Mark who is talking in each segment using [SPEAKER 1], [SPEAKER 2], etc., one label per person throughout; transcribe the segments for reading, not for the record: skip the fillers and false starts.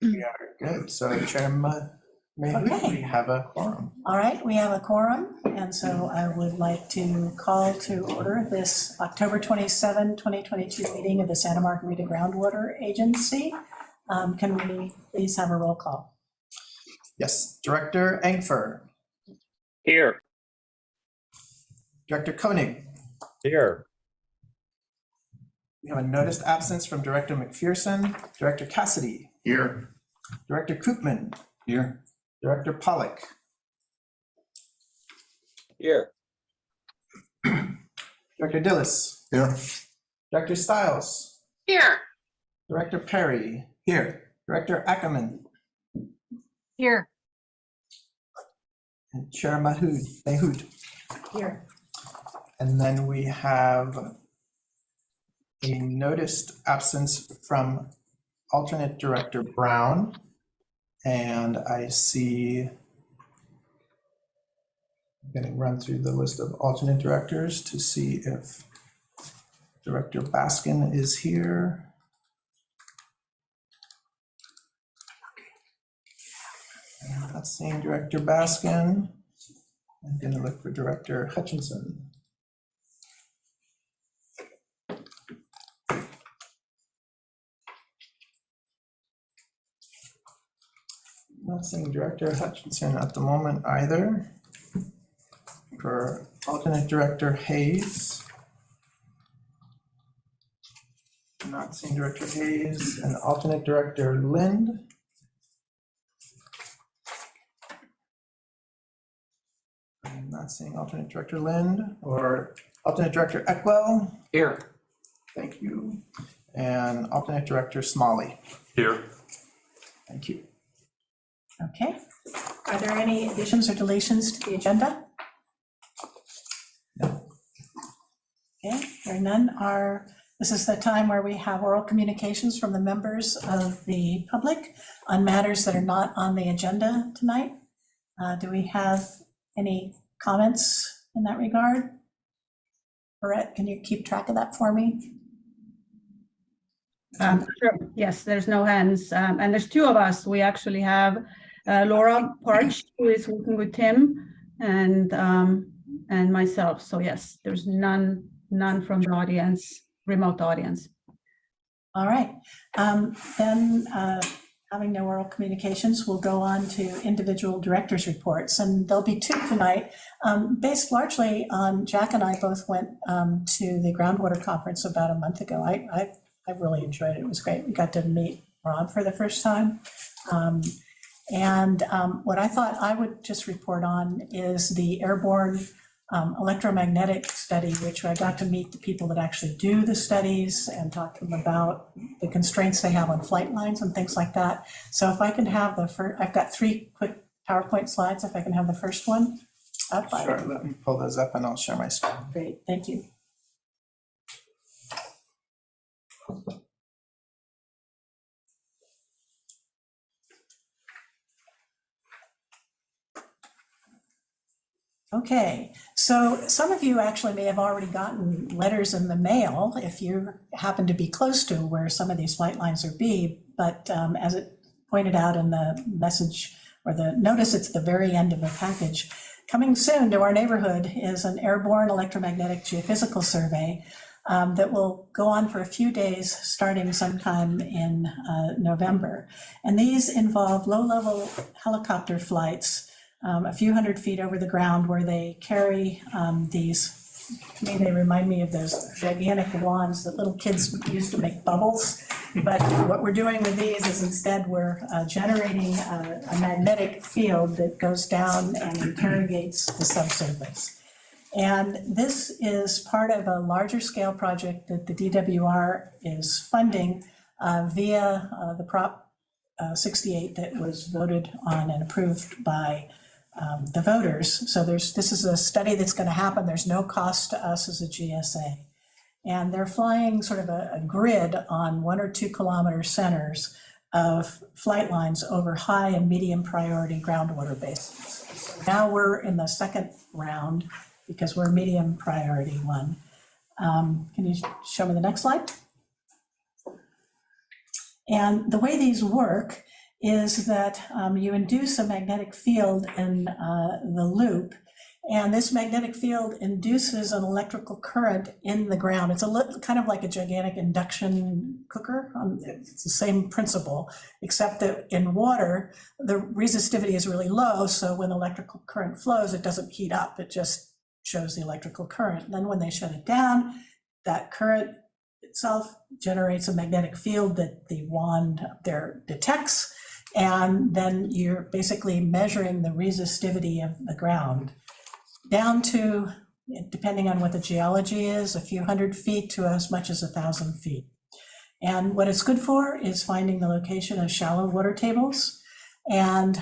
[SPEAKER 1] We are good. So Chairman, we have a quorum.
[SPEAKER 2] All right, we have a quorum, and so I would like to call to order this October 27, 2022 meeting of the Santa Margarita Groundwater Agency. Can we please have a roll call?
[SPEAKER 1] Yes, Director Engfer.
[SPEAKER 3] Here.
[SPEAKER 1] Director Koenig.
[SPEAKER 3] Here.
[SPEAKER 1] We have a noticed absence from Director McPherson. Director Cassidy.
[SPEAKER 4] Here.
[SPEAKER 1] Director Koopman.
[SPEAKER 4] Here.
[SPEAKER 1] Director Pollock.
[SPEAKER 3] Here.
[SPEAKER 1] Director Dillis.
[SPEAKER 4] Here.
[SPEAKER 1] Director Stiles.
[SPEAKER 5] Here.
[SPEAKER 1] Director Perry. Here. Director Ackerman.
[SPEAKER 5] Here.
[SPEAKER 1] And Chair Mahood.
[SPEAKER 2] Here.
[SPEAKER 1] And then we have a noticed absence from alternate Director Brown. And I see, I'm going to run through the list of alternate directors to see if Director Baskin is here. I'm not seeing Director Baskin. I'm going to look for Director Hutchinson. Not seeing Director Hutchinson at the moment either. For alternate Director Hayes. Not seeing Director Hayes and alternate Director Lind. I'm not seeing alternate Director Lind or alternate Director Eckwell.
[SPEAKER 4] Here.
[SPEAKER 1] Thank you. And alternate Director Smalley.
[SPEAKER 4] Here.
[SPEAKER 1] Thank you.
[SPEAKER 2] Okay. Are there any additions or deletions to the agenda?
[SPEAKER 1] No.
[SPEAKER 2] Okay, there are none. This is the time where we have oral communications from the members of the public on matters that are not on the agenda tonight. Do we have any comments in that regard? Barrett, can you keep track of that for me?
[SPEAKER 6] Sure. Yes, there's no hands. And there's two of us. We actually have Laura Parch, who is working with Tim, and myself. So yes, there's none from the audience, remote audience.
[SPEAKER 2] All right. Then having no oral communications, we'll go on to individual directors' reports. And there'll be two tonight, based largely on, Jack and I both went to the groundwater conference about a month ago. I really enjoyed it. It was great. We got to meet Rob for the first time. What I thought I would just report on is the airborne electromagnetic study, which I got to meet the people that actually do the studies and talk to them about the constraints they have on flight lines and things like that. So if I can have the first, I've got 3 quick PowerPoint slides. If I can have the first one up.
[SPEAKER 1] Sure, let me pull those up and I'll share my screen.
[SPEAKER 2] Great, thank you. Okay, so some of you actually may have already gotten letters in the mail if you happen to be close to where some of these flight lines are but as it pointed out in the message or the notice, it's the very end of the package. Coming soon to our neighborhood is an airborne electromagnetic geophysical survey that will go on for a few days starting sometime in November. And these involve low-level helicopter flights a few hundred feet over the ground where they carry these, to me, they remind me of those gigantic wands that little kids used to make bubbles. But what we're doing with these is instead we're generating a magnetic field that goes down and interrogates the subsurface. And this is part of a larger scale project that the DWR is funding via the Prop 68 that was voted on and approved by the voters. So this is a study that's going to happen. There's no cost to us as a GSA. And they're flying sort of a grid on 1 or 2 kilometer centers of flight lines over high and medium priority groundwater basins. So now we're in the second round because we're medium priority one. Can you show me the next slide? And the way these work is that you induce a magnetic field in the loop, and this magnetic field induces an electrical current in the ground. It's kind of like a gigantic induction cooker. It's the same principle, except that in water, the resistivity is really low, so when electrical current flows, it doesn't heat up, it just shows the electrical current. And then when they shut it down, that current itself generates a magnetic field that the wand up there detects, and then you're basically measuring the resistivity of the ground down to, depending on what the geology is, a few hundred feet to as much as 1,000 feet. And what it's good for is finding the location of shallow water tables and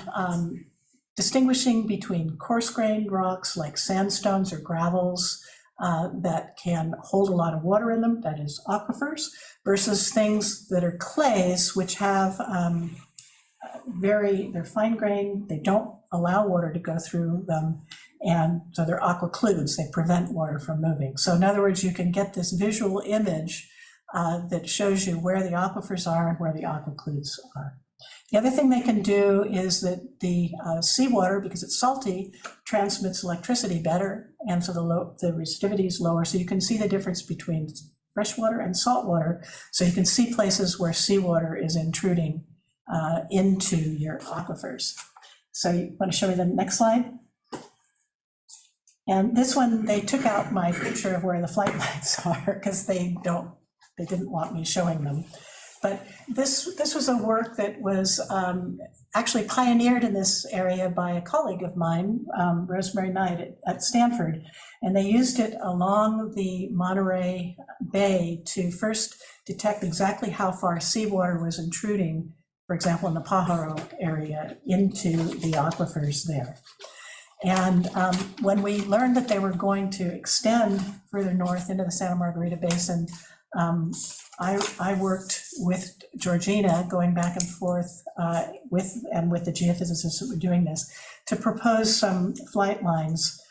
[SPEAKER 2] distinguishing between coarse-grained rocks like sandstones or gravels that can hold a lot of water in them, that is aquifers, versus things that are clays, which have they're fine-grained, they don't allow water to go through them, and so they're aquicludes, they prevent water from moving. So in other words, you can get this visual image that shows you where the aquifers are and where the aquicludes are. The other thing they can do is that the seawater, because it's salty, transmits electricity better, and so the resistivity is lower, so you can see the difference between freshwater and saltwater, so you can see places where seawater is intruding into your aquifers. So you want to show me the next slide? And this one, they took out my picture of where the flight lines are because they didn't want me showing them. But this was a work that was actually pioneered in this area by a colleague of mine, Rosemary Knight at Stanford. And they used it along the Monterey Bay to first detect exactly how far seawater was intruding, for example, in the Pajaro area, into the aquifers there. And when we learned that they were going to extend further north into the Santa Margarita Basin, I worked with Georgina, going back and forth with the geophysicists that were doing this, to propose some flight lines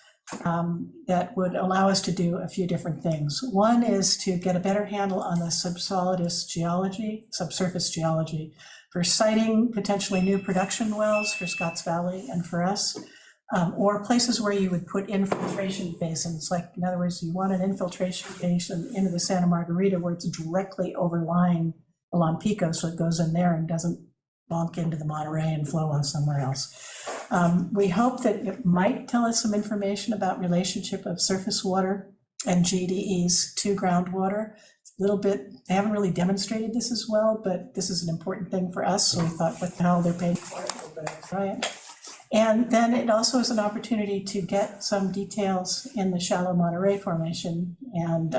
[SPEAKER 2] that would allow us to do a few different things. One is to get a better handle on the subsurface geology, for siting potentially new production wells for Scotts Valley and for us, or places where you would put infiltration basins. Like, in other words, you want an infiltration basin into the Santa Margarita where it's directly overlying the Lompico, so it goes in there and doesn't bonk into the Monterey and flow on somewhere else. We hope that it might tell us some information about relationship of surface water and GDEs to groundwater. A little bit, they haven't really demonstrated this as well, but this is an important thing for us, so we thought, what the hell, they're paying for it, we'll better try it. And then it also is an opportunity to get some details in the shallow Monterey Formation. And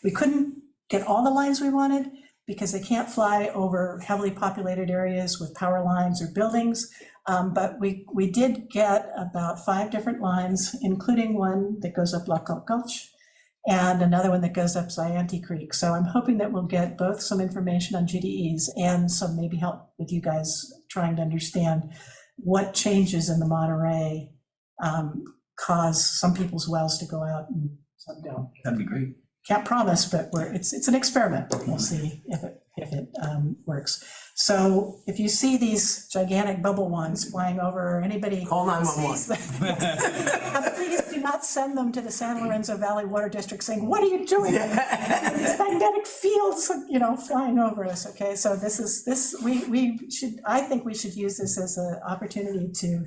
[SPEAKER 2] we couldn't get all the lines we wanted because they can't fly over heavily populated areas with power lines or buildings. But we did get about 5 different lines, including one that goes up La Gulch and another one that goes up Zianti Creek. So I'm hoping that we'll get both some information on GDEs and some maybe help with you guys trying to understand what changes in the Monterey cause some people's wells to go out and some don't.
[SPEAKER 4] That'd be great.
[SPEAKER 2] Can't promise, but it's an experiment. We'll see if it works. So if you see these gigantic bubble ones flying over, or anybody
[SPEAKER 4] Call 911.
[SPEAKER 2] sees them, please do not send them to the San Lorenzo Valley Water District saying, "What are you doing? These magnetic fields, flying over us." Okay, so I think we should use this as an opportunity to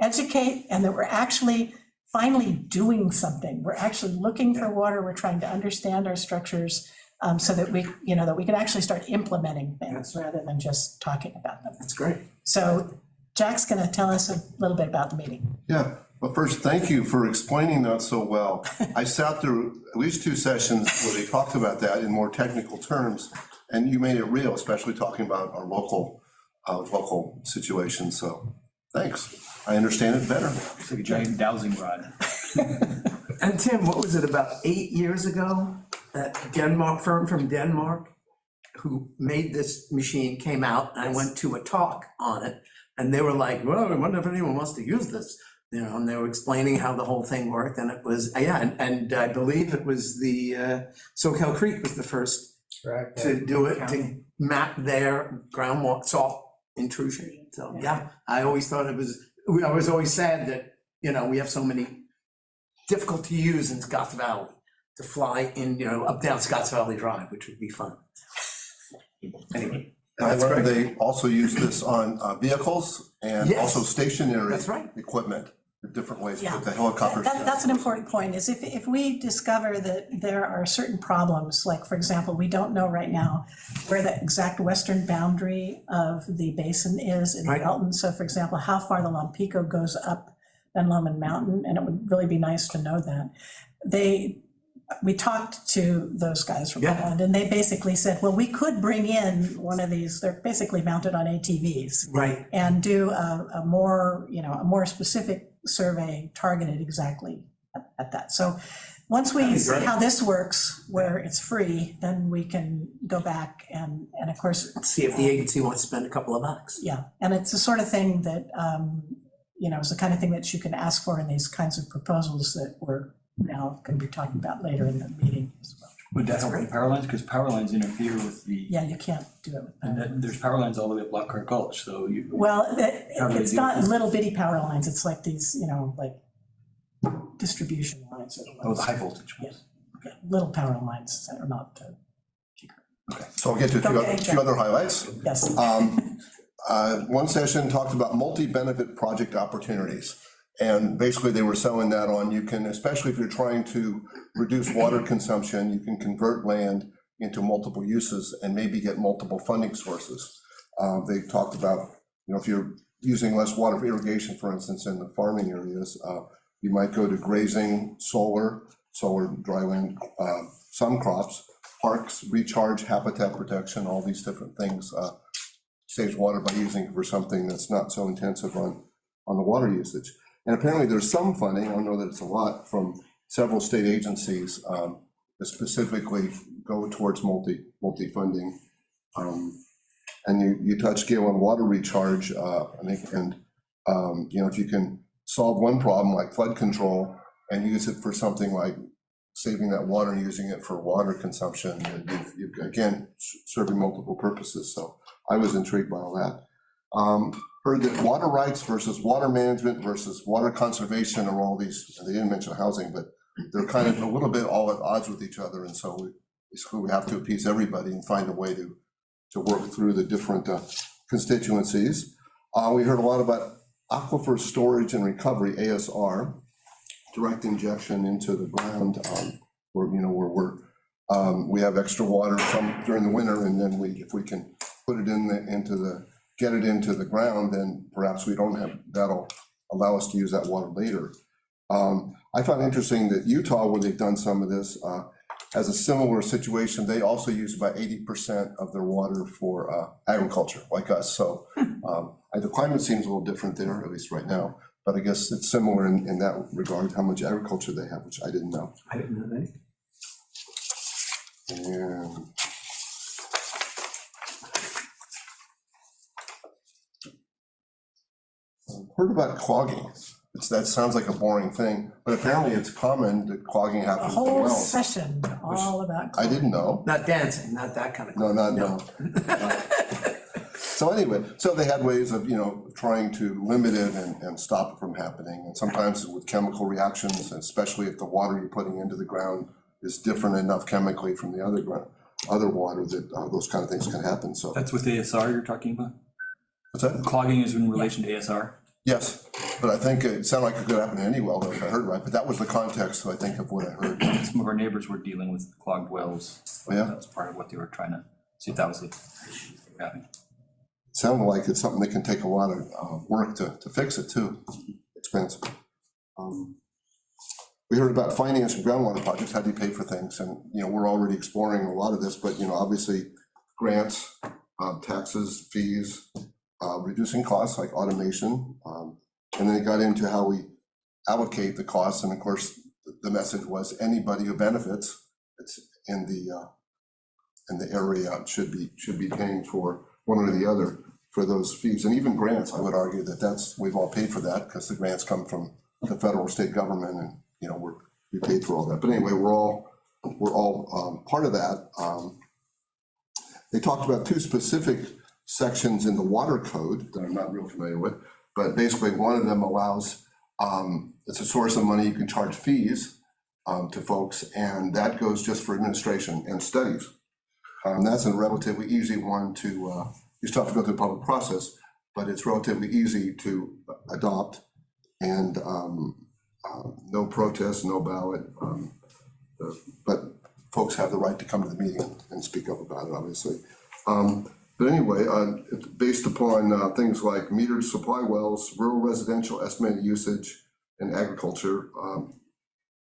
[SPEAKER 2] educate, and that we're actually finally doing something. We're actually looking for water. We're trying to understand our structures so that we can actually start implementing things rather than just talking about them.
[SPEAKER 4] That's great.
[SPEAKER 2] So Jack's going to tell us a little bit about the meeting.
[SPEAKER 7] Yeah, but first, thank you for explaining that so well. I sat through at least 2 sessions where they talked about that in more technical terms, and you made it real, especially talking about our local situation. So thanks. I understand it better.
[SPEAKER 4] It's like a giant dowsing rod. And Tim, what was it, about 8 years ago, that Denmark firm from Denmark who made this machine came out, and I went to a talk on it, and they were like, well, I wonder if anyone wants to use this, and they were explaining how the whole thing worked, and it was, and I believe it was the Soquel Creek was the first
[SPEAKER 1] Correct.
[SPEAKER 4] to do it, to map their groundwater salt intrusion. So, yeah, I always thought it was, I was always sad that, you know, we have so many difficult to use in Scotts Valley to fly in, you know, up down Scotts Valley Drive, which would be fun. Anyway,
[SPEAKER 7] I
[SPEAKER 4] that's
[SPEAKER 7] learned
[SPEAKER 4] great.
[SPEAKER 7] they also use this on vehicles and
[SPEAKER 4] Yes.
[SPEAKER 7] also stationary
[SPEAKER 4] That's right.
[SPEAKER 7] equipment, different ways
[SPEAKER 2] Yeah.
[SPEAKER 7] with the helicopters.
[SPEAKER 2] That's an important point, is if we discover that there are certain problems, like, for example, we don't know right now where the exact western boundary of the basin is in
[SPEAKER 4] Right.
[SPEAKER 2] Felton. So for example, how far the Lompico goes up Ben Lomond Mountain, and it would really be nice to know that. We talked to those guys from
[SPEAKER 4] Yeah.
[SPEAKER 2] Holland, and they basically said, well, we could bring in one of these, they're basically mounted on ATVs,
[SPEAKER 4] Right,
[SPEAKER 2] and do a more, you know, a more specific survey targeted exactly at that. So once
[SPEAKER 4] That'd
[SPEAKER 2] we
[SPEAKER 4] be
[SPEAKER 2] see
[SPEAKER 4] great.
[SPEAKER 2] how this works, where it's free, then we can go back and of course,
[SPEAKER 4] see if the agency wants to spend a couple of bucks.
[SPEAKER 2] yeah, and it's the sort of thing that, you know, it's the kind of thing that you can ask for in these kinds of proposals that we're now going to be talking about later in the meeting as well.
[SPEAKER 8] Would that
[SPEAKER 4] That's
[SPEAKER 8] help with
[SPEAKER 4] great.
[SPEAKER 8] power lines? Because power lines interfere with the,
[SPEAKER 2] Yeah, you can't do it with
[SPEAKER 8] and
[SPEAKER 2] that.
[SPEAKER 8] then there's power lines all the way up Lockhart Gulch, so you.
[SPEAKER 2] Well,
[SPEAKER 8] How do they
[SPEAKER 2] it's
[SPEAKER 8] do
[SPEAKER 2] not
[SPEAKER 8] this?
[SPEAKER 2] little bitty power lines, it's like these, you know, like distribution lines.
[SPEAKER 8] Oh, the high voltage
[SPEAKER 2] Yeah.
[SPEAKER 8] ones.
[SPEAKER 2] Yeah, little power lines that are not,
[SPEAKER 7] So I'll get to a few
[SPEAKER 2] Okay,
[SPEAKER 7] few other highlights.
[SPEAKER 2] yes.
[SPEAKER 7] One session talked about multi-benefit project opportunities. And basically they were selling that on, you can, especially if you're trying to reduce water consumption, you can convert land into multiple uses and maybe get multiple funding sources. They talked about, you know, if you're using less water for irrigation, for instance, in the farming areas, you might go to grazing, solar dryland, some crops, parks, recharge, habitat protection, all these different things. Saves water by using it for something that's not so intensive on the water usage. And apparently there's some funding, I don't know that it's a lot, from several state agencies that specifically go towards multi-funding. And you touched, Gail, on water recharge, I think, and you know, if you can solve one problem like flood control and use it for something like saving that water and using it for water consumption, and you've again, serving multiple purposes. So I was intrigued by all that. Heard that water rights versus water management versus water conservation are all these, they didn't mention housing, but they're kind of a little bit all at odds with each other. And so basically we have to appease everybody and find a way to work through the different constituencies. We heard a lot about aquifer storage and recovery, ASR, direct injection into the ground, where, you know, where we have extra water during the winter, and then if we can put it get it into the ground, then perhaps we don't have, that'll allow us to use that water later. I found interesting that Utah, where they've done some of this, has a similar situation. They also use about 80% of their water for agriculture, like us. So the climate seems a little different there, at least right now. But I guess it's similar in that regard, how much agriculture they have, which I didn't know.
[SPEAKER 4] I didn't know that.
[SPEAKER 7] And heard about clogging. That sounds like a boring thing, but apparently it's common that clogging
[SPEAKER 2] A
[SPEAKER 7] happens in
[SPEAKER 2] whole
[SPEAKER 7] wells.
[SPEAKER 2] session all about.
[SPEAKER 7] I didn't know.
[SPEAKER 4] Not dancing, not that kind of.
[SPEAKER 7] No, no. So anyway, so they had ways of, you know, trying to limit it and stop it from happening. And sometimes with chemical reactions, especially if the water you're putting into the ground is different enough chemically from the other water, that those kind of things can happen. So
[SPEAKER 8] That's with ASR you're talking about?
[SPEAKER 7] what's that?
[SPEAKER 8] Clogging is in relation to ASR?
[SPEAKER 7] Yes, but I think it sounded like it could happen in any well, though, if I heard right. But that was the context, I think, of what I heard.
[SPEAKER 8] Some of our neighbors were dealing with clogged wells.
[SPEAKER 7] Oh, yeah?
[SPEAKER 8] That's part of what they were trying to see if that was the issue they were having.
[SPEAKER 7] Sounded like it's something that can take a lot of work to fix it too, expensive. We heard about financing groundwater projects, how do you pay for things? And, you know, we're already exploring a lot of this, but, you know, obviously grants, taxes, fees, reducing costs like automation. And then it got into how we allocate the costs. And of course, the message was anybody who benefits, it's in the area should be paying for one or the other for those fees. And even grants, I would argue that we've all paid for that because the grants come from the federal or state government, and, you know, we paid for all that. But anyway, we're all part of that. they talked about two specific sections in the water code that I'm not real familiar with, but basically one of them allows, it's a source of money, you can charge fees to folks, and that goes just for administration and studies. That's a relatively easy one to, you still have to go through the public process, but it's relatively easy to adopt, and no protest, no ballot, but folks have the right to come to the meeting and speak up about it, obviously. But anyway, it's based upon things like metered supply wells, rural residential estimated usage, and agriculture.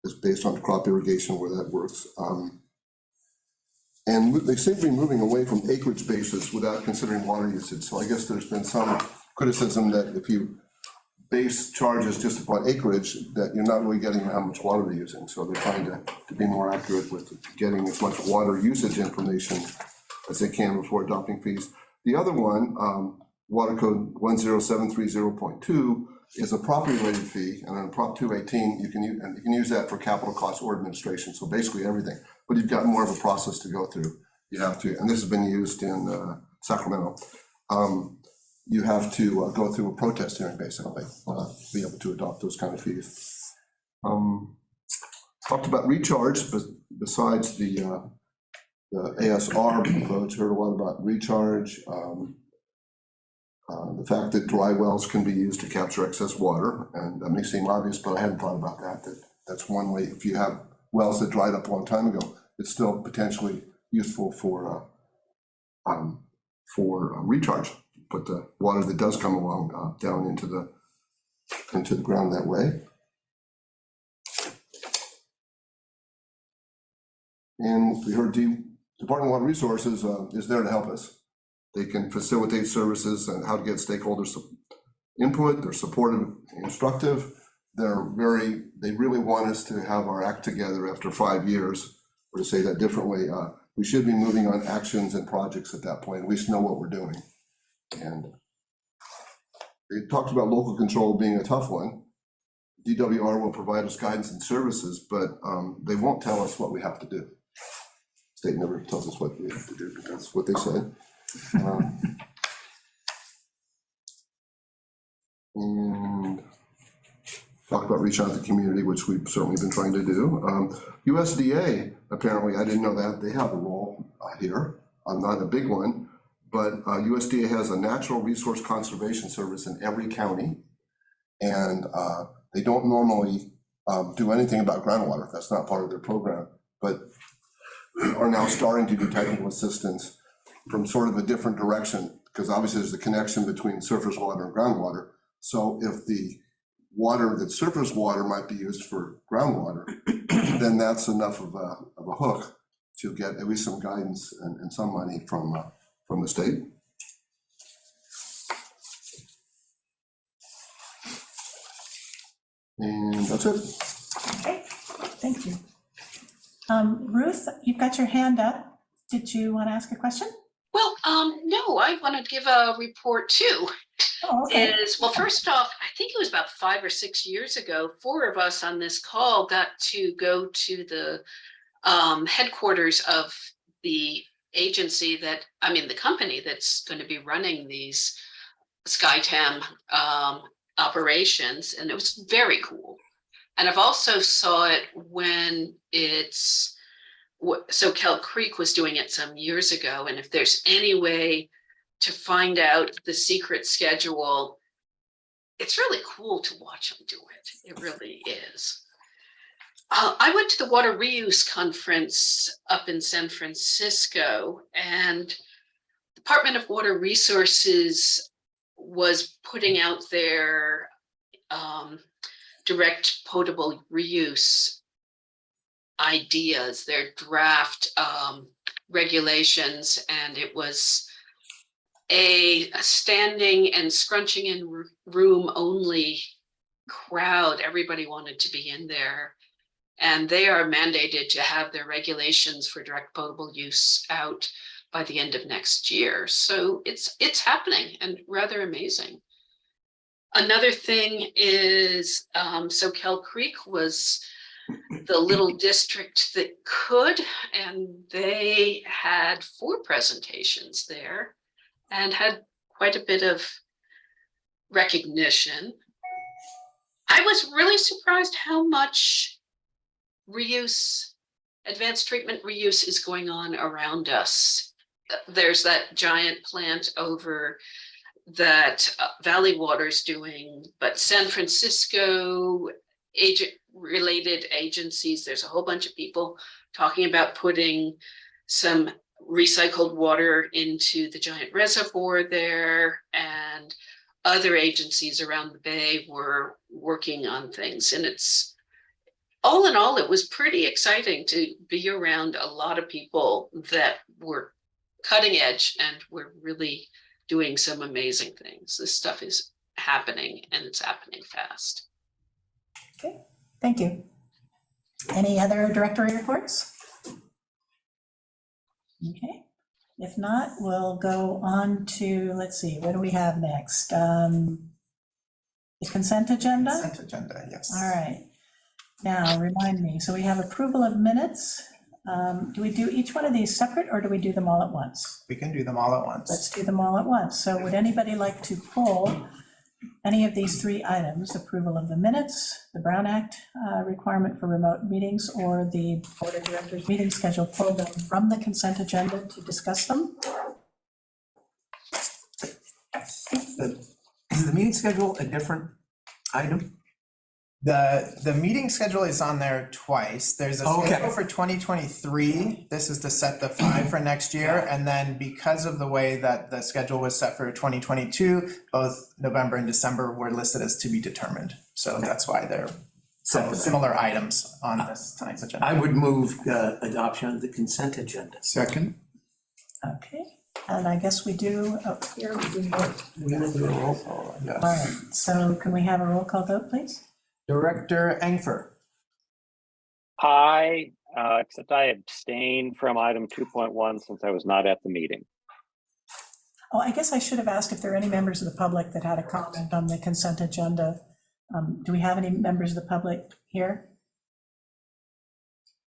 [SPEAKER 7] It's based on crop irrigation where that works. And they seem to be moving away from acreage basis without considering water usage. So I guess there's been some criticism that if you base charges just upon acreage, that you're not really getting how much water they're using. So they're trying to be more accurate with getting as much water usage information as they can before adopting fees. The other one, Water Code 10730.2, is a property related fee, and on Prop 218, you can use that for capital costs or administration. So basically everything, but you've got more of a process to go through. You have to, and this has been used in Sacramento. You have to go through a protest hearing basically to be able to adopt those kind of fees. Talked about recharge, but besides the ASR approach, heard a lot about recharge. The fact that dry wells can be used to capture excess water, and that may seem obvious, but I hadn't thought about that. That's one way. If you have wells that dried up a long time ago, it's still potentially useful for recharge. Put the water that does come along down into the ground that way. And we heard the Department of Water Resources is there to help us. They can facilitate services and how to get stakeholders input. They're supportive, instructive. They really want us to have our act together after 5 years, or to say that differently, we should be moving on actions and projects at that point, at least know what we're doing. And they talked about local control being a tough one. DWR will provide us guidance and services, but they won't tell us what we have to do. State never tells us what we have to do, but that's what they said. And talk about reach out to the community, which we've certainly been trying to do. USDA, apparently, I didn't know that, they have a role here. Not a big one, but USDA has a natural resource conservation service in every county. And they don't normally do anything about groundwater. That's not part of their program, but are now starting to do technical assistance from sort of a different direction, because obviously there's a connection between surface water and groundwater. So if the water, that surface water might be used for groundwater, then that's enough of a hook to get at least some guidance and some money from the state. And that's it.
[SPEAKER 2] Okay, thank you. Ruth, you've got your hand up. Did you want to ask a question?
[SPEAKER 5] Well, no, I want to give a report too.
[SPEAKER 2] Oh, okay.
[SPEAKER 5] Well, first off, I think it was about 5 or 6 years ago, 4 of us on this call got to go to the headquarters of the agency the company that's going to be running these SkyTem operations, and it was very cool. And I've also saw it when SoCal Creek was doing it some years ago, and if there's any way to find out the secret schedule, it's really cool to watch them do it. It really is. I went to the water reuse conference up in San Francisco, and Department of Water Resources was putting out their direct potable reuse ideas, their draft regulations, and it was a standing and scrunching in room only crowd. Everybody wanted to be in there, and they are mandated to have their regulations for direct potable use out by the end of next year. So it's happening and rather amazing. Another thing is SoCal Creek was the little district that could, and they had 4 presentations there and had quite a bit of recognition. I was really surprised how much reuse, advanced treatment reuse is going on around us. There's that giant plant over that Valley Water's doing, but San Francisco related agencies, there's a whole bunch of people talking about putting some recycled water into the giant reservoir there, and other agencies around the bay were working on things. And it's all in all, it was pretty exciting to be around a lot of people that were cutting edge and were really doing some amazing things. This stuff is happening, and it's happening fast.
[SPEAKER 2] Okay, thank you. Any other directory reports? Okay, if not, we'll go on to, let's see, what do we have next? The consent agenda?
[SPEAKER 1] Consent agenda, yes.
[SPEAKER 2] All right. Now, remind me, so we have approval of minutes. Do we do each one of these separate, or do we do them all at once?
[SPEAKER 1] We can do them all at once.
[SPEAKER 2] Let's do them all at once. So would anybody like to pull any of these 3 items, approval of the minutes, the Brown Act requirement for remote meetings, or the Board of Directors meeting schedule, pull them from the consent agenda to discuss them?
[SPEAKER 4] Is the meeting schedule a different item?
[SPEAKER 1] The meeting schedule is on there twice. There's a
[SPEAKER 4] Okay.
[SPEAKER 1] schedule for 2023. This is to set the 5 for next year. And then because of the way that the schedule was set for 2022, both November and December were listed as to be determined. So that's why they're similar items on this tonight's agenda.
[SPEAKER 4] I would move adoption of the consent agenda.
[SPEAKER 7] Second?
[SPEAKER 2] Okay, and I guess we do, oh, here we do vote.
[SPEAKER 1] We will do a roll call, yes.
[SPEAKER 2] All right, so can we have a roll call vote, please?
[SPEAKER 1] Director Engfer.
[SPEAKER 3] Aye, except I abstained from item 2.1 since I was not at the meeting.
[SPEAKER 2] Oh, I guess I should have asked if there are any members of the public that had a comment on the consent agenda. Do we have any members of the public here?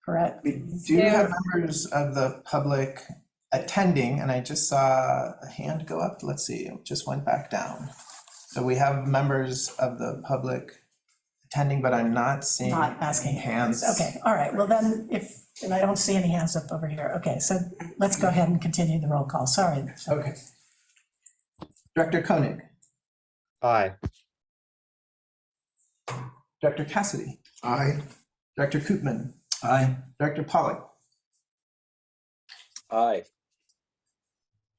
[SPEAKER 2] Correct.
[SPEAKER 1] We do have members of the public attending, and I just saw a hand go up. Let's see, it just went back down. So we have members of the public attending, but I'm not seeing
[SPEAKER 2] Not asking
[SPEAKER 1] any hands.
[SPEAKER 2] Okay, all right, well then, and I don't see any hands up over here. Okay, so let's go ahead and continue the roll call, sorry.
[SPEAKER 1] Okay. Director Koenig,
[SPEAKER 3] Aye.
[SPEAKER 1] Director Cassidy,
[SPEAKER 7] Aye.
[SPEAKER 1] Director Koopman,
[SPEAKER 8] Aye.
[SPEAKER 1] Director Pollock,
[SPEAKER 3] Aye.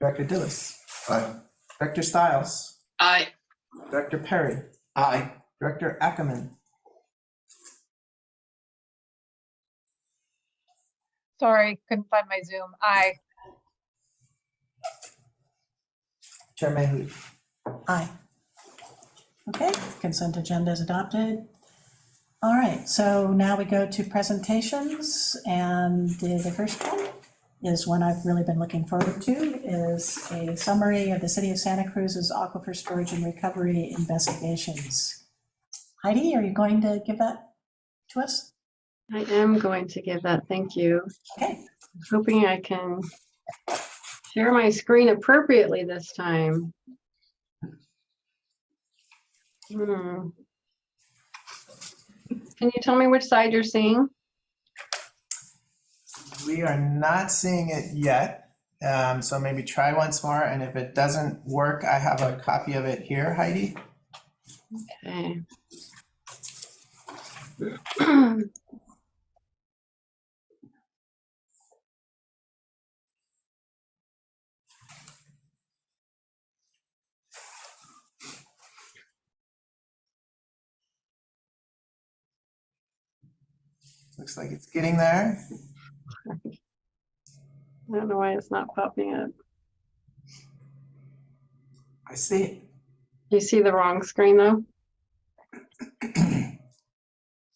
[SPEAKER 1] Director Dillis,
[SPEAKER 7] Aye.
[SPEAKER 1] Director Stiles,
[SPEAKER 5] Aye.
[SPEAKER 1] Director Perry,
[SPEAKER 4] Aye.
[SPEAKER 1] Director Ackerman,
[SPEAKER 9] Sorry, couldn't find my Zoom. Aye.
[SPEAKER 1] Chair Mayhew.
[SPEAKER 2] Aye. Okay, consent agenda is adopted. All right, so now we go to presentations, and the first one is one I've really been looking forward to, is a summary of the City of Santa Cruz's aquifer storage and recovery investigations. Heidi, are you going to give that to us?
[SPEAKER 10] I am going to give that, thank you.
[SPEAKER 2] Okay,
[SPEAKER 10] Hoping I can share my screen appropriately this time. Can you tell me which side you're seeing?
[SPEAKER 1] We are not seeing it yet, so maybe try once more, and if it doesn't work, I have a copy of it here, Heidi.
[SPEAKER 10] Okay.
[SPEAKER 1] Looks like it's getting there.
[SPEAKER 10] I don't know why it's not popping up.
[SPEAKER 1] I see it.
[SPEAKER 10] You see the wrong screen though?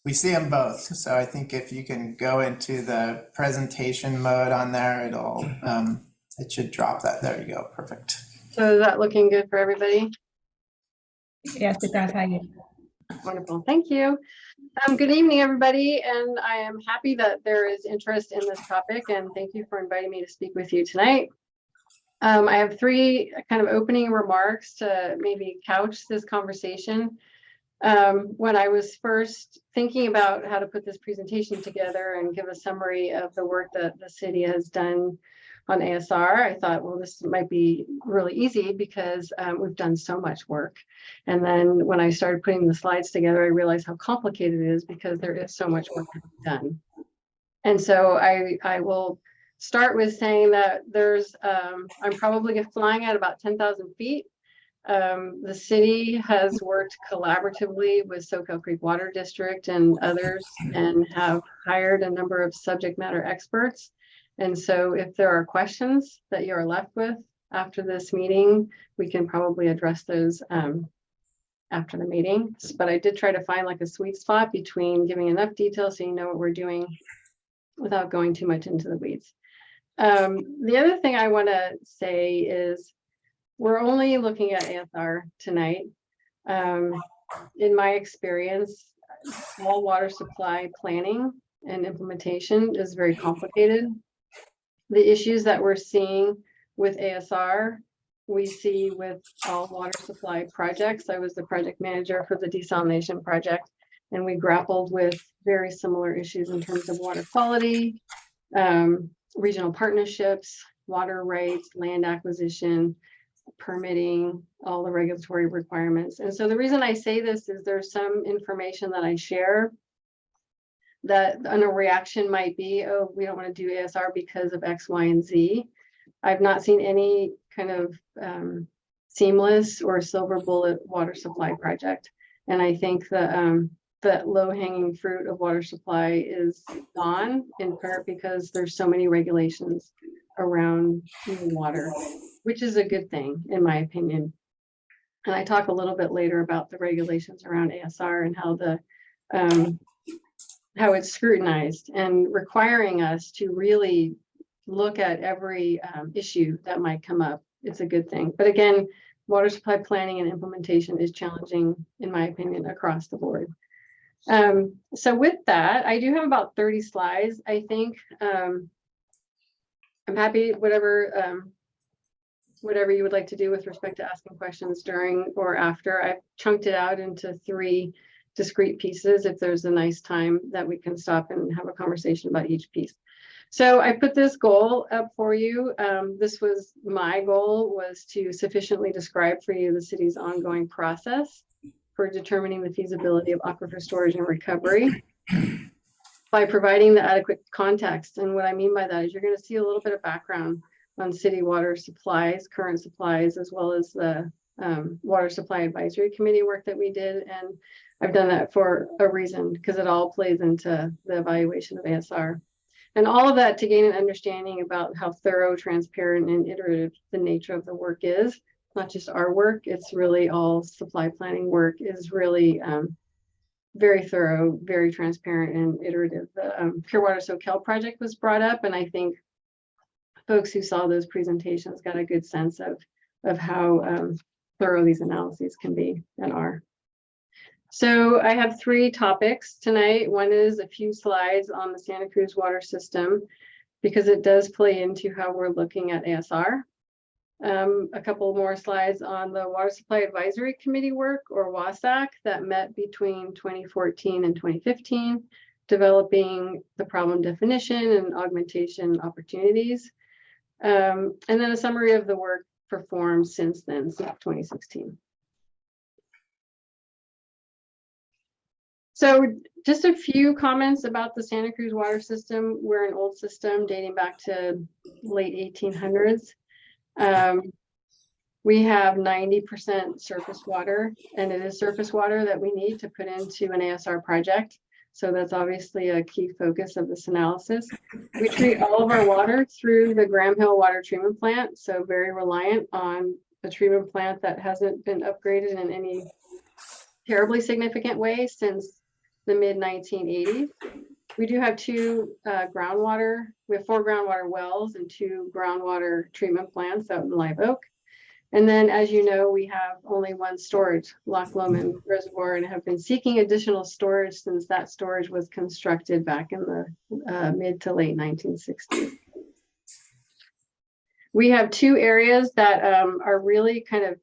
[SPEAKER 1] We see them both, so I think if you can go into the presentation mode on there, it'll, it should drop that. There you go, perfect.
[SPEAKER 10] So is that looking good for everybody?
[SPEAKER 6] Yes, it does, Heidi.
[SPEAKER 10] Wonderful, thank you. Good evening, everybody, and I am happy that there is interest in this topic, and thank you for inviting me to speak with you tonight. I have three kind of opening remarks to maybe couch this conversation. When I was first thinking about how to put this presentation together and give a summary of the work that the city has done on ASR, I thought, well, this might be really easy because we've done so much work. And then when I started putting the slides together, I realized how complicated it is because there is so much work to be done. And so I will start with saying that there's, I'm probably flying at about 10,000 feet. The city has worked collaboratively with Soquel Creek Water District and others and have hired a number of subject matter experts. And so if there are questions that you are left with after this meeting, we can probably address those after the meeting. But I did try to find like a sweet spot between giving enough detail so you know what we're doing without going too much into the weeds. The other thing I want to say is we're only looking at ASR tonight. In my experience, all water supply planning and implementation is very complicated. The issues that we're seeing with ASR, we see with all water supply projects. I was the project manager for the desalination project, and we grappled with very similar issues in terms of water quality, regional partnerships, water rights, land acquisition, permitting, all the regulatory requirements. And so the reason I say this is there's some information that I share that a reaction might be, oh, we don't want to do ASR because of X, Y, and Z. I've not seen any kind of seamless or silver bullet water supply project. And I think that low-hanging fruit of water supply is gone, in part because there's so many regulations around water, which is a good thing, in my opinion. And I talk a little bit later about the regulations around ASR and how how it's scrutinized and requiring us to really look at every issue that might come up. It's a good thing. But again, water supply planning and implementation is challenging, in my opinion, across the board. So with that, I do have about 30 slides, I think. I'm happy, whatever you would like to do with respect to asking questions during or after. I've chunked it out into 3 discrete pieces if there's a nice time that we can stop and have a conversation about each piece. So I put this goal up for you. This was my goal, was to sufficiently describe for you the city's ongoing process for determining the feasibility of aquifer storage and recovery by providing the adequate context. And what I mean by that is you're going to see a little bit of background on city water supplies, current supplies, as well as the Water Supply Advisory Committee work that we did. And I've done that for a reason, because it all plays into the evaluation of ASR. And all of that to gain an understanding about how thorough, transparent, and iterative the nature of the work is. Not just our work, it's really all supply planning work is really very thorough, very transparent, and iterative. The Pure Water Soquel project was brought up, and I think folks who saw those presentations got a good sense of how thorough these analyses can be and are. So I have 3 topics tonight. One is a few slides on the Santa Cruz water system, because it does play into how we're looking at ASR. A couple more slides on the Water Supply Advisory Committee work, or WASAC, that met between 2014 and 2015, developing the problem definition and augmentation opportunities. And then a summary of the work performed since then, since 2016. So just a few comments about the Santa Cruz water system. We're an old system dating back to late 1800s. We have 90% surface water, and it is surface water that we need to put into an ASR project. So that's obviously a key focus of this analysis. We treat all of our water through the Graham Hill Water Treatment Plant, so very reliant on a treatment plant that hasn't been upgraded in any terribly significant way since the mid-1980s. We do have 2 groundwater, we have 4 groundwater wells and 2 groundwater treatment plants out in Live Oak. And then, as you know, we have only one storage, Loch Lomond Reservoir, and have been seeking additional storage since that storage was constructed back in the mid to late 1960s. We have two areas that are really kind of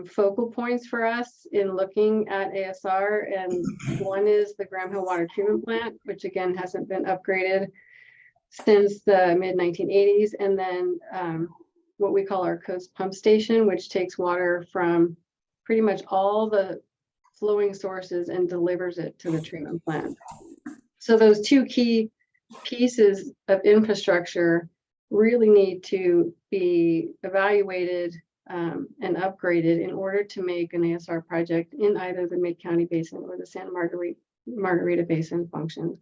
[SPEAKER 10] focal points for us in looking at ASR, and one is the Graham Hill Water Treatment Plant, which again hasn't been upgraded since the mid 1980s, and then what we call our coast pump station, which takes water from pretty much all the flowing sources and delivers it to the treatment plant. So those two key pieces of infrastructure really need to be evaluated and upgraded in order to make an ASR project in either the Mid-County Basin or the Santa Margarita Basin function.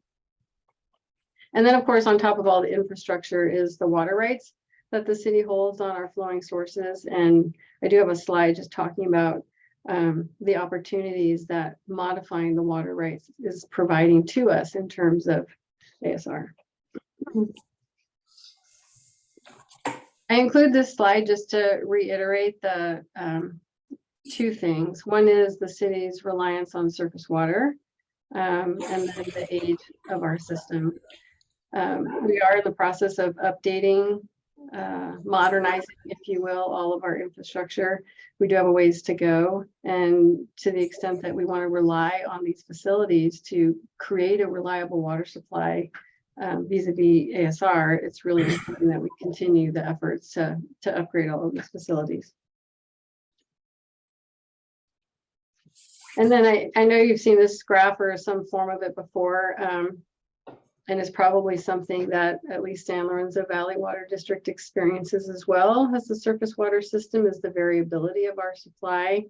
[SPEAKER 10] And then, of course, on top of all the infrastructure is the water rights that the city holds on our flowing sources. And I do have a slide just talking about the opportunities that modifying the water rights is providing to us in terms of ASR. I include this slide just to reiterate the two things. One is the city's reliance on surface water, and then the age of our system. We are in the process of updating, modernizing, if you will, all of our infrastructure. We do have a ways to go, and to the extent that we want to rely on these facilities to create a reliable water supply vis-a-vis ASR, it's really important that we continue the efforts to upgrade all of these facilities. And then I know you've seen this graph or some form of it before, and it's probably something that at least San Lorenzo Valley Water District experiences as well as the surface water system, is the variability of our supply.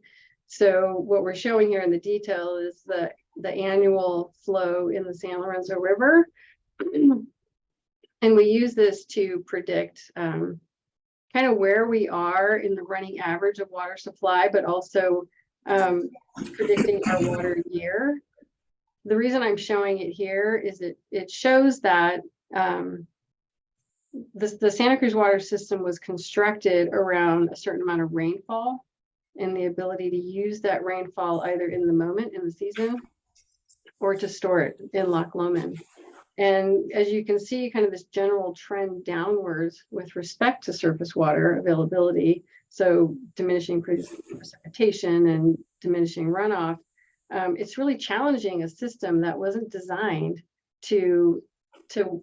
[SPEAKER 10] So what we're showing here in the detail is the annual flow in the San Lorenzo River. And we use this to predict kind of where we are in the running average of water supply, but also predicting our water year. The reason I'm showing it here is it shows that the Santa Cruz water system was constructed around a certain amount of rainfall and the ability to use that rainfall either in the moment in the season or to store it in Loch Lomond. And as you can see, kind of this general trend downwards with respect to surface water availability, so diminishing precipitation and diminishing runoff, it's really challenging a system that wasn't designed to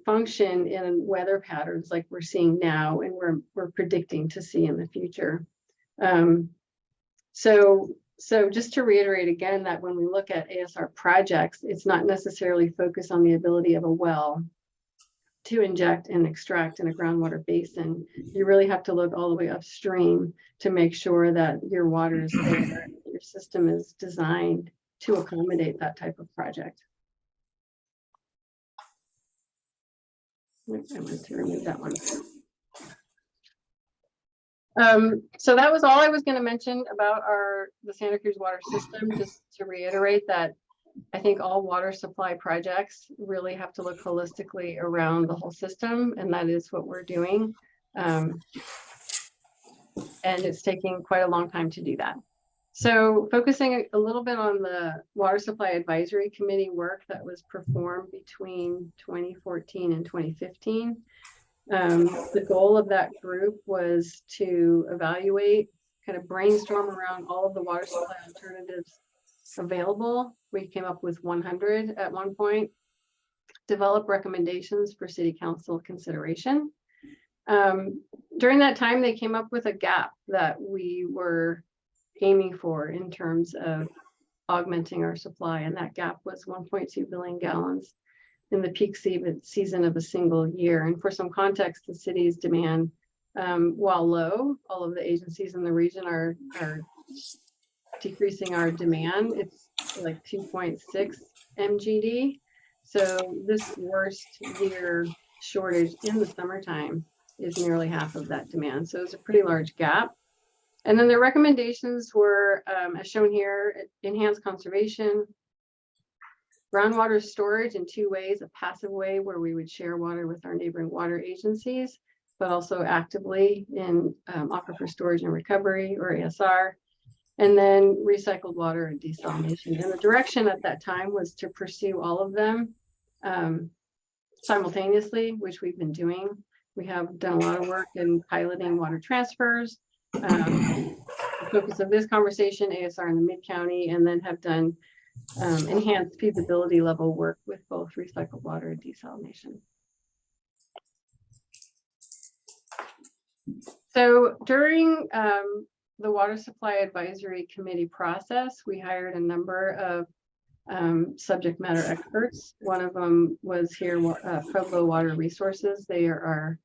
[SPEAKER 10] function in weather patterns like we're seeing now and we're predicting to see in the future. So just to reiterate again, that when we look at ASR projects, it's not necessarily focused on the ability of a well to inject and extract in a groundwater basin. You really have to look all the way upstream to make sure that your water is there, your system is designed to accommodate that type of project. I wanted to remove that one. So that was all I was going to mention about the Santa Cruz water system, just to reiterate that I think all water supply projects really have to look holistically around the whole system, and that is what we're doing. And it's taking quite a long time to do that. So focusing a little bit on the Water Supply Advisory Committee work that was performed between 2014 and 2015. The goal of that group was to evaluate, kind of brainstorm around all of the water supply alternatives available. We came up with 100 at one point, develop recommendations for City Council consideration. During that time, they came up with a gap that we were aiming for in terms of augmenting our supply, and that gap was 1.2 billion gallons in the peak season of a single year. And for some context, the city's demand, while low, all of the agencies in the region are decreasing our demand. It's like 2.6 MGD. So this worst year shortage in the summertime is nearly half of that demand. So it's a pretty large gap. And then the recommendations were, as shown here, enhanced conservation, groundwater storage in two ways: a passive way where we would share water with our neighboring water agencies, but also actively in aquifer storage and recovery, or ASR, and then recycled water and desalination. And the direction at that time was to pursue all of them simultaneously, which we've been doing. We have done a lot of work in piloting water transfers. The focus of this conversation, ASR in the Mid-County, and then have done enhanced feasibility level work with both recycled water and desalination. So during the Water Supply Advisory Committee process, we hired a number of subject matter experts. One of them was here, Pueblo Water Resources. They are our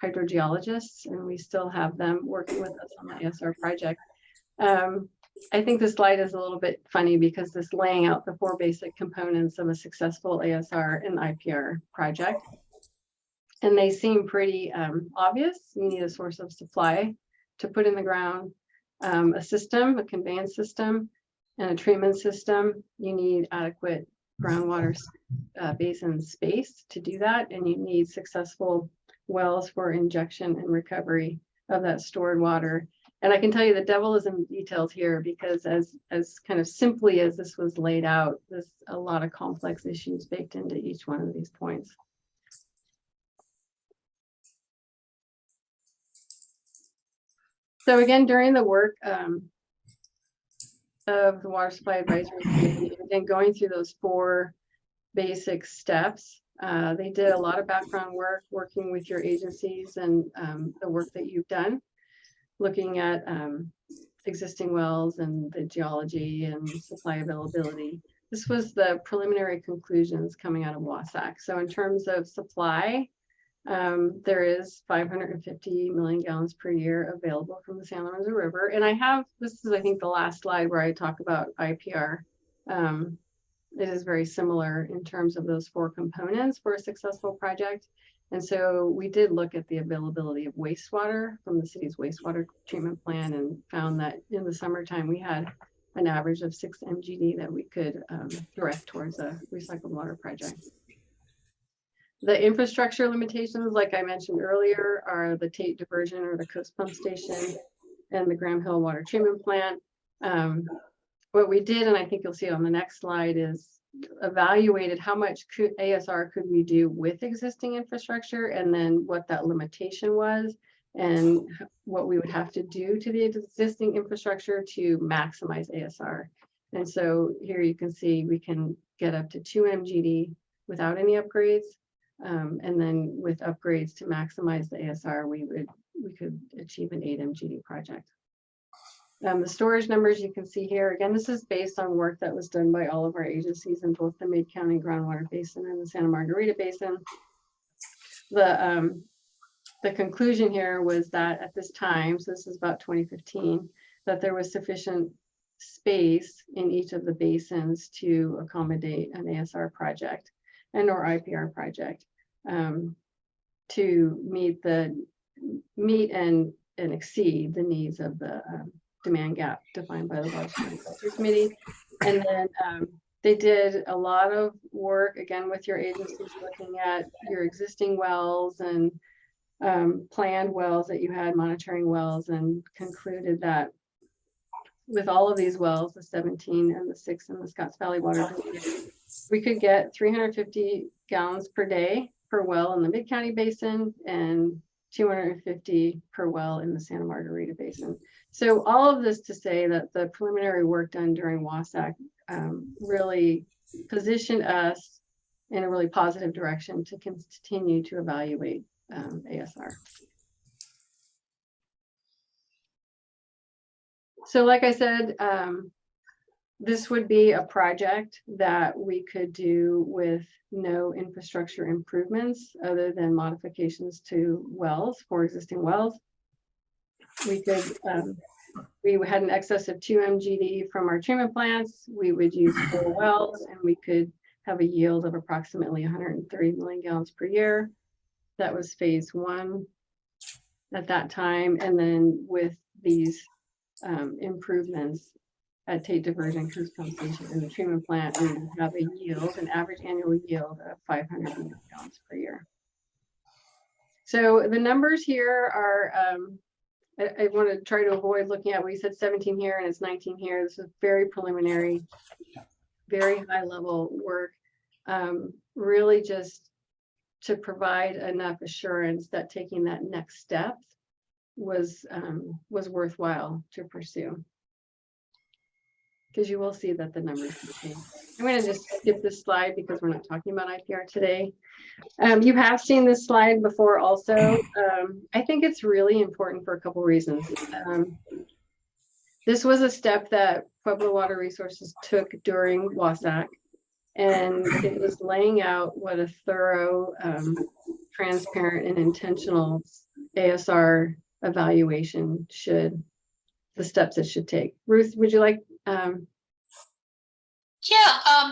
[SPEAKER 10] hydrogeologists, and we still have them working with us on the ASR project. I think this slide is a little bit funny because this laying out the 4 basic components of a successful ASR and IPR project. And they seem pretty obvious. You need a source of supply to put in the ground, a system, a conveyance system, and a treatment system. You need adequate groundwater basin space to do that, and you need successful wells for injection and recovery of that stored water. And I can tell you the devil is in the details here, because as kind of simply as this was laid out, there's a lot of complex issues baked into each one of these points. So again, during the work of the Water Supply Advisory Committee, and going through those 4 basic steps, they did a lot of background work, working with your agencies and the work that you've done, looking at existing wells and the geology and supply availability. This was the preliminary conclusions coming out of WASAC. So in terms of supply, there is 550 million gallons per year available from the San Lorenzo River. And this is, I think, the last slide where I talk about IPR. It is very similar in terms of those 4 components for a successful project. And so we did look at the availability of wastewater from the city's wastewater treatment plan, and found that in the summertime, we had an average of 6 MGD that we could direct towards a recycled water project. The infrastructure limitations, like I mentioned earlier, are the Tate diversion, or the coast pump station, and the Graham Hill water treatment plant. What we did, and I think you'll see on the next slide, is evaluated how much ASR could we do with existing infrastructure, and then what that limitation was, and what we would have to do to the existing infrastructure to maximize ASR. And so here you can see we can get up to 2 MGD without any upgrades. And then with upgrades to maximize the ASR, we could achieve an 8 MGD project. The storage numbers you can see here, again, this is based on work that was done by all of our agencies in both the Mid-County Groundwater Basin and the Santa Margarita Basin. The conclusion here was that at this time, so this is about 2015, that there was sufficient space in each of the basins to accommodate an ASR project and or IPR project, to meet and exceed the needs of the demand gap defined by the Water Supply Advisory Committee. And then they did a lot of work, again, with your agencies, looking at your existing wells and planned wells that you had, monitoring wells, and concluded that with all of these wells, the 17 and the 6 in the Scotts Valley Water District, we could get 350 gallons per day per well in the Mid-County Basin, and 250 per well in the Santa Margarita Basin. So all of this to say that the preliminary work done during WASAC really positioned us in a really positive direction to continue to evaluate ASR. So like I said, this would be a project that we could do with no infrastructure improvements other than modifications to wells, for existing wells. We could, we had an excess of 2 MGD from our treatment plants. We would use 4 wells, and we could have a yield of approximately 130 million gallons per year. That was phase 1 at that time. And then with these improvements at Tate Diversion, Coast Pump Station, and the treatment plant, we would have a yield, an average annual yield of 500 million gallons per year. So the numbers here are, I want to try to avoid looking at, we said 17 here and it's 19 here. This is very preliminary, very high level work. Really just to provide enough assurance that taking that next step was worthwhile to pursue. Because you will see that the numbers can change. I'm going to just skip this slide because we're not talking about IPR today. You have seen this slide before also. I think it's really important for a couple reasons. This was a step that Pueblo Water Resources took during WASAC, and it was laying out what a thorough, transparent, and intentional ASR evaluation the steps it should take. Ruth, would you like?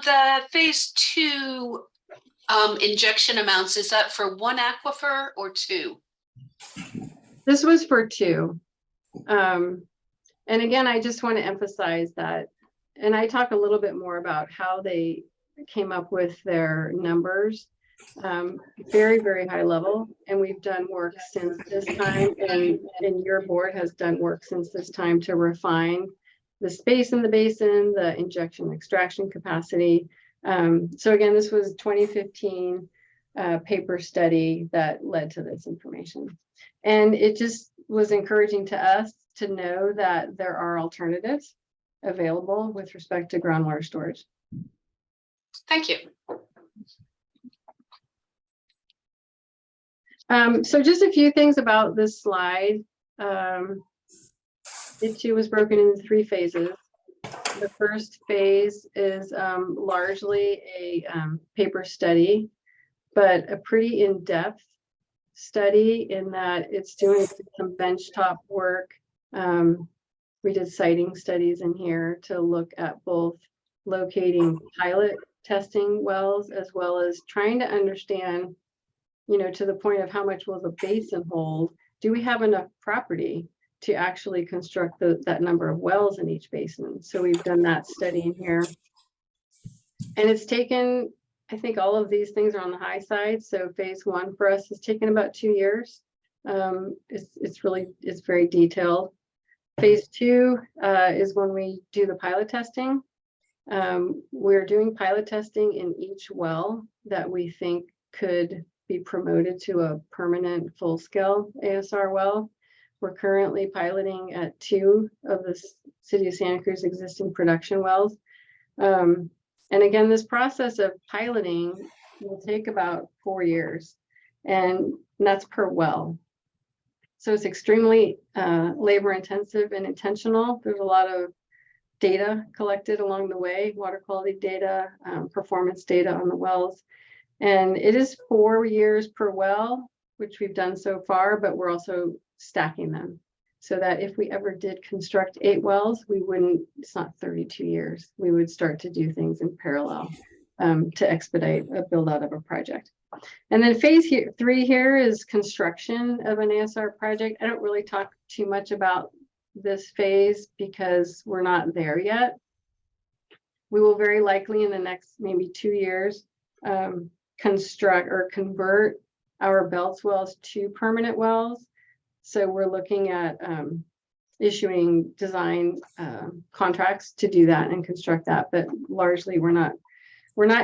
[SPEAKER 5] The phase 2 injection amounts, is that for one aquifer or 2?
[SPEAKER 10] This was for 2. And again, I just want to emphasize that, and I talk a little bit more about how they came up with their numbers. Very, very high level. And we've done work since this time, and your board has done work since this time to refine the space in the basin, the injection extraction capacity. So again, this was 2015 paper study that led to this information. And it just was encouraging to us to know that there are alternatives available with respect to groundwater storage.
[SPEAKER 5] Thank you.
[SPEAKER 10] So just a few things about this slide. It too was broken into 3 phases. The first phase is largely a paper study, but a pretty in-depth study in that it's doing some benchtop work. We did siting studies in here to look at both locating pilot testing wells as well as trying to understand, to the point of how much will the basin hold? Do we have enough property to actually construct that number of wells in each basin? So we've done that study in here. And it's taken, I think all of these things are on the high side. So phase 1 for us has taken about 2 years. It's very detailed. Phase 2 is when we do the pilot testing. We're doing pilot testing in each well that we think could be promoted to a permanent full-scale ASR well. We're currently piloting at 2 of the City of Santa Cruz existing production wells. And again, this process of piloting will take about 4 years, and that's per well. So it's extremely labor intensive and intentional. There's a lot of data collected along the way, water quality data, performance data on the wells. And it is 4 years per well, which we've done so far, but we're also stacking them so that if we ever did construct 8 wells, it's not 32 years. We would start to do things in parallel to expedite a build out of a project. And then phase 3 here is construction of an ASR project. I don't really talk too much about this phase because we're not there yet. We will very likely in the next maybe 2 years construct or convert our Belts wells to permanent wells. So we're looking at issuing design contracts to do that and construct that, but largely we're not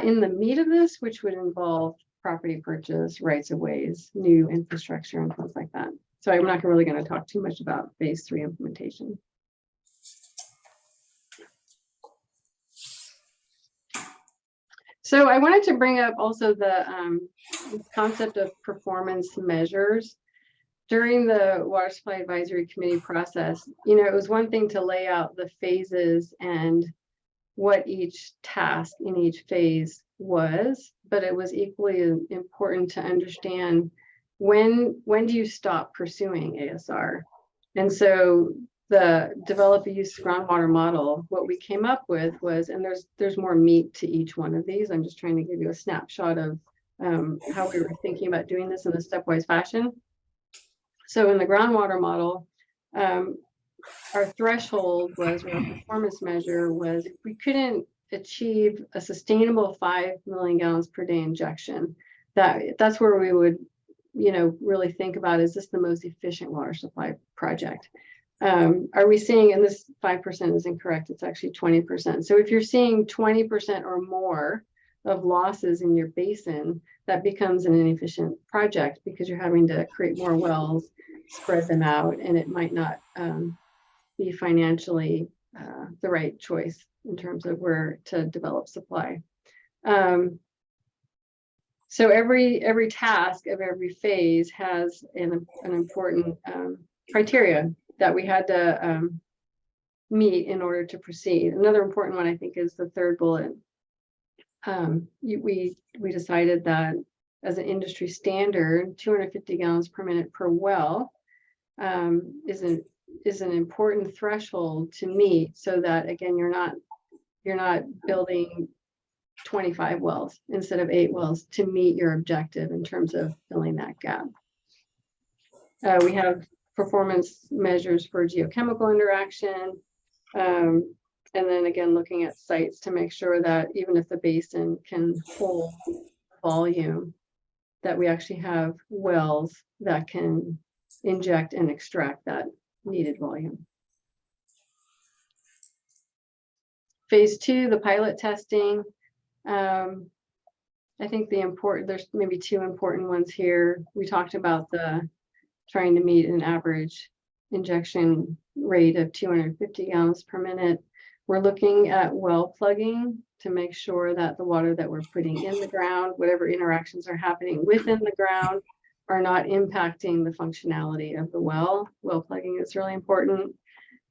[SPEAKER 10] in the meat of this, which would involve property purchase, rights of ways, new infrastructure and things like that. So I'm not really going to talk too much about phase 3 implementation. So I wanted to bring up also the concept of performance measures. During the Water Supply Advisory Committee process, it was one thing to lay out the phases and what each task in each phase was, but it was equally important to understand when do you stop pursuing ASR? And so the develop a use groundwater model, what we came up with was, and there's more meat to each one of these. I'm just trying to give you a snapshot of how we were thinking about doing this in a stepwise fashion. So in the groundwater model, our threshold was, or our performance measure was, if we couldn't achieve a sustainable 5 million gallons per day injection, that's where we would really think about, is this the most efficient water supply project? Are we seeing, and this 5% is incorrect, it's actually 20%. So if you're seeing 20% or more of losses in your basin, that becomes an inefficient project because you're having to create more wells, spread them out, and it might not be financially the right choice in terms of where to develop supply. So every task of every phase has an important criteria that we had to meet in order to proceed. Another important one, I think, is the third bullet. We decided that as an industry standard, 250 gallons per minute per well is an important threshold to meet, so that again you're not building 25 wells instead of 8 wells to meet your objective in terms of filling that gap. We have performance measures for geochemical interaction, and then again looking at sites to make sure that even if the basin can hold volume, that we actually have wells that can inject and extract that needed volume. Phase 2, the pilot testing. I think there's maybe 2 important ones here. We talked about trying to meet an average injection rate of 250 gallons per minute. We're looking at well plugging to make sure that the water that we're putting in the ground, whatever interactions are happening within the ground, are not impacting the functionality of the well. Well plugging is really important.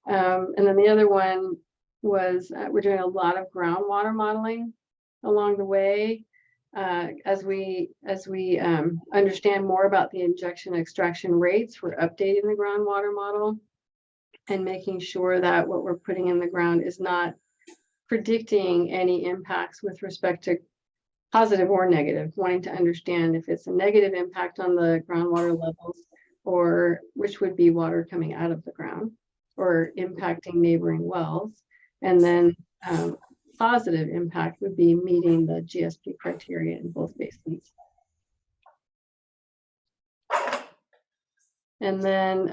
[SPEAKER 10] And then the other one was we're doing a lot of groundwater modeling along the way. As we understand more about the injection extraction rates, we're updating the groundwater model and making sure that what we're putting in the ground is not predicting any impacts with respect to positive or negative, wanting to understand if it's a negative impact on the groundwater levels, or which would be water coming out of the ground or impacting neighboring wells. And then positive impact would be meeting the GSP criteria in both basins. And then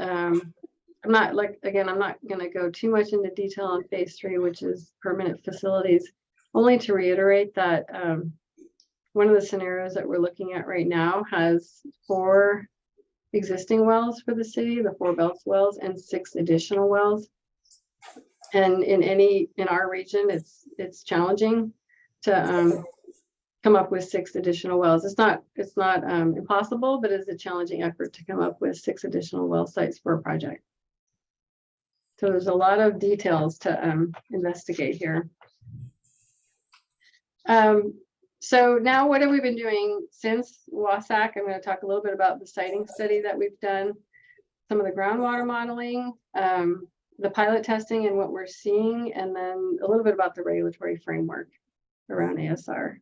[SPEAKER 10] I'm not going to go too much into detail on phase 3, which is permanent facilities, only to reiterate that one of the scenarios that we're looking at right now has 4 existing wells for the city, the 4 Belts wells, and 6 additional wells. And in our region, it's challenging to come up with 6 additional wells. It's not impossible, but it's a challenging effort to come up with 6 additional well sites for a project. So there's a lot of details to investigate here. So now what have we been doing since WASAC? I'm going to talk a little bit about the siting study that we've done, some of the groundwater modeling, the pilot testing and what we're seeing, and then a little bit about the regulatory framework around ASR.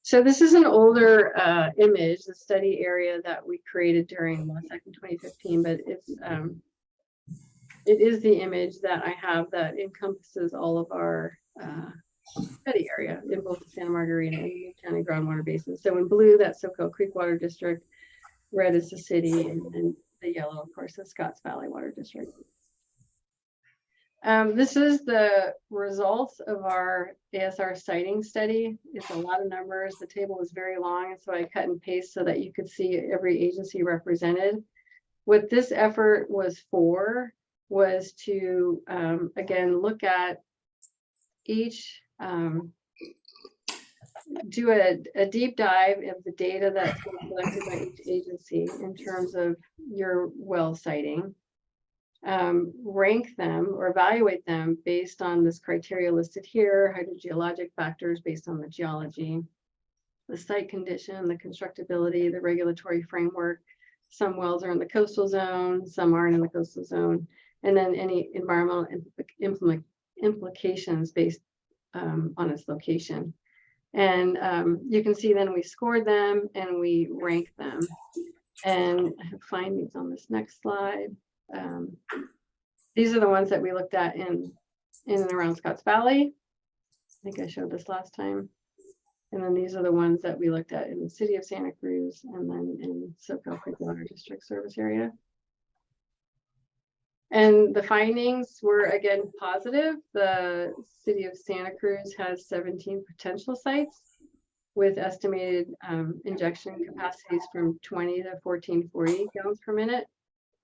[SPEAKER 10] So this is an older image, the study area that we created during WASAC in 2015, but it is the image that I have that encompasses all of our study area in both the Santa Margarita and Union County groundwater basins. So in blue, that's Soquel Creek Water District, red is the city, and the yellow, of course, is Scotts Valley Water District. This is the results of our ASR siting study. It's a lot of numbers. The table was very long, and so I cut and paste so that you could see every agency represented. What this effort was for was to, again, look at each, do a deep dive of the data that's been collected by each agency in terms of your well siting, rank them or evaluate them based on this criteria listed here: hydrogeologic factors based on the geology, the site condition, the constructability, the regulatory framework. Some wells are in the coastal zone, some aren't in the coastal zone, and then any environmental implications based on its location. And you can see then we scored them and we ranked them. And I have findings on this next slide. These are the ones that we looked at in and around Scotts Valley. I think I showed this last time. And then these are the ones that we looked at in the city of Santa Cruz and then in Soquel Creek Water District service area. And the findings were again positive. The city of Santa Cruz has 17 potential sites with estimated injection capacities from 20 to 1440 gallons per minute.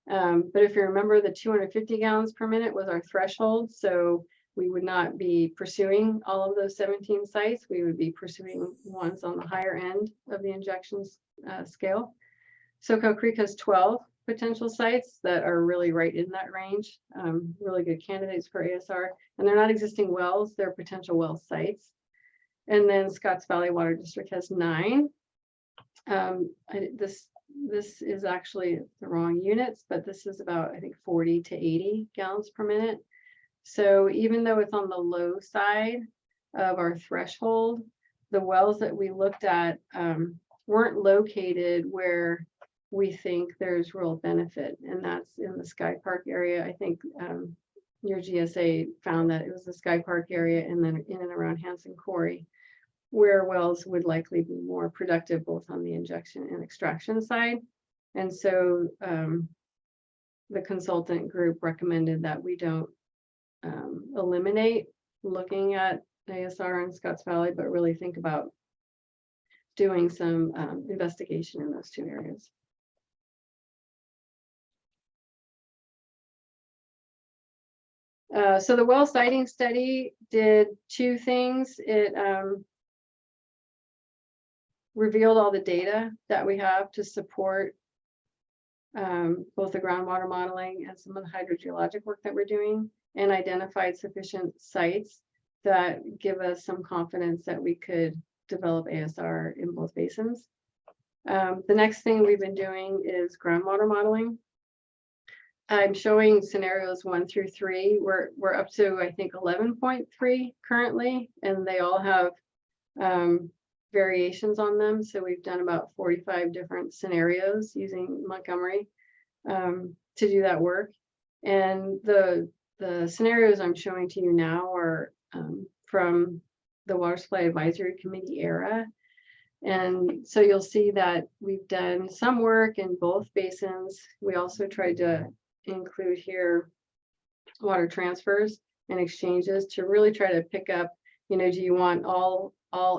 [SPEAKER 10] But if you remember, the 250 gallons per minute was our threshold. So we would not be pursuing all of those 17 sites. We would be pursuing ones on the higher end of the injections scale. Soquel Creek has 12 potential sites that are really right in that range, really good candidates for ASR, and they're not existing wells, they're potential well sites. And then Scotts Valley Water District has 9. This is actually the wrong units, but this is about, I think, 40 to 80 gallons per minute. So even though it's on the low side of our threshold, the wells that we looked at weren't located where we think there's real benefit, and that's in the Sky Park area. I think your GSA found that it was the Sky Park area and then in and around Hanson Quarry, where wells would likely be more productive both on the injection and extraction side. And so the consultant group recommended that we don't eliminate looking at ASR in Scotts Valley, but really think about doing some investigation in those 2 areas. So the well siting study did 2 things. It revealed all the data that we have to support both the groundwater modeling and some of the hydrogeologic work that we're doing, and identified sufficient sites that give us some confidence that we could develop ASR in both basins. The next thing we've been doing is groundwater modeling. I'm showing scenarios 1 through 3. We're up to, I think, 11.3 currently, and they all have variations on them. So we've done about 45 different scenarios using Montgomery to do that work. And the scenarios I'm showing to you now are from the Water Supply Advisory Committee era. And so you'll see that we've done some work in both basins. We also tried to include here water transfers and exchanges to really try to pick up, do you want all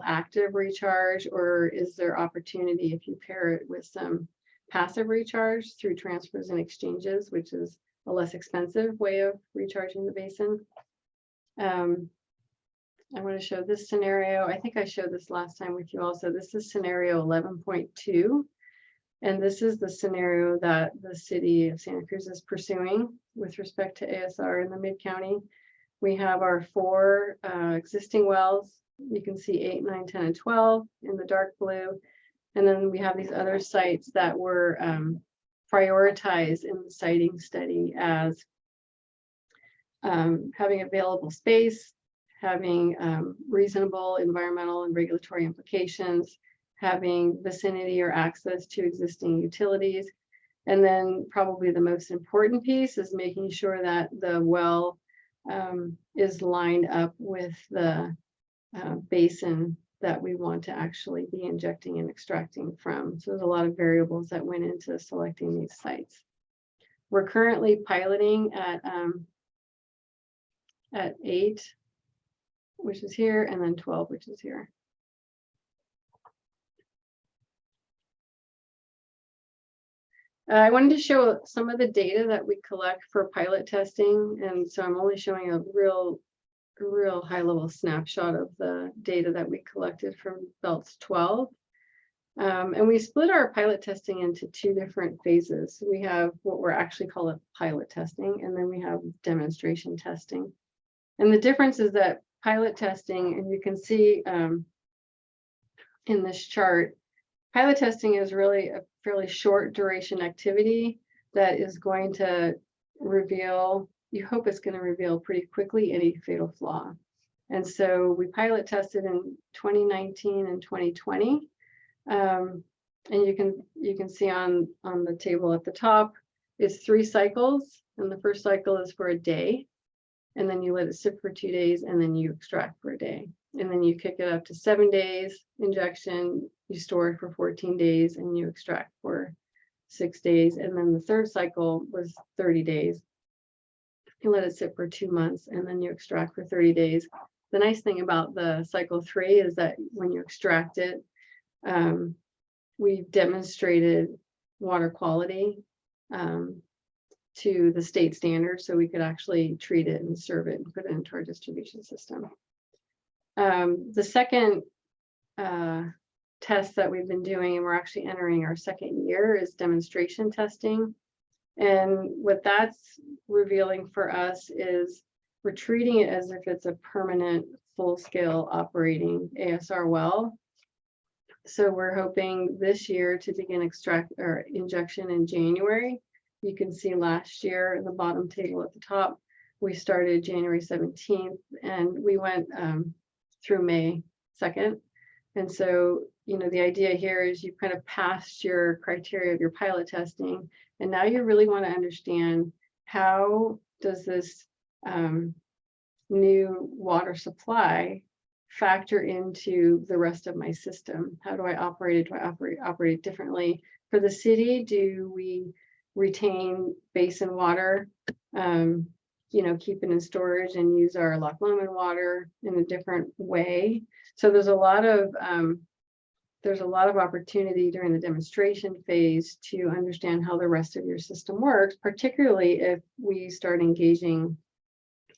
[SPEAKER 10] active recharge, or is there opportunity if you pair it with some passive recharge through transfers and exchanges, which is a less expensive way of recharging the basin. I want to show this scenario. I think I showed this last time with you also. This is scenario 11.2. And this is the scenario that the city of Santa Cruz is pursuing with respect to ASR in the mid-county. We have our 4 existing wells. You can see 8, 9, 10, and 12 in the dark blue. And then we have these other sites that were prioritized in the siting study as having available space, having reasonable environmental and regulatory implications, having vicinity or access to existing utilities. And then probably the most important piece is making sure that the well is lined up with the basin that we want to actually be injecting and extracting from. So there's a lot of variables that went into selecting these sites. We're currently piloting at 8, which is here, and then 12, which is here. I wanted to show some of the data that we collect for pilot testing, and so I'm only showing a real high-level snapshot of the data that we collected from belts 12. And we split our pilot testing into 2 different phases. We have what we're actually calling pilot testing, and then we have demonstration testing. And the difference is that pilot testing, and you can see in this chart, pilot testing is really a fairly short duration activity that is going to reveal, you hope it's going to reveal pretty quickly any fatal flaw. And so we pilot tested in 2019 and 2020. And you can see on the table at the top, it's 3 cycles. And the first cycle is for a day. and then you let it sit for 2 days, and then you extract for a day. And then you kick it up to 7 days injection, you store it for 14 days, and you extract for 6 days. And then the third cycle was 30 days. You let it sit for 2 months, and then you extract for 30 days. The nice thing about the cycle 3 is that when you extract it, we demonstrated water quality to the state standard, so we could actually treat it and serve it and put it into our distribution system. The second test that we've been doing, and we're actually entering our second year, is demonstration testing. And what that's revealing for us is we're treating it as if it's a permanent, full-scale operating ASR well. So we're hoping this year to begin extract or injection in January. You can see last year in the bottom table at the top, we started January 17th, and we went through May 2nd. And so, you know, the idea here is you kind of passed your criteria of your pilot testing, and now you really want to understand, how does this new water supply factor into the rest of my system? How do I operate it? Do I operate it differently? For the city, do we retain basin water, you know, keep it in storage and use our Loch Lomond water in a different way? So there's a lot of opportunity during the demonstration phase to understand how the rest of your system works, particularly if we start engaging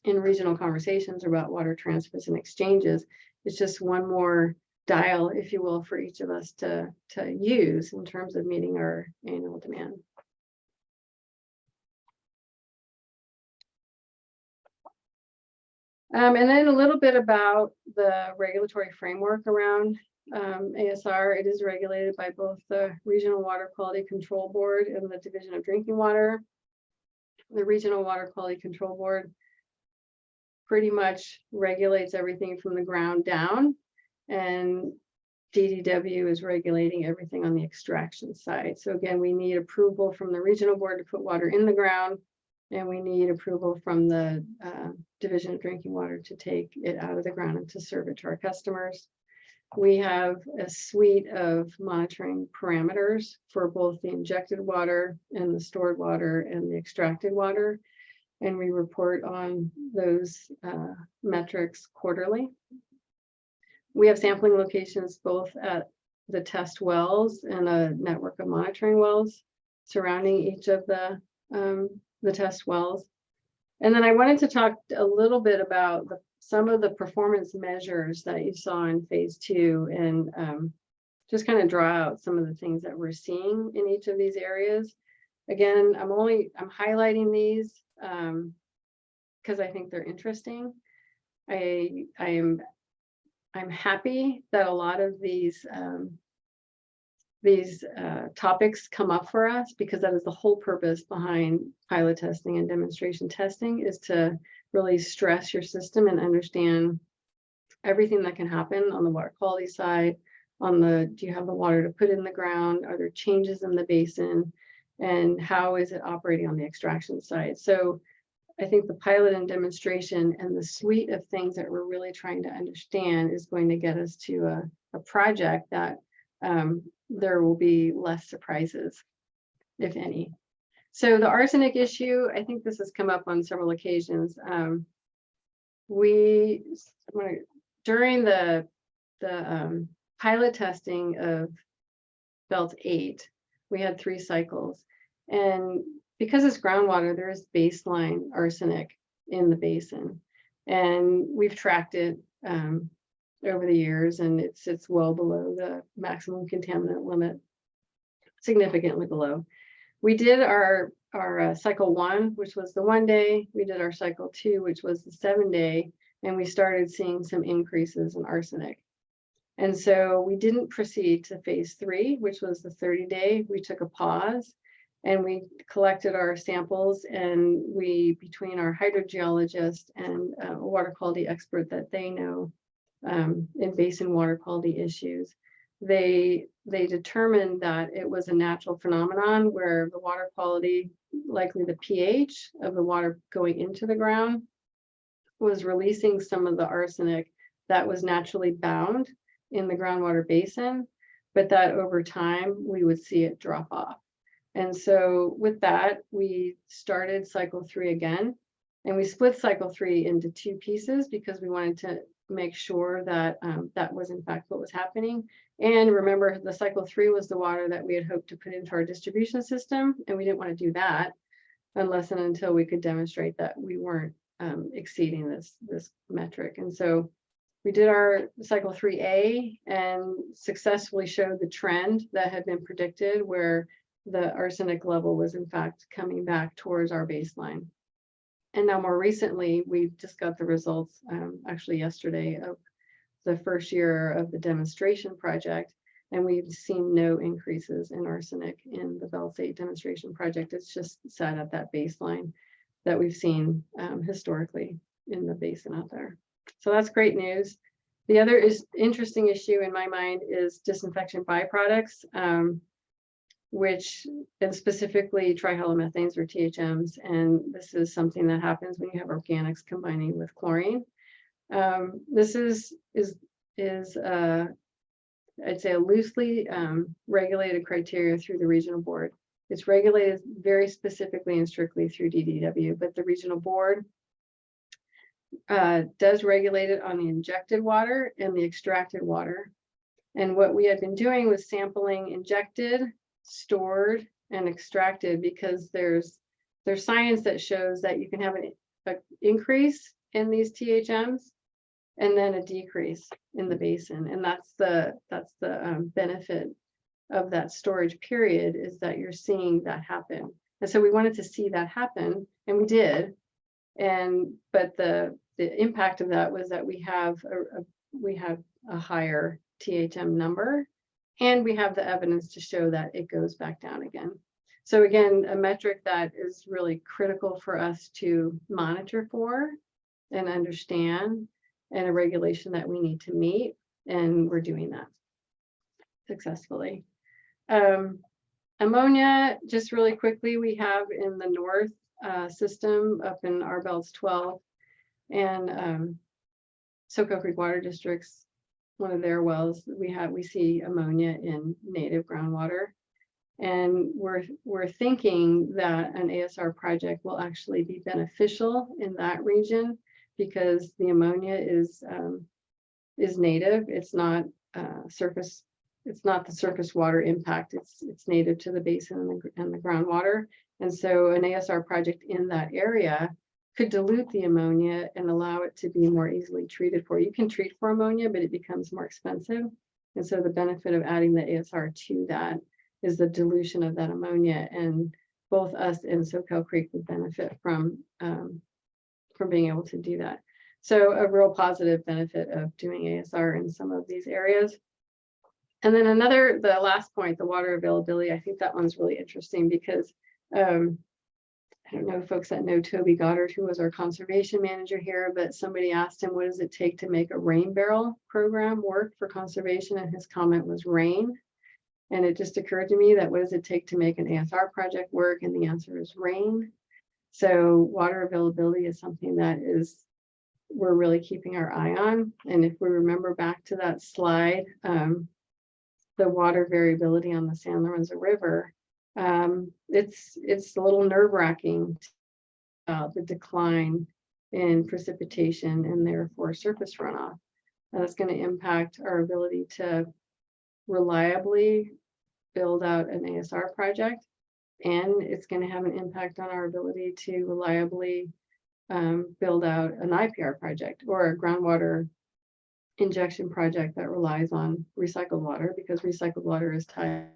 [SPEAKER 10] in regional conversations about water transfers and exchanges. It's just one more dial, if you will, for each of us to use in terms of meeting our annual demand. And then a little bit about the regulatory framework around ASR. It is regulated by both the Regional Water Quality Control Board and the Division of Drinking Water. The Regional Water Quality Control Board pretty much regulates everything from the ground down, and DDW is regulating everything on the extraction side. So again, we need approval from the regional board to put water in the ground, and we need approval from the Division of Drinking Water to take it out of the ground and to serve it to our customers. We have a suite of monitoring parameters for both the injected water and the stored water and the extracted water, and we report on those metrics quarterly. We have sampling locations both at the test wells and a network of monitoring wells surrounding each of the test wells. And then I wanted to talk a little bit about some of the performance measures that you saw in phase 2, and just kind of draw out some of the things that we're seeing in each of these areas. Again, I'm highlighting these because I think they're interesting. I'm happy that a lot of these topics come up for us, because that is the whole purpose behind pilot testing and demonstration testing, is to really stress your system and understand everything that can happen on the water quality side, do you have the water to put in the ground, are there changes in the basin, and how is it operating on the extraction side. So I think the pilot and demonstration and the suite of things that we're really trying to understand is going to get us to a project that there will be less surprises, if any. So the arsenic issue, I think this has come up on several occasions. During the pilot testing of Belt 8, we had 3 cycles. And because it's groundwater, there is baseline arsenic in the basin. And we've tracked it over the years, and it sits well below the maximum contaminant limit, significantly below. We did our cycle 1, which was the 1 day. We did our cycle 2, which was the 7 day, and we started seeing some increases in arsenic. And so we didn't proceed to phase 3, which was the 30 day. We took a pause and we collected our samples, and between our hydrogeologist and a water quality expert that they know in basin water quality issues, they determined that it was a natural phenomenon where the water quality, likely the pH of the water going into the ground, was releasing some of the arsenic that was naturally bound in the groundwater basin, but that over time we would see it drop off. And so with that, we started cycle 3 again, and we split cycle 3 into 2 pieces because we wanted to make sure that that was in fact what was happening. And remember, the cycle 3 was the water that we had hoped to put into our distribution system, and we didn't want to do that unless and until we could demonstrate that we weren't exceeding this metric. And so we did our cycle 3A and successfully showed the trend that had been predicted, where the arsenic level was in fact coming back towards our baseline. And now more recently, we just got the results actually yesterday of the first year of the demonstration project, and we've seen no increases in arsenic in the Bell 8 demonstration project. It's just sat at that baseline that we've seen historically in the basin out there. So that's great news. The other interesting issue in my mind is disinfection byproducts, and specifically trihalomethanes or THMs. And this is something that happens when you have organics combining with chlorine. This is I'd say a loosely regulated criteria through the regional board. It's regulated very specifically and strictly through DDW, but the regional board does regulate it on the injected water and the extracted water. And what we had been doing was sampling injected, stored, and extracted, because there's science that shows that you can have an increase in these THMs and then a decrease in the basin. And that's the benefit of that storage period, is that you're seeing that happen. And so we wanted to see that happen, and we did. But the impact of that was that we have a higher THM number, and we have the evidence to show that it goes back down again. So again, a metric that is really critical for us to monitor for and understand, and a regulation that we need to meet, and we're doing that successfully. Ammonia, just really quickly, we have in the north system up in our belts 12 and Soquel Creek Water Districts, one of their wells, we see ammonia in native groundwater. And we're thinking that an ASR project will actually be beneficial in that region, because the ammonia is native. It's not surface. It's not the surface water impact. It's native to the basin and the groundwater. And so an ASR project in that area could dilute the ammonia and allow it to be more easily treated for. You can treat for ammonia, but it becomes more expensive. And so the benefit of adding the ASR to that is the dilution of that ammonia, and both us and Soquel Creek would benefit from being able to do that. So a real positive benefit of doing ASR in some of these areas. And then the last point, the water availability, I think that one's really interesting, because I don't know folks that know Toby Goddard, who was our conservation manager here, but somebody asked him, what does it take to make a rain barrel program work for conservation? And his comment was rain. And it just occurred to me that what does it take to make an ASR project work? And the answer is rain. So water availability is something that we're really keeping our eye on. And if we remember back to that slide, the water variability on the San Lorenzo River, it's a little nerve-wracking, the decline in precipitation and therefore surface runoff. That's going to impact our ability to reliably build out an ASR project, and it's going to have an impact on our ability to reliably build out an IPR project or a groundwater injection project that relies on recycled water, because recycled water is tied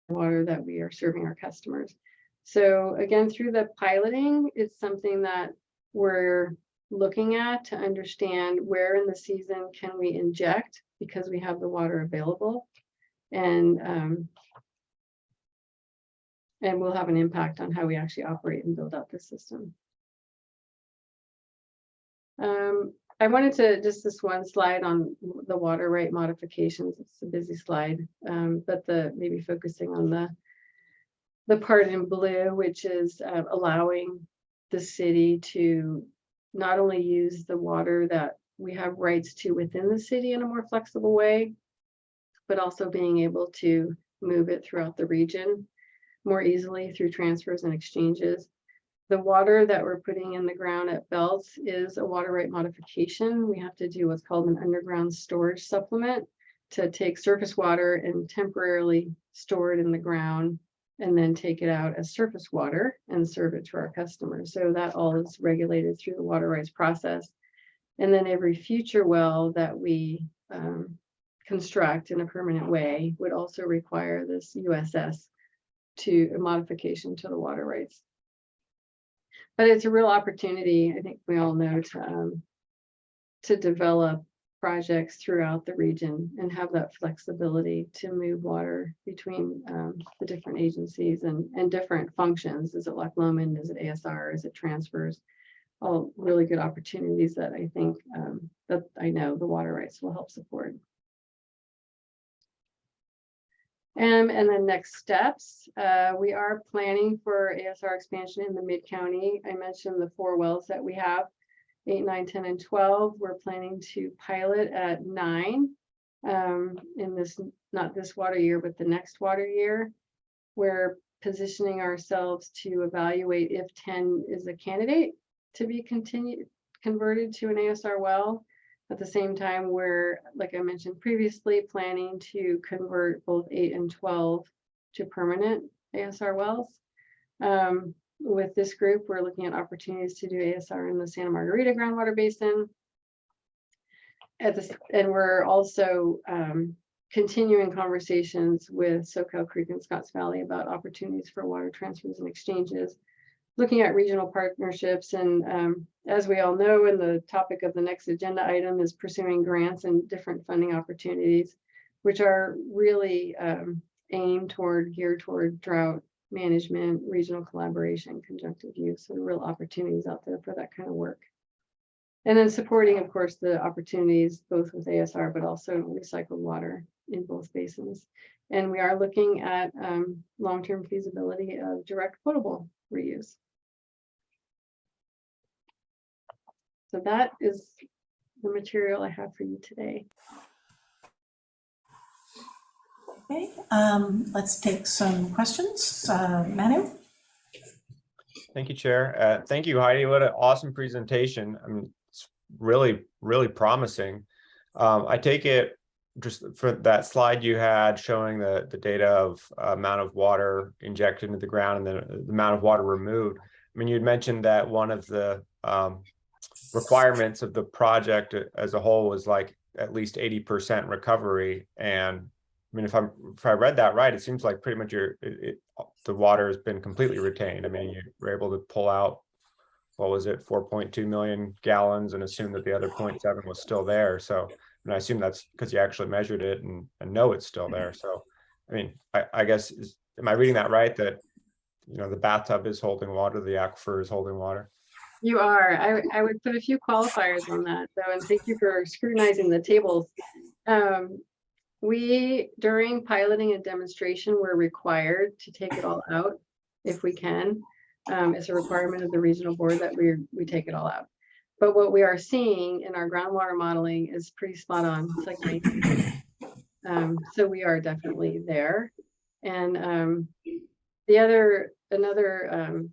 [SPEAKER 10] to water that we are serving our customers. So again, through the piloting, it's something that we're looking at to understand where in the season can we inject, because we have the water available, and will have an impact on how we actually operate and build out this system. I wanted to just this one slide on the water right modifications. It's a busy slide, but maybe focusing on the part in blue, which is allowing the city to not only use the water that we have rights to within the city in a more flexible way, but also being able to move it throughout the region more easily through transfers and exchanges. The water that we're putting in the ground at Belts is a water right modification. We have to do what's called an underground storage supplement to take surface water and temporarily store it in the ground and then take it out as surface water and serve it to our customers. So that all is regulated through the water rights process. And then every future well that we construct in a permanent way would also require this USS to a modification to the water rights. But it's a real opportunity, I think we all know, to develop projects throughout the region and have that flexibility to move water between the different agencies and different functions. Is it Loch Lomond? Is it ASR? Is it transfers? All really good opportunities that I think that I know the water rights will help support. And then next steps, we are planning for ASR expansion in the mid-county. I mentioned the 4 wells that we have, 8, 9, 10, and 12. We're planning to pilot at 9 in this, not this water year, but the next water year. We're positioning ourselves to evaluate if 10 is a candidate to be converted to an ASR well. At the same time, we're, like I mentioned previously, planning to convert both 8 and 12 to permanent ASR wells. With this group, we're looking at opportunities to do ASR in the Santa Margarita groundwater basin. And we're also continuing conversations with SoCal Creek and Scotts Valley about opportunities for water transfers and exchanges, looking at regional partnerships. And as we all know, and the topic of the next agenda item is pursuing grants and different funding opportunities, which are really geared toward drought management, regional collaboration, conjunctive use. So real opportunities out there for that kind of work. And then supporting, of course, the opportunities both with ASR, but also recycled water in both basins. And we are looking at long-term feasibility of direct potable reuse. So that is the material I have for you today.
[SPEAKER 2] Okay, let's take some questions. Manu?
[SPEAKER 11] Thank you, Chair. Thank you, Heidi. What an awesome presentation. I mean, it's really, really promising. I take it just for that slide you had showing the data of amount of water injected into the ground and then the amount of water removed. I mean, you'd mentioned that one of the requirements of the project as a whole was like at least 80% recovery. And I mean, if I read that right, it seems like pretty much the water has been completely retained. I mean, you were able to pull out, what was it, 4.2 million gallons and assume that the other 0.7 was still there. So, and I assume that's because you actually measured it and know it's still there. So, I mean, I guess, am I reading that right? That, you know, the bathtub is holding water, the aquifer is holding water?
[SPEAKER 10] You are. I would put a few qualifiers on that, though, and thank you for scrutinizing the tables. We, during piloting and demonstration, we're required to take it all out if we can. It's a requirement of the regional board that we take it all out. But what we are seeing in our groundwater modeling is pretty spot on. It's like 19. So we are definitely there. And another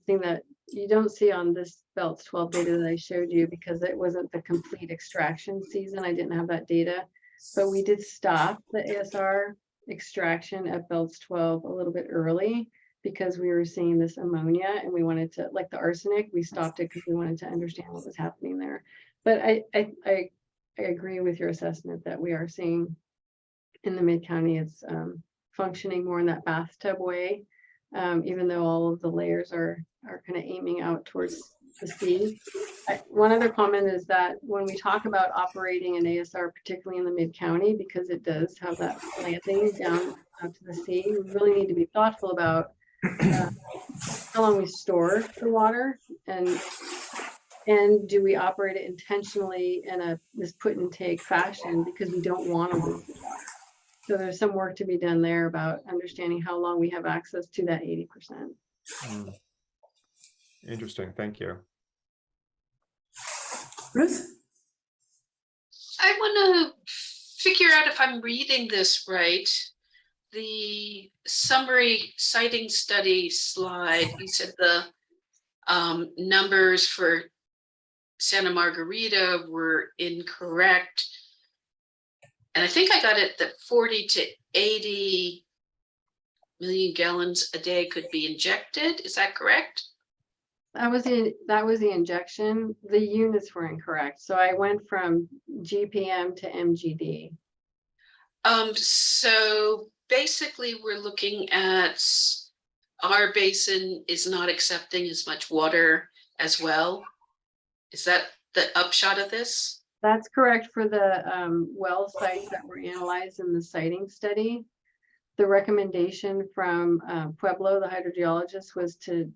[SPEAKER 10] thing that you don't see on this Belts 12 data that I showed you, because it wasn't the complete extraction season, I didn't have that data. But we did stop the ASR extraction at Belts 12 a little bit early because we were seeing this ammonia and we wanted to, like the arsenic, we stopped it because we wanted to understand what was happening there. But I agree with your assessment that we are seeing in the mid-county, it's functioning more in that bathtub way, even though all of the layers are kind of aiming out towards the sea. One other comment is that when we talk about operating an ASR, particularly in the mid-county, because it does have that slanting down out to the sea, we really need to be thoughtful about how long we store the water and do we operate it intentionally in this put and take fashion because we don't want to lose the water. So there's some work to be done there about understanding how long we have access to that 80%.
[SPEAKER 11] Interesting, thank you.
[SPEAKER 2] Ruth?
[SPEAKER 5] I want to figure out if I'm reading this right. The summary sighting study slide, you said the numbers for Santa Margarita were incorrect. And I think I got it that 40 to 80 million gallons a day could be injected. Is that correct?
[SPEAKER 10] That was the injection. The units were incorrect. So I went from GPM to MGD.
[SPEAKER 5] So basically we're looking at our basin is not accepting as much water as well. Is that the upshot of this?
[SPEAKER 10] That's correct for the well sites that were analyzed in the siting study. The recommendation from Pueblo, the hydrogeologist, was to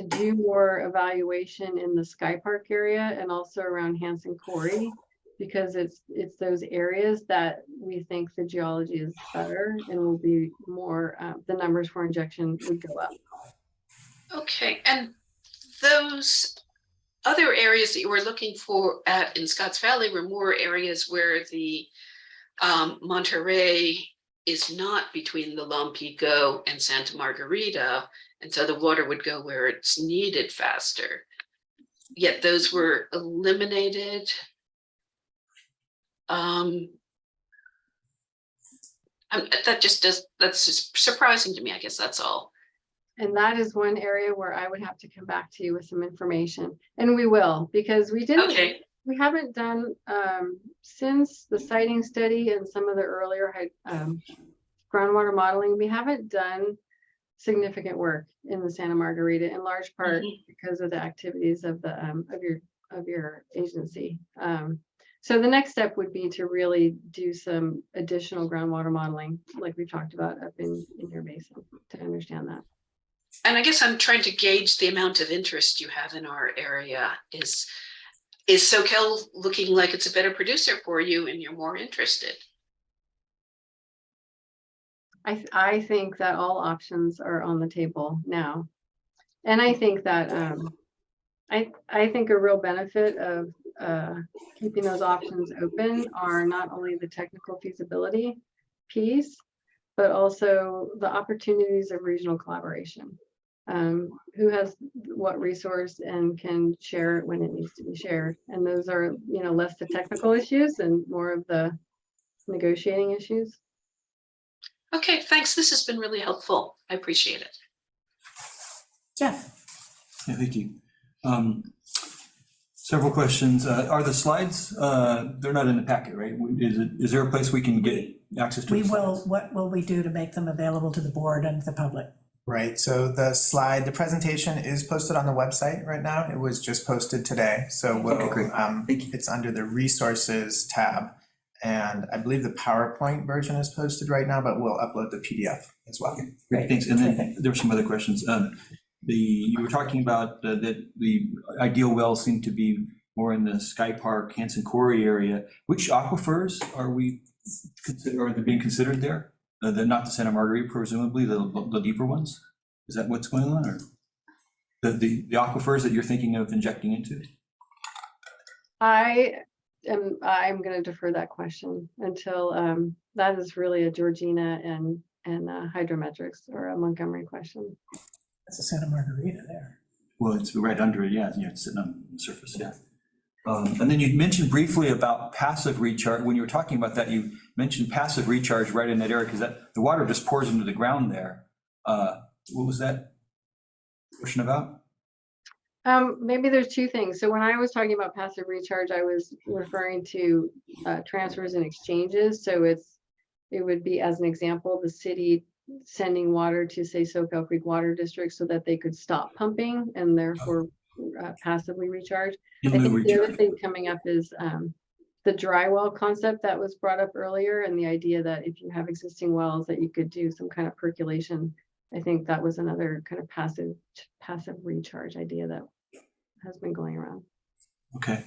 [SPEAKER 10] do more evaluation in the Sky Park area and also around Hanson Quarry, because it's those areas that we think the geology is better and will be more, the numbers for injection would go up.
[SPEAKER 5] Okay, and those other areas that you were looking for in Scotts Valley were more areas where the Monterey is not between the Lompico and Santa Margarita, and so the water would go where it's needed faster. Yet those were eliminated. That's just surprising to me, I guess that's all.
[SPEAKER 10] And that is one area where I would have to come back to you with some information, and we will, because we haven't done since the siting study and some of the earlier groundwater modeling, we haven't done significant work in the Santa Margarita, in large part because of the activities of the of your agency. So the next step would be to really do some additional groundwater modeling, like we talked about up in your basin, to understand that.
[SPEAKER 5] And I guess I'm trying to gauge the amount of interest you have in our area. Is SoCal looking like it's a better producer for you and you're more interested?
[SPEAKER 10] I think that all options are on the table now. And I think that I think a real benefit of keeping those options open are not only the technical feasibility piece, but also the opportunities of regional collaboration. Who has what resource and can share it when it needs to be shared. And those are, you know, less the technical issues and more of the negotiating issues.
[SPEAKER 5] Okay, thanks. This has been really helpful. I appreciate it.
[SPEAKER 2] Jeff?
[SPEAKER 8] Yeah, thank you. Several questions. Are the slides, they're not in the packet, right? Is there a place we can get access to?
[SPEAKER 2] We will, what will we do to make them available to the board and the public?
[SPEAKER 1] Right, so the presentation is posted on the website right now. It was just posted today. So
[SPEAKER 8] Okay, great.
[SPEAKER 1] It's under the resources tab. And I believe the PowerPoint version is posted right now, but we'll upload the PDF as well.
[SPEAKER 8] Great, thanks. And then there were some other questions. You were talking about that the ideal wells seem to be more in the Sky Park, Hanson Quarry area. Which aquifers are they being considered there? They're not the Santa Margarita, presumably the deeper ones. Is that what's going on, or the aquifers that you're thinking of injecting into?
[SPEAKER 10] I'm going to defer that question until that is really a Georgina and hydrometrics or a Montgomery question.
[SPEAKER 2] That's a Santa Margarita there.
[SPEAKER 8] Well, it's right under it, yeah. It's sitting on the surface, yeah. And then you mentioned briefly about passive recharge. When you were talking about that, you mentioned passive recharge right in that area because the water just pours into the ground there. What was that question about?
[SPEAKER 10] Maybe there's two things. So when I was talking about passive recharge, I was referring to transfers and exchanges. So it would be, as an example, the city sending water to, say, SoCal Creek Water District so that they could stop pumping and therefore passively recharge. I think the other thing coming up is the dry well concept that was brought up earlier, and the idea that if you have existing wells that you could do some kind of percolation. I think that was another kind of passive recharge idea that has been going around.
[SPEAKER 8] Okay.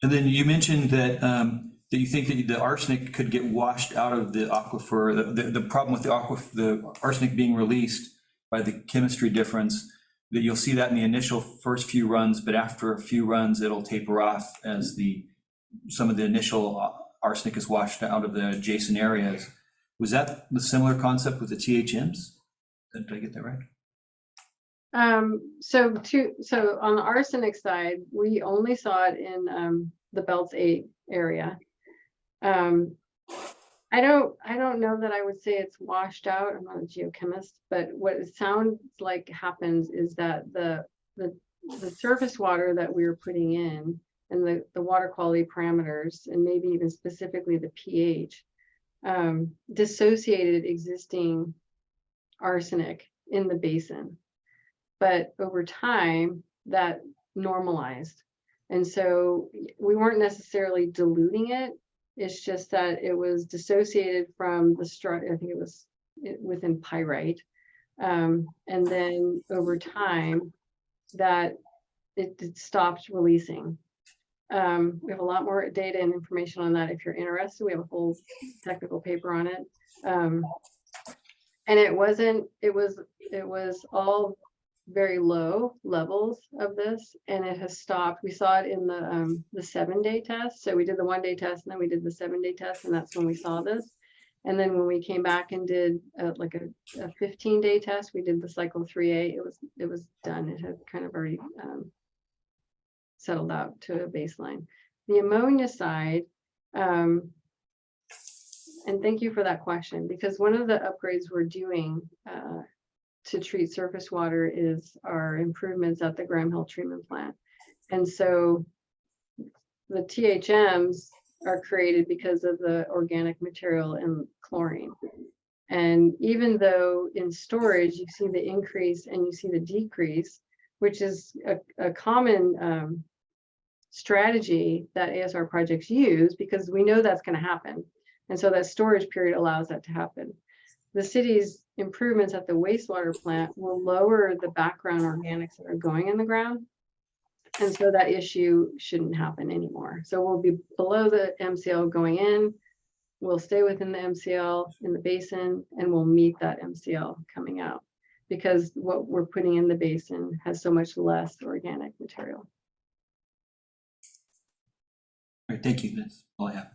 [SPEAKER 8] And then you mentioned that that you think that the arsenic could get washed out of the aquifer. The problem with the arsenic being released by the chemistry difference that you'll see that in the initial first few runs, but after a few runs, it'll taper off as some of the initial arsenic is washed out of the adjacent areas. Was that the similar concept with the THMs? Did I get that right?
[SPEAKER 10] So on the arsenic side, we only saw it in the Belts 8 area. I don't know that I would say it's washed out. I'm not a geochemist, but what it sounds like happens is that the surface water that we were putting in and the water quality parameters, and maybe even specifically the pH, dissociated existing arsenic in the basin. But over time, that normalized. And so we weren't necessarily diluting it. It's just that it was dissociated from the I think it was within pyrite. And then over time, that it stopped releasing. We have a lot more data and information on that if you're interested. We have a whole technical paper on it. And it was all very low levels of this, and it has stopped. We saw it in the 7-day test. So we did the 1-day test, and then we did the 7-day test, and that's when we saw this. And then when we came back and did like a 15-day test, we did the cycle 3A. It was done. It had kind of already settled out to a baseline. The ammonia side, and thank you for that question, because one of the upgrades we're doing to treat surface water is our improvements at the Graham Hill treatment plant. And so the THMs are created because of the organic material and chlorine. And even though in storage, you see the increase and you see the decrease, which is a common strategy that ASR projects use, because we know that's going to happen. And so that storage period allows that to happen. The city's improvements at the wastewater plant will lower the background organics that are going in the ground. And so that issue shouldn't happen anymore. So we'll be below the MCL going in, we'll stay within the MCL in the basin, and we'll meet that MCL coming out, because what we're putting in the basin has so much less organic material.
[SPEAKER 8] All right, thank you. That's all I have.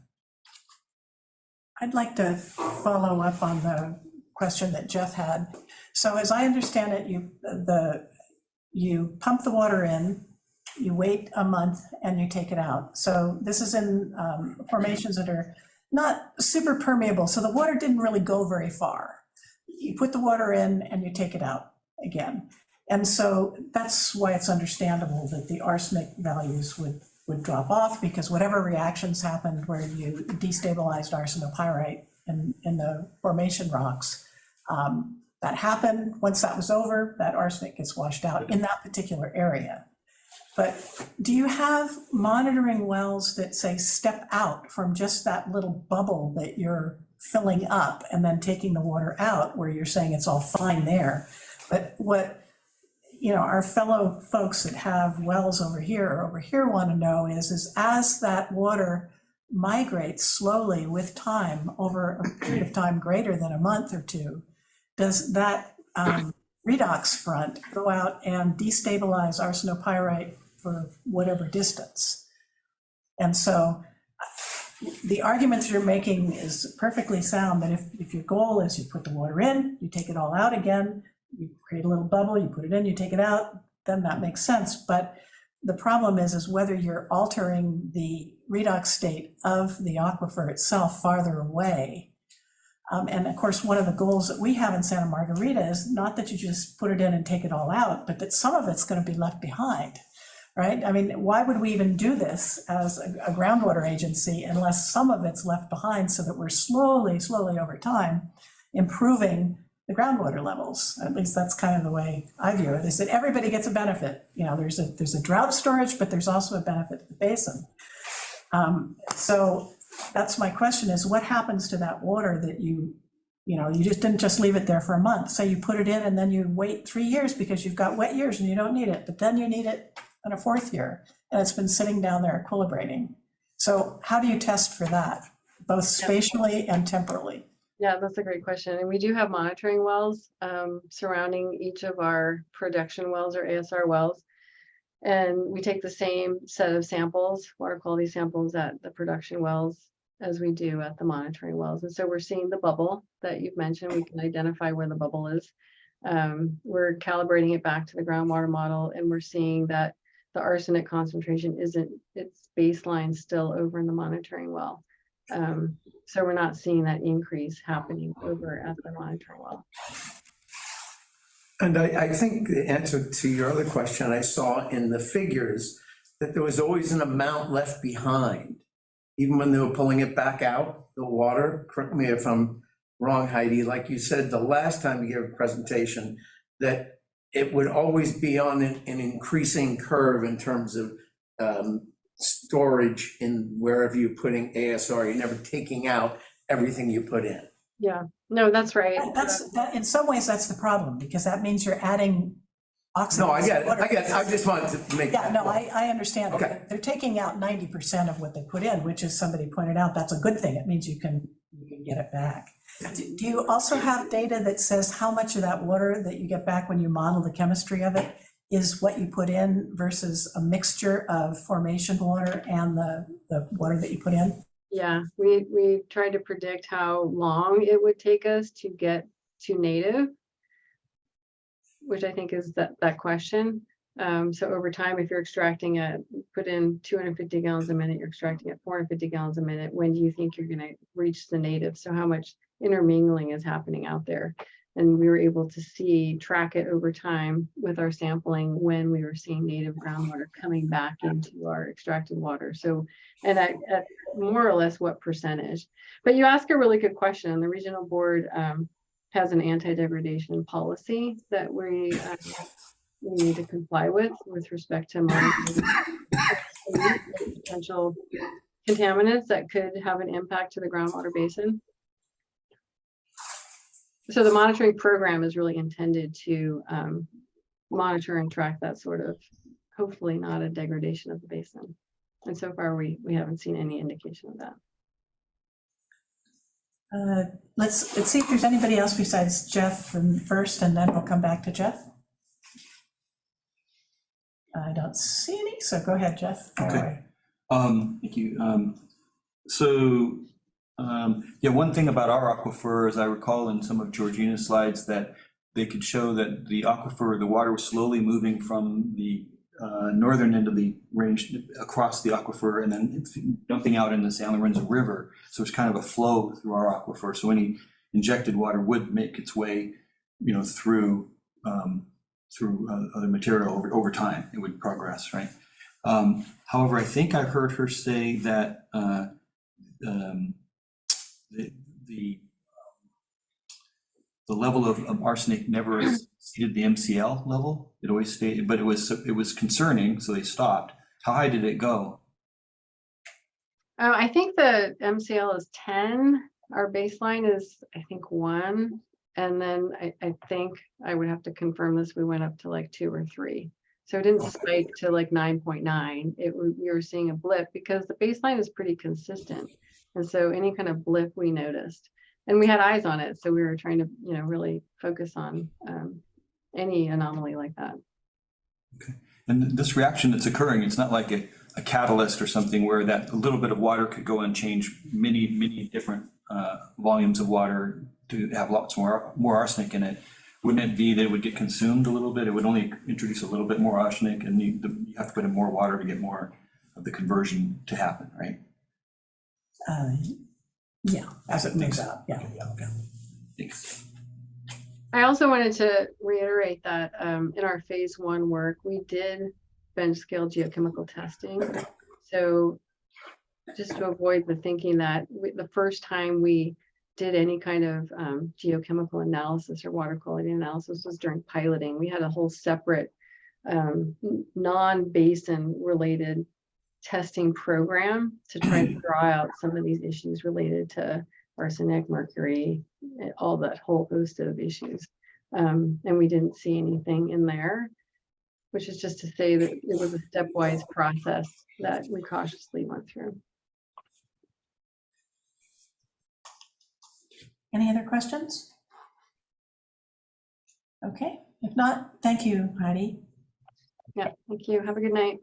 [SPEAKER 2] I'd like to follow up on the question that Jeff had. So as I understand it, you pump the water in, you wait a month, and you take it out. So this is in formations that are not super permeable, so the water didn't really go very far. You put the water in and you take it out again. And so that's why it's understandable that the arsenic values would drop off, because whatever reactions happened where you destabilized arsenopyrite in the formation rocks, that happened. Once that was over, that arsenic gets washed out in that particular area. But do you have monitoring wells that say step out from just that little bubble that you're filling up and then taking the water out, where you're saying it's all fine there? But what our fellow folks that have wells over here want to know is as that water migrates slowly with time over a period of time greater than a month or two, does that redox front go out and destabilize arsenopyrite for whatever distance? And so the arguments you're making is perfectly sound, that if your goal is you put the water in, you take it all out again, you create a little bubble, you put it in, you take it out, then that makes sense. But the problem is whether you're altering the redox state of the aquifer itself farther away. And of course, one of the goals that we have in Santa Margarita is not that you just put it in and take it all out, but that some of it's going to be left behind, right? I mean, why would we even do this as a groundwater agency unless some of it's left behind, so that we're slowly over time improving the groundwater levels? At least that's kind of the way I view it, is that everybody gets a benefit. There's a drought storage, but there's also a benefit to the basin. So that's my question, is what happens to that water that you just didn't just leave it there for a month? Say you put it in and then you wait 3 years because you've got wet years and you don't need it, but then you need it in a 4th year and it's been sitting down there equilibrating. So how do you test for that, both spatially and temporally?
[SPEAKER 10] Yeah, that's a great question. And we do have monitoring wells surrounding each of our production wells or ASR wells. And we take the same set of samples, water quality samples at the production wells as we do at the monitoring wells. And so we're seeing the bubble that you've mentioned. We can identify where the bubble is. We're calibrating it back to the groundwater model, and we're seeing that the arsenic concentration isn't, its baseline still over in the monitoring well. So we're not seeing that increase happening over at the monitoring well.
[SPEAKER 4] And I think the answer to your other question, I saw in the figures that there was always an amount left behind. Even when they were pulling it back out, the water, correct me if I'm wrong, Heidi, like you said the last time you gave a presentation, that it would always be on an increasing curve in terms of storage in wherever you're putting ASR. You're never taking out everything you put in.
[SPEAKER 10] Yeah, no, that's right.
[SPEAKER 2] That, in some ways, that's the problem, because that means you're adding oxygen.
[SPEAKER 4] No, I get it. I just wanted to make
[SPEAKER 2] Yeah,
[SPEAKER 4] that
[SPEAKER 2] no,
[SPEAKER 4] point.
[SPEAKER 2] I understand.
[SPEAKER 4] Okay.
[SPEAKER 2] They're taking out 90% of what they put in, which, as somebody pointed out, that's a good thing. It means you can get it back. Do you also have data that says how much of that water that you get back when you model the chemistry of it is what you put in versus a mixture of formation water and the water that you put in?
[SPEAKER 10] Yeah, we tried to predict how long it would take us to get to native, which I think is that question. So over time, if you're extracting put in 250 gallons a minute, you're extracting at 450 gallons a minute, when do you think you're gonna reach the native? So how much intermingling is happening out there? And we were able to track it over time with our sampling when we were seeing native groundwater coming back into our extracted water. So, and at more or less what percentage. But you ask a really good question, and the regional board has an anti-degradation policy that we need to comply with respect to monitoring potential contaminants that could have an impact to the groundwater basin. So the monitoring program is really intended to monitor and track that sort of, hopefully not a degradation of the basin. And so far, we haven't seen any indication of that.
[SPEAKER 2] Let's see if there's anybody else besides Jeff first, and then we'll come back to Jeff. I don't see any, so go ahead, Jeff.
[SPEAKER 8] Okay. Thank you. Yeah, one thing about our aquifer, as I recall in some of Georgina's slides, that they could show that the aquifer, the water was slowly moving from the northern end of the range across the aquifer and then dumping out in the San Lorenzo River. So it's kind of a flow through our aquifer. So any injected water would make its way, through other material over time. It would progress, right? However, I think I heard her say that the level of arsenic never exceeded the MCL level. It always stayed, but it was concerning, so they stopped. How high did it go?
[SPEAKER 10] I think the MCL is 10. Our baseline is, I think, 1. And then I think I would have to confirm this. We went up to like 2 or 3. So it didn't spike to like 9.9. We were seeing a blip because the baseline is pretty consistent. And so any kind of blip we noticed, and we had eyes on it. So we were trying to, really focus on any anomaly like that.
[SPEAKER 8] Okay. And this reaction that's occurring, it's not like a catalyst or something where that a little bit of water could go and change many different volumes of water to have lots more arsenic in it. Wouldn't it be that it would get consumed a little bit? It would only introduce a little bit more arsenic, and you have to put in more water to get more of the conversion to happen, right?
[SPEAKER 2] Yeah, as it moves out. Yeah.
[SPEAKER 8] Okay. Thanks.
[SPEAKER 10] I also wanted to reiterate that in our phase 1 work, we did bench scale geochemical testing. So just to avoid the thinking that the first time we did any kind of geochemical analysis or water quality analysis was during piloting. We had a whole separate non-basin related testing program to try to draw out some of these issues related to arsenic, mercury, all that whole host of issues. And we didn't see anything in there, which is just to say that it was a stepwise process that we cautiously went through.
[SPEAKER 2] Any other questions? Okay, if not, thank you, Heidi.
[SPEAKER 10] Yeah, thank you. Have a good night.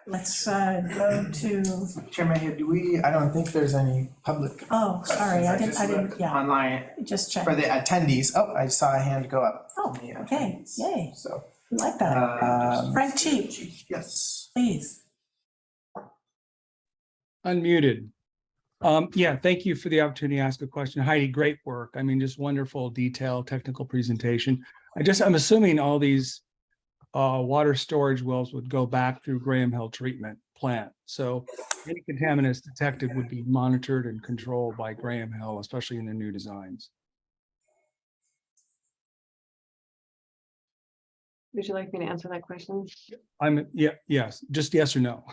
[SPEAKER 2] Let's go to,
[SPEAKER 1] Chairman, do we, I don't think there's any public.
[SPEAKER 2] oh, sorry, I
[SPEAKER 1] questions.
[SPEAKER 2] didn't,
[SPEAKER 1] Just looked
[SPEAKER 2] yeah,
[SPEAKER 1] Online
[SPEAKER 2] just check.
[SPEAKER 1] for the attendees. Oh, I saw a hand go up.
[SPEAKER 2] Oh,
[SPEAKER 1] from the
[SPEAKER 2] okay,
[SPEAKER 1] attendees.
[SPEAKER 2] yay,
[SPEAKER 1] So.
[SPEAKER 2] we like that. Frank Cheap,
[SPEAKER 1] Yes.
[SPEAKER 2] please.
[SPEAKER 12] Unmuted. Yeah, thank you for the opportunity to ask a question. Heidi, great work. I mean, just wonderful, detailed, technical presentation. I'm assuming all these water storage wells would go back through Graham Hill treatment plant. So any contaminants detected would be monitored and controlled by Graham Hill, especially in the new designs.
[SPEAKER 10] Would you like me to answer that question?
[SPEAKER 12] Yes, just yes or no.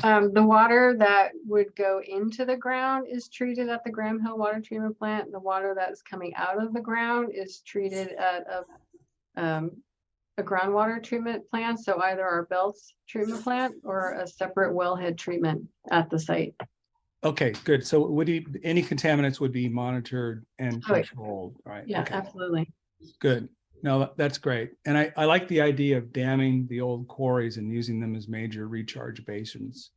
[SPEAKER 10] The water that would go into the ground is treated at the Graham Hill Water Treatment Plant. The water that is coming out of the ground is treated at a groundwater treatment plant. So either our Belts treatment plant or a separate wellhead treatment at the site.
[SPEAKER 12] Okay, good. So any contaminants would be monitored and
[SPEAKER 10] Oh, wait.
[SPEAKER 12] controlled, right?
[SPEAKER 10] Yeah,
[SPEAKER 12] Okay.
[SPEAKER 10] absolutely.
[SPEAKER 12] Good. No, that's great. And I like the idea of damming the old quarries and using them as major recharge basins.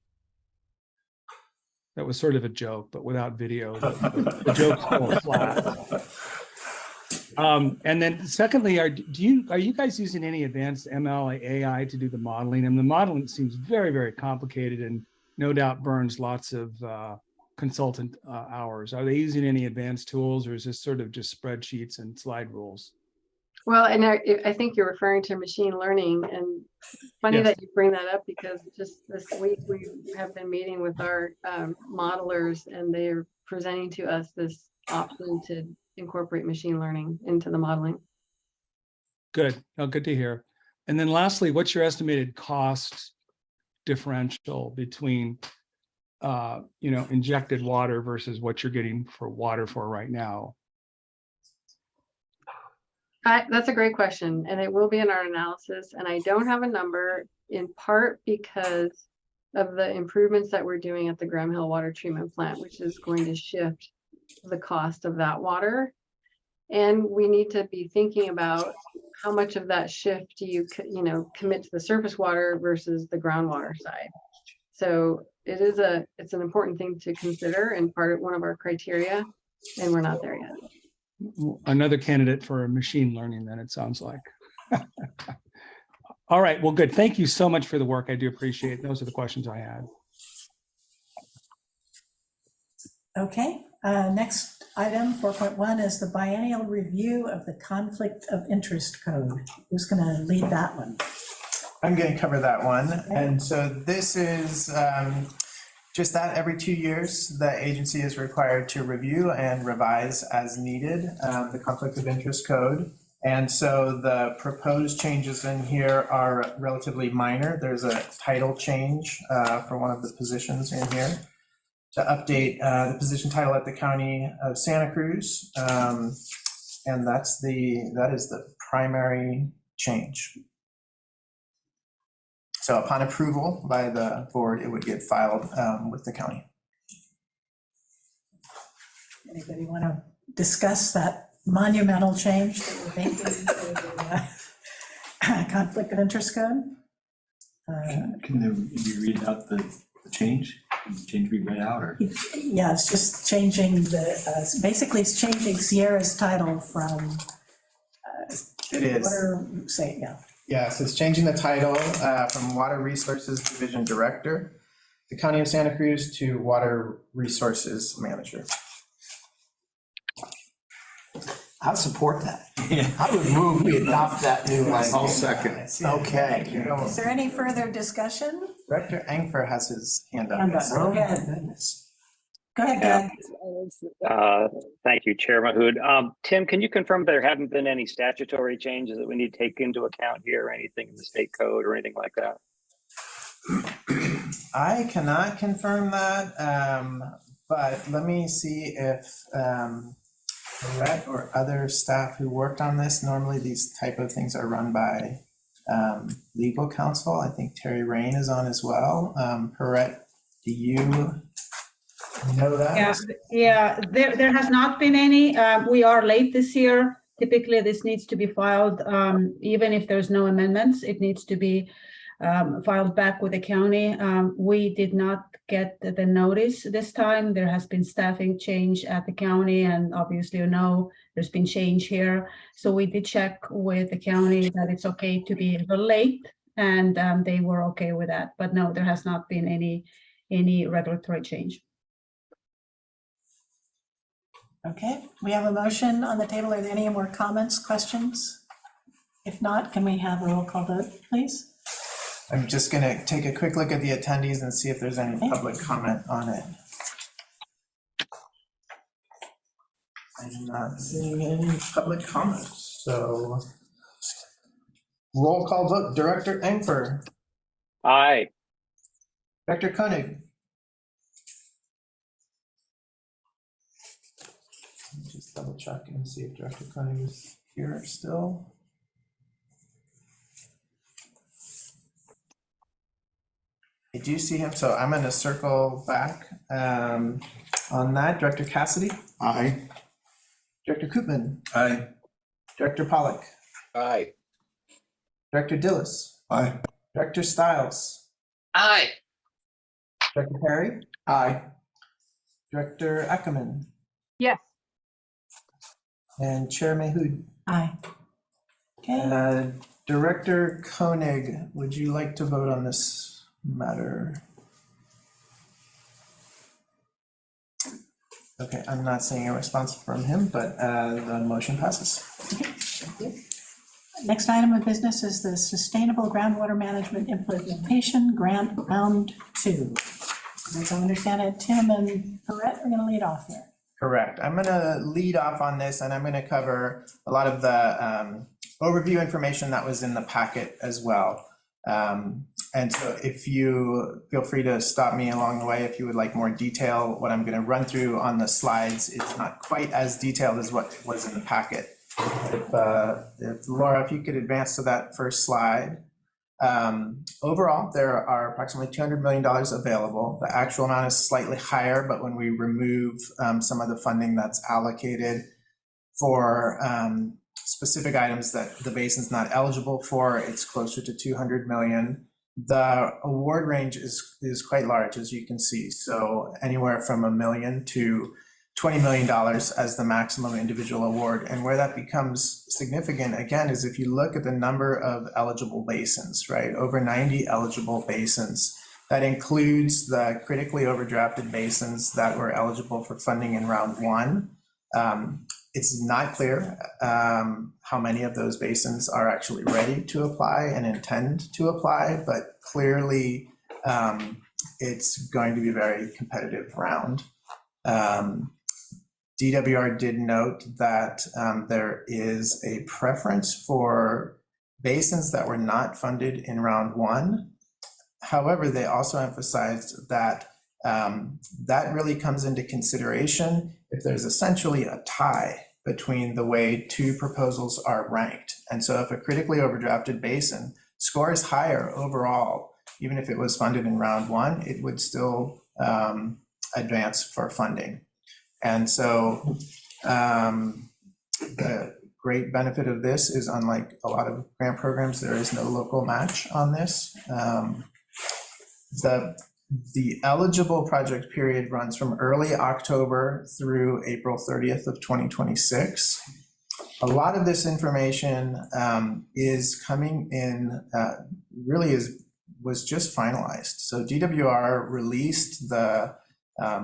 [SPEAKER 12] That was sort of a joke, but without video, the joke's still flat. And then secondly, are you guys using any advanced ML AI to do the modeling? And the modeling seems very, very complicated and no doubt burns lots of consultant hours. Are they using any advanced tools, or is this sort of just spreadsheets and slide rules?
[SPEAKER 10] Well, and I think you're referring to machine learning, and funny
[SPEAKER 12] Yes.
[SPEAKER 10] that you bring that up, because just this week we have been meeting with our modelers, and they're presenting to us this option to incorporate machine learning into the modeling.
[SPEAKER 12] Good. Oh, good to hear. And then lastly, what's your estimated cost differential between injected water versus what you're getting for water for right now?
[SPEAKER 10] That's a great question, and it will be in our analysis. And I don't have a number, in part because of the improvements that we're doing at the Graham Hill Water Treatment Plant, which is going to shift the cost of that water. And we need to be thinking about how much of that shift do you commit to the surface water versus the groundwater side. So it's an important thing to consider and one of our criteria, and we're not there yet.
[SPEAKER 12] Another candidate for machine learning, then, it sounds like. All right, well, good. Thank you so much for the work. I do appreciate it. Those are the questions I had.
[SPEAKER 2] Okay, next item, 4.1, is the biennial review of the Conflict of Interest Code. Who's going to lead that one?
[SPEAKER 1] I'm going to cover that one. And so this is just that every 2 years, the agency is required to review and revise as needed the Conflict of Interest Code. And so the proposed changes in here are relatively minor. There's a title change for one of the positions in here to update the position title at the County of Santa Cruz. And that is the primary change. So upon approval by the board, it would get filed with the county.
[SPEAKER 2] Anybody want to discuss that monumental change that we're making to the Conflict of Interest Code?
[SPEAKER 8] Can you read out the change? Can the change be read out, or?
[SPEAKER 2] Yeah, it's just changing basically it's changing Sierra's title from.
[SPEAKER 1] It is.
[SPEAKER 2] Yeah.
[SPEAKER 1] Yeah, so it's changing the title from Water Resources Division Director, the County of Santa Cruz, to Water Resources Manager.
[SPEAKER 4] I'll support that. I would move we adopt that new language.
[SPEAKER 7] I'll second.
[SPEAKER 4] Okay.
[SPEAKER 2] Is there any further discussion?
[SPEAKER 1] Director Engfer has his hand up.
[SPEAKER 2] Go ahead. Go ahead, Doug.
[SPEAKER 3] Thank you, Chair Mahood. Tim, can you confirm there haven't been any statutory changes that we need to take into account here, or anything in the state code or anything like that?
[SPEAKER 1] I cannot confirm that, but let me see if Brett or other staff who worked on this. Normally these type of things are run by legal counsel. I think Terry Rain is on as well. Perrette, do you know that.
[SPEAKER 6] Yeah, there has not been any. We are late this year. Typically, this needs to be filed, even if there's no amendments, it needs to be filed back with the county. We did not get the notice this time. There has been staffing change at the county, and obviously, you know, there's been change here. So we did check with the county that it's okay to be a little late, and they were okay with that. But no, there has not been any regulatory change.
[SPEAKER 2] Okay, we have a motion on the table. Are there any more comments, questions? If not, can we have a roll call vote, please?
[SPEAKER 1] I'm just gonna take a quick look at the attendees and see if there's any public comment on it. I'm not seeing any public comments, so roll call vote. Director Engfer,
[SPEAKER 3] Aye.
[SPEAKER 1] Director Koenig. Let me just double check and see if Director Koenig is here still. I do see him, so I'm gonna circle back on that. Director Cassidy,
[SPEAKER 7] Aye.
[SPEAKER 1] Director Koopman,
[SPEAKER 8] Aye.
[SPEAKER 1] Director Pollock,
[SPEAKER 3] Aye.
[SPEAKER 1] Director Dillis,
[SPEAKER 7] Aye.
[SPEAKER 1] Director Stiles,
[SPEAKER 5] Aye.
[SPEAKER 1] Director Perry,
[SPEAKER 7] Aye.
[SPEAKER 1] Director Ackerman,
[SPEAKER 9] Yes.
[SPEAKER 1] and Chair Mahood.
[SPEAKER 2] Aye. Okay,
[SPEAKER 1] Director Koenig, would you like to vote on this matter? Okay, I'm not seeing a response from him, but the motion passes.
[SPEAKER 2] next item of business is the Sustainable Groundwater Management Implementation Grant Round 2. As I understand it, Tim and Perrette are gonna lead off here.
[SPEAKER 1] Correct. I'm gonna lead off on this, and I'm gonna cover a lot of the overview information that was in the packet as well. And so if you feel free to stop me along the way if you would like more detail. What I'm gonna run through on the slides is not quite as detailed as what was in the packet. If Laura, if you could advance to that first slide. Overall, there are approximately $200 million available. The actual amount is slightly higher, but when we remove some of the funding that's allocated for specific items that the basin's not eligible for, it's closer to 200 million. The award range is quite large, as you can see. So anywhere from $1 million to $20 million as the maximum individual award. And where that becomes significant, again, is if you look at the number of eligible basins, right? Over 90 eligible basins. That includes the critically overdrafted basins that were eligible for funding in round 1. It's not clear how many of those basins are actually ready to apply and intend to apply, but clearly it's going to be a very competitive round. DWR did note that there is a preference for basins that were not funded in round 1. However, they also emphasized that that really comes into consideration if there's essentially a tie between the way 2 proposals are ranked. And so if a critically overdrafted basin scores higher overall, even if it was funded in round 1, it would still advance for funding. And so the great benefit of this is, unlike a lot of grant programs, there is no local match on this. The eligible project period runs from early October through April 30th of 2026. A lot of this information is coming in, was just finalized. So DWR released the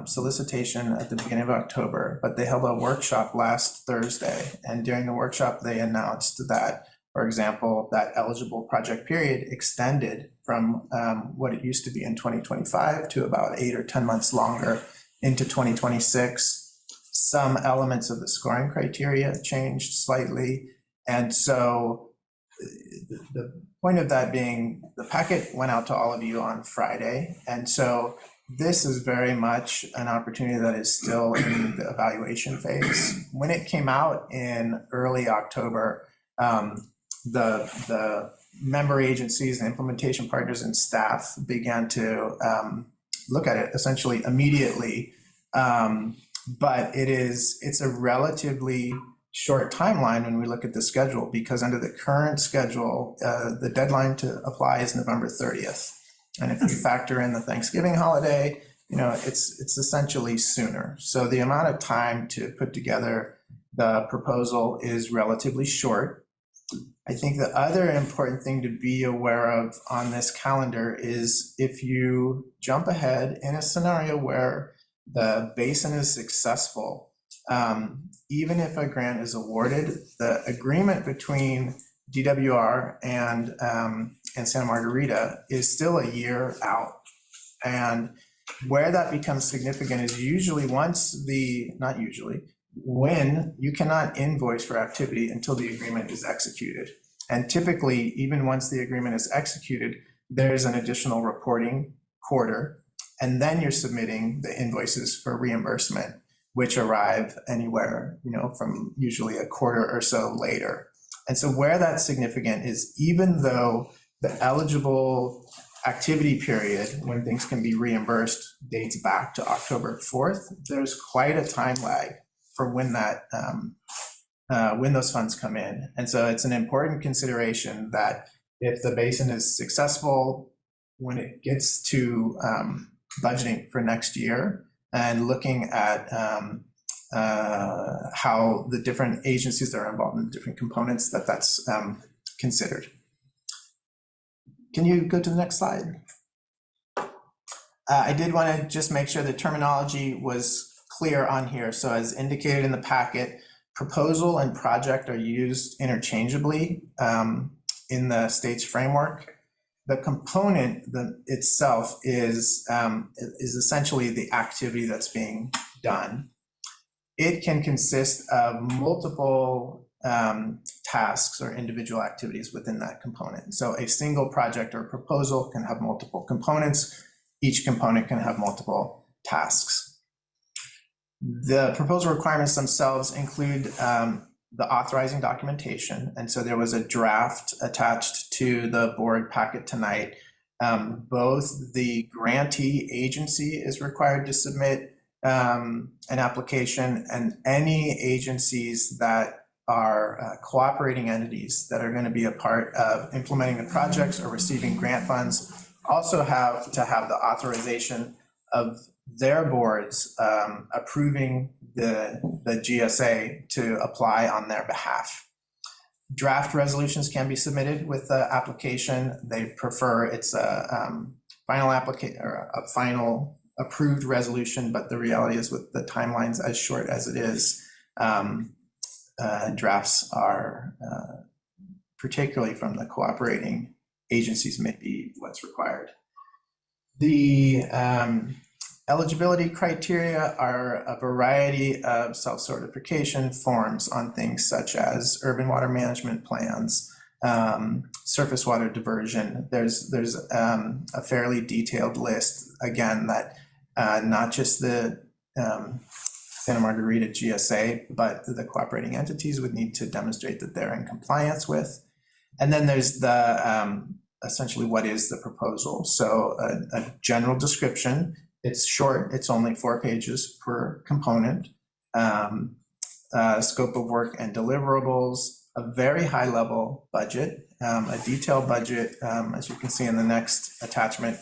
[SPEAKER 1] solicitation at the beginning of October, but they held a workshop last Thursday. And during the workshop, they announced that, for example, that eligible project period extended from what it used to be in 2025 to about 8 or 10 months longer into 2026. Some elements of the scoring criteria changed slightly. And so the point of that being, the packet went out to all of you on Friday. And so this is very much an opportunity that is still in the evaluation phase. When it came out in early October, the member agencies and implementation partners and staff began to look at it essentially immediately But it's a relatively short timeline when we look at the schedule, because under the current schedule, the deadline to apply is November 30th. And if you factor in the Thanksgiving holiday, it's essentially sooner. So the amount of time to put together the proposal is relatively short. I think the other important thing to be aware of on this calendar is if you jump ahead in a scenario where the basin is successful, even if a grant is awarded, the agreement between DWR and Santa Margarita is still a year out. And where that becomes significant is usually when you cannot invoice for activity until the agreement is executed. And typically, even once the agreement is executed, there's an additional reporting quarter, and then you're submitting the invoices for reimbursement, which arrive anywhere, from usually a quarter or so later. And so where that's significant is even though the eligible activity period when things can be reimbursed dates back to October 4th, there's quite a time lag for when those funds come in. And so it's an important consideration that if the basin is successful, when it gets to budgeting for next year and looking at how the different agencies that are involved in different components, that's considered. Can you go to the next slide? I did want to just make sure the terminology was clear on here. So as indicated in the packet, proposal and project are used interchangeably in the state's framework. The component itself is essentially the activity that's being done. It can consist of multiple tasks or individual activities within that component. So a single project or proposal can have multiple components. Each component can have multiple tasks. The proposal requirements themselves include the authorizing documentation. And so there was a draft attached to the board packet tonight. Both the grantee agency is required to submit an application, and any agencies that are cooperating entities that are going to be a part of implementing the projects or receiving grant funds also have to have the authorization of their boards approving the GSA to apply on their behalf. Draft resolutions can be submitted with the application. They prefer it's a final application or a final approved resolution, but the reality is with the timelines as short as it is, drafts are, particularly from the cooperating agencies, may be what's required. The eligibility criteria are a variety of self-certification forms on things such as urban water management plans, surface water diversion. There's a fairly detailed list, again, that not just the Santa Margarita GSA, but the cooperating entities would need to demonstrate that they're in compliance with. And then there's the essentially what is the proposal. So a general description. It's short, it's only 4 pages per component. Scope of work and deliverables, a very high level budget, a detailed budget, as you can see in the next attachment,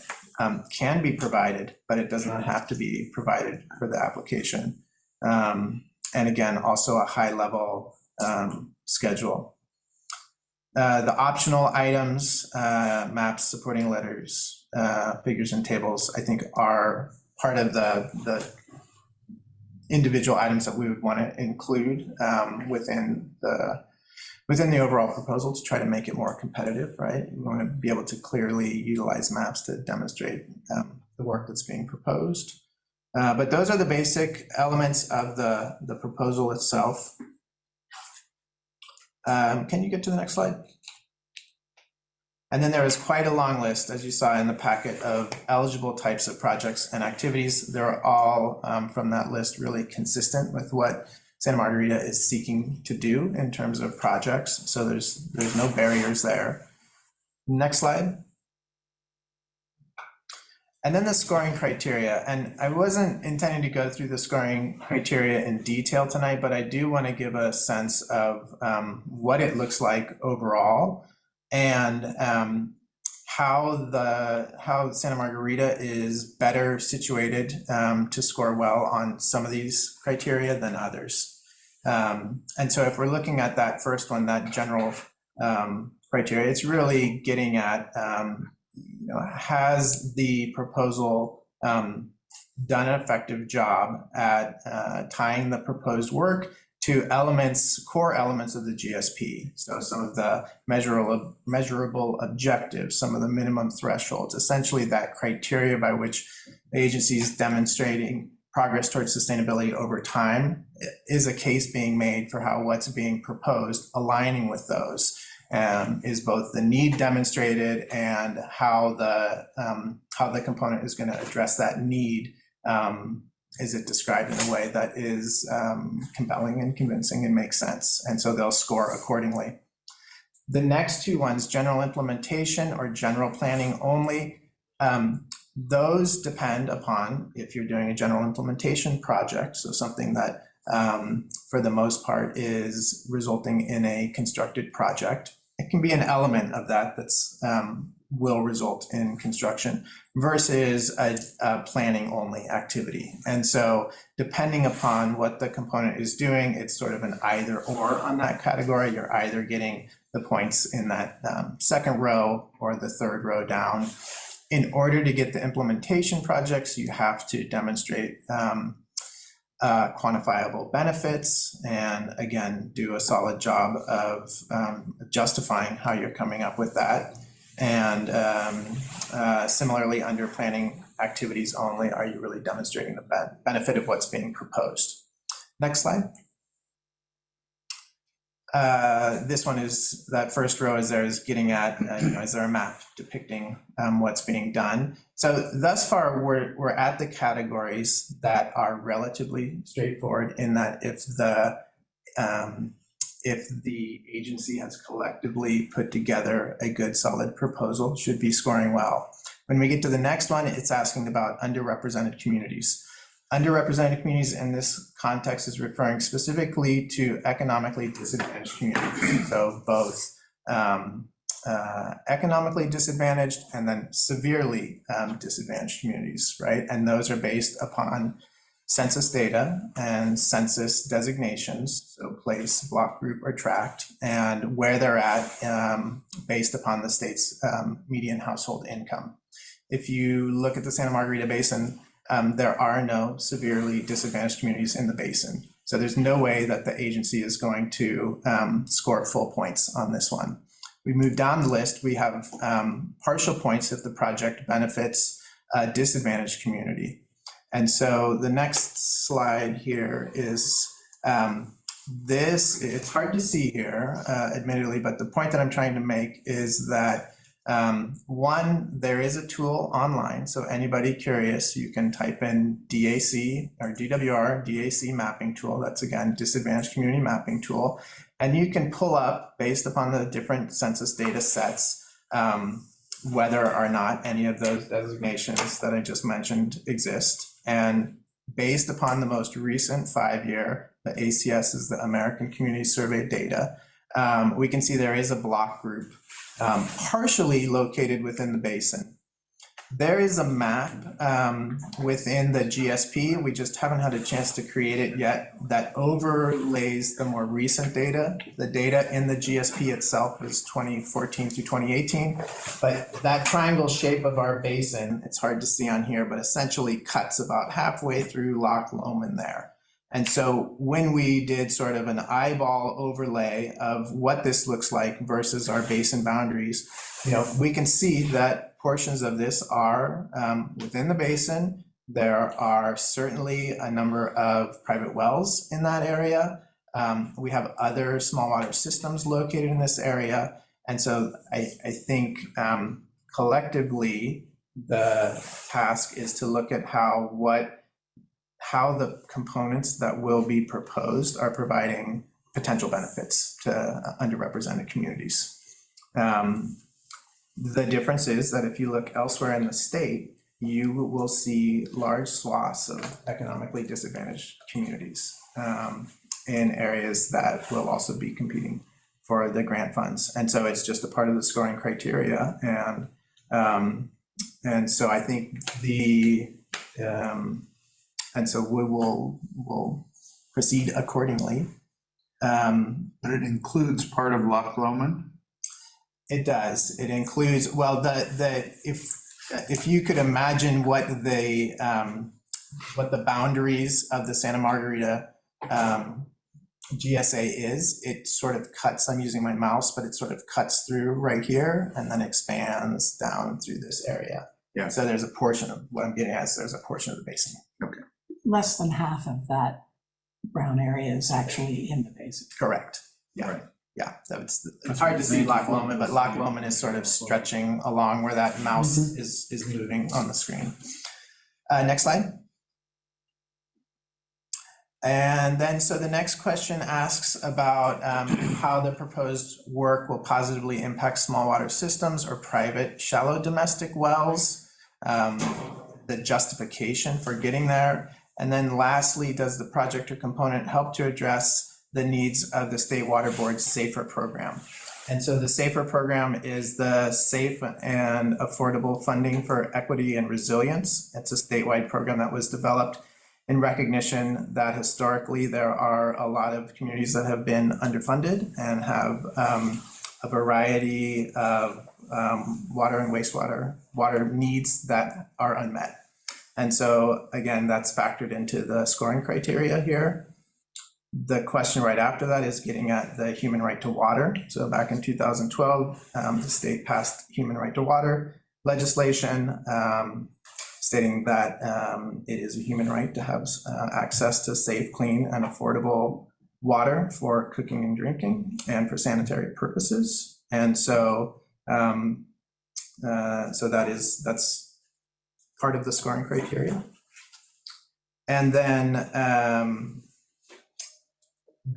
[SPEAKER 1] can be provided, but it does not have to be provided for the application. And again, also a high level schedule. The optional items, maps, supporting letters, figures and tables, I think are part of the individual items that we would want to include within the overall proposal to try to make it more competitive, right? We want to be able to clearly utilize maps to demonstrate the work that's being proposed. But those are the basic elements of the proposal itself. Can you get to the next slide? And then there is quite a long list, as you saw in the packet, of eligible types of projects and activities. They're all from that list really consistent with what Santa Margarita is seeking to do in terms of projects. So there's no barriers there. Next slide. And then the scoring criteria, and I wasn't intending to go through the scoring criteria in detail tonight, but I do want to give a sense of what it looks like overall, and how Santa Margarita is better situated to score well on some of these criteria than others. And so if we're looking at that first one, that general criteria, it's really getting at has the proposal done an effective job at tying the proposed work to core elements of the GSP. So some of the measurable objectives, some of the minimum thresholds, essentially that criteria by which the agency is demonstrating progress towards sustainability over time is a case being made for how what's being proposed aligning with those. Is both the need demonstrated and how the component is going to address that need. Is it described in a way that is compelling and convincing and makes sense? And so they'll score accordingly. The next two ones, general implementation or general planning only, those depend upon if you're doing a general implementation project, so something that for the most part is resulting in a constructed project. It can be an element of that that's will result in construction versus a planning only activity. And so depending upon what the component is doing, it's sort of an either or on that category. You're either getting the points in that second row or the third row down. In order to get the implementation projects, you have to demonstrate quantifiable benefits, and again, do a solid job of justifying how you're coming up with that. And similarly, under planning activities only, are you really demonstrating the benefit of what's being proposed? Next slide. This one is, that first row is getting at, is there a map depicting what's being done? So thus far, we're at the categories that are relatively straightforward in that if the agency has collectively put together a good, solid proposal, should be scoring well. When we get to the next one, it's asking about underrepresented communities. Underrepresented communities in this context is referring specifically to economically disadvantaged communities. So both economically disadvantaged and then severely disadvantaged communities, right? And those are based upon census data and census designations, so place, block, group, or tract, and where they're at based upon the state's median household income. If you look at the Santa Margarita Basin, there are no severely disadvantaged communities in the basin. So there's no way that the agency is going to score full points on this one. We move down the list, we have partial points if the project benefits a disadvantaged community. And so the next slide here is this, it's hard to see here, admittedly, but the point that I'm trying to make is that one, there is a tool online, so anybody curious, you can type in DAC or DWR, DAC mapping tool. That's again, disadvantaged community mapping tool. And you can pull up based upon the different census data sets, whether or not any of those designations that I just mentioned exist. And based upon the most recent 5-year, the ACS is the American Community Survey data, we can see there is a block group partially located within the basin. There is a map within the GSP, we just haven't had a chance to create it yet, that overlays the more recent data. The data in the GSP itself is 2014 through 2018, but that triangle shape of our basin, it's hard to see on here, but essentially cuts about halfway through Loch Lomond there. And so when we did sort of an eyeball overlay of what this looks like versus our basin boundaries, we can see that portions of this are within the basin. There are certainly a number of private wells in that area. We have other small water systems located in this area. And so I think collectively, the task is to look at how the components that will be proposed are providing potential benefits to underrepresented communities. The difference is that if you look elsewhere in the state, you will see large swaths of economically disadvantaged communities in areas that will also be competing for the grant funds. And so it's just a part of the scoring criteria. And so I think and so we'll proceed accordingly.
[SPEAKER 13] But it includes part of Loch Lomond?
[SPEAKER 1] It does. It includes, well, if you could imagine what the boundaries of the Santa Margarita GSA is, it sort of cuts, I'm using my mouse, but it sort of cuts through right here and then expands down through this area.
[SPEAKER 13] Yeah.
[SPEAKER 1] So there's a portion of, what I'm getting at is there's a portion of the basin.
[SPEAKER 13] Okay.
[SPEAKER 2] Less than half of that brown area is actually in the basin.
[SPEAKER 1] Correct. Yeah.
[SPEAKER 13] Right.
[SPEAKER 1] Yeah, it's hard to see Loch Lomond, but Loch Lomond is sort of stretching along where that mouse is moving on the screen. Next slide. And then, so the next question asks about how the proposed work will positively impact small water systems or private shallow domestic wells, the justification for getting there. And then lastly, does the project or component help to address the needs of the State Water Board's SAFER program? And so the SAFER program is the Safe and Affordable Funding for Equity and Resilience. It's a statewide program that was developed in recognition that historically there are a lot of communities that have been underfunded and have a variety of water and water needs that are unmet. And so again, that's factored into the scoring criteria here. The question right after that is getting at the human right to water. So back in 2012, the state passed human right to water legislation, stating that it is a human right to have access to safe, clean, and affordable water for cooking and drinking and for sanitary purposes. And so, that's part of the scoring criteria. And then,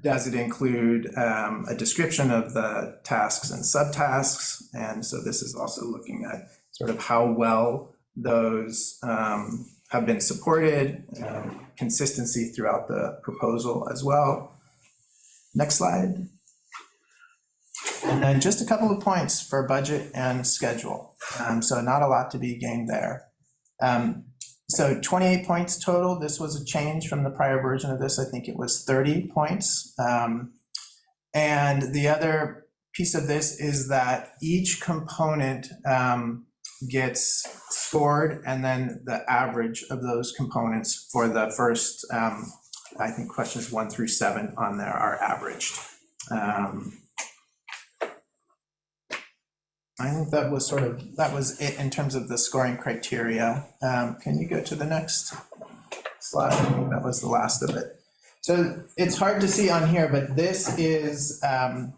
[SPEAKER 1] does it include a description of the tasks and subtasks? And so this is also looking at sort of how well those have been supported, consistency throughout the proposal as well. Next slide. And then just a couple of points for budget and schedule. So not a lot to be gained there. So 28 points total. This was a change from the prior version of this. I think it was 30 points. And the other piece of this is that each component gets scored, and then the average of those components for the first, I think questions 1 through 7 on there are averaged. I think that was it in terms of the scoring criteria. Can you go to the next slide? I think that was the last of it. So it's hard to see on here, but this is a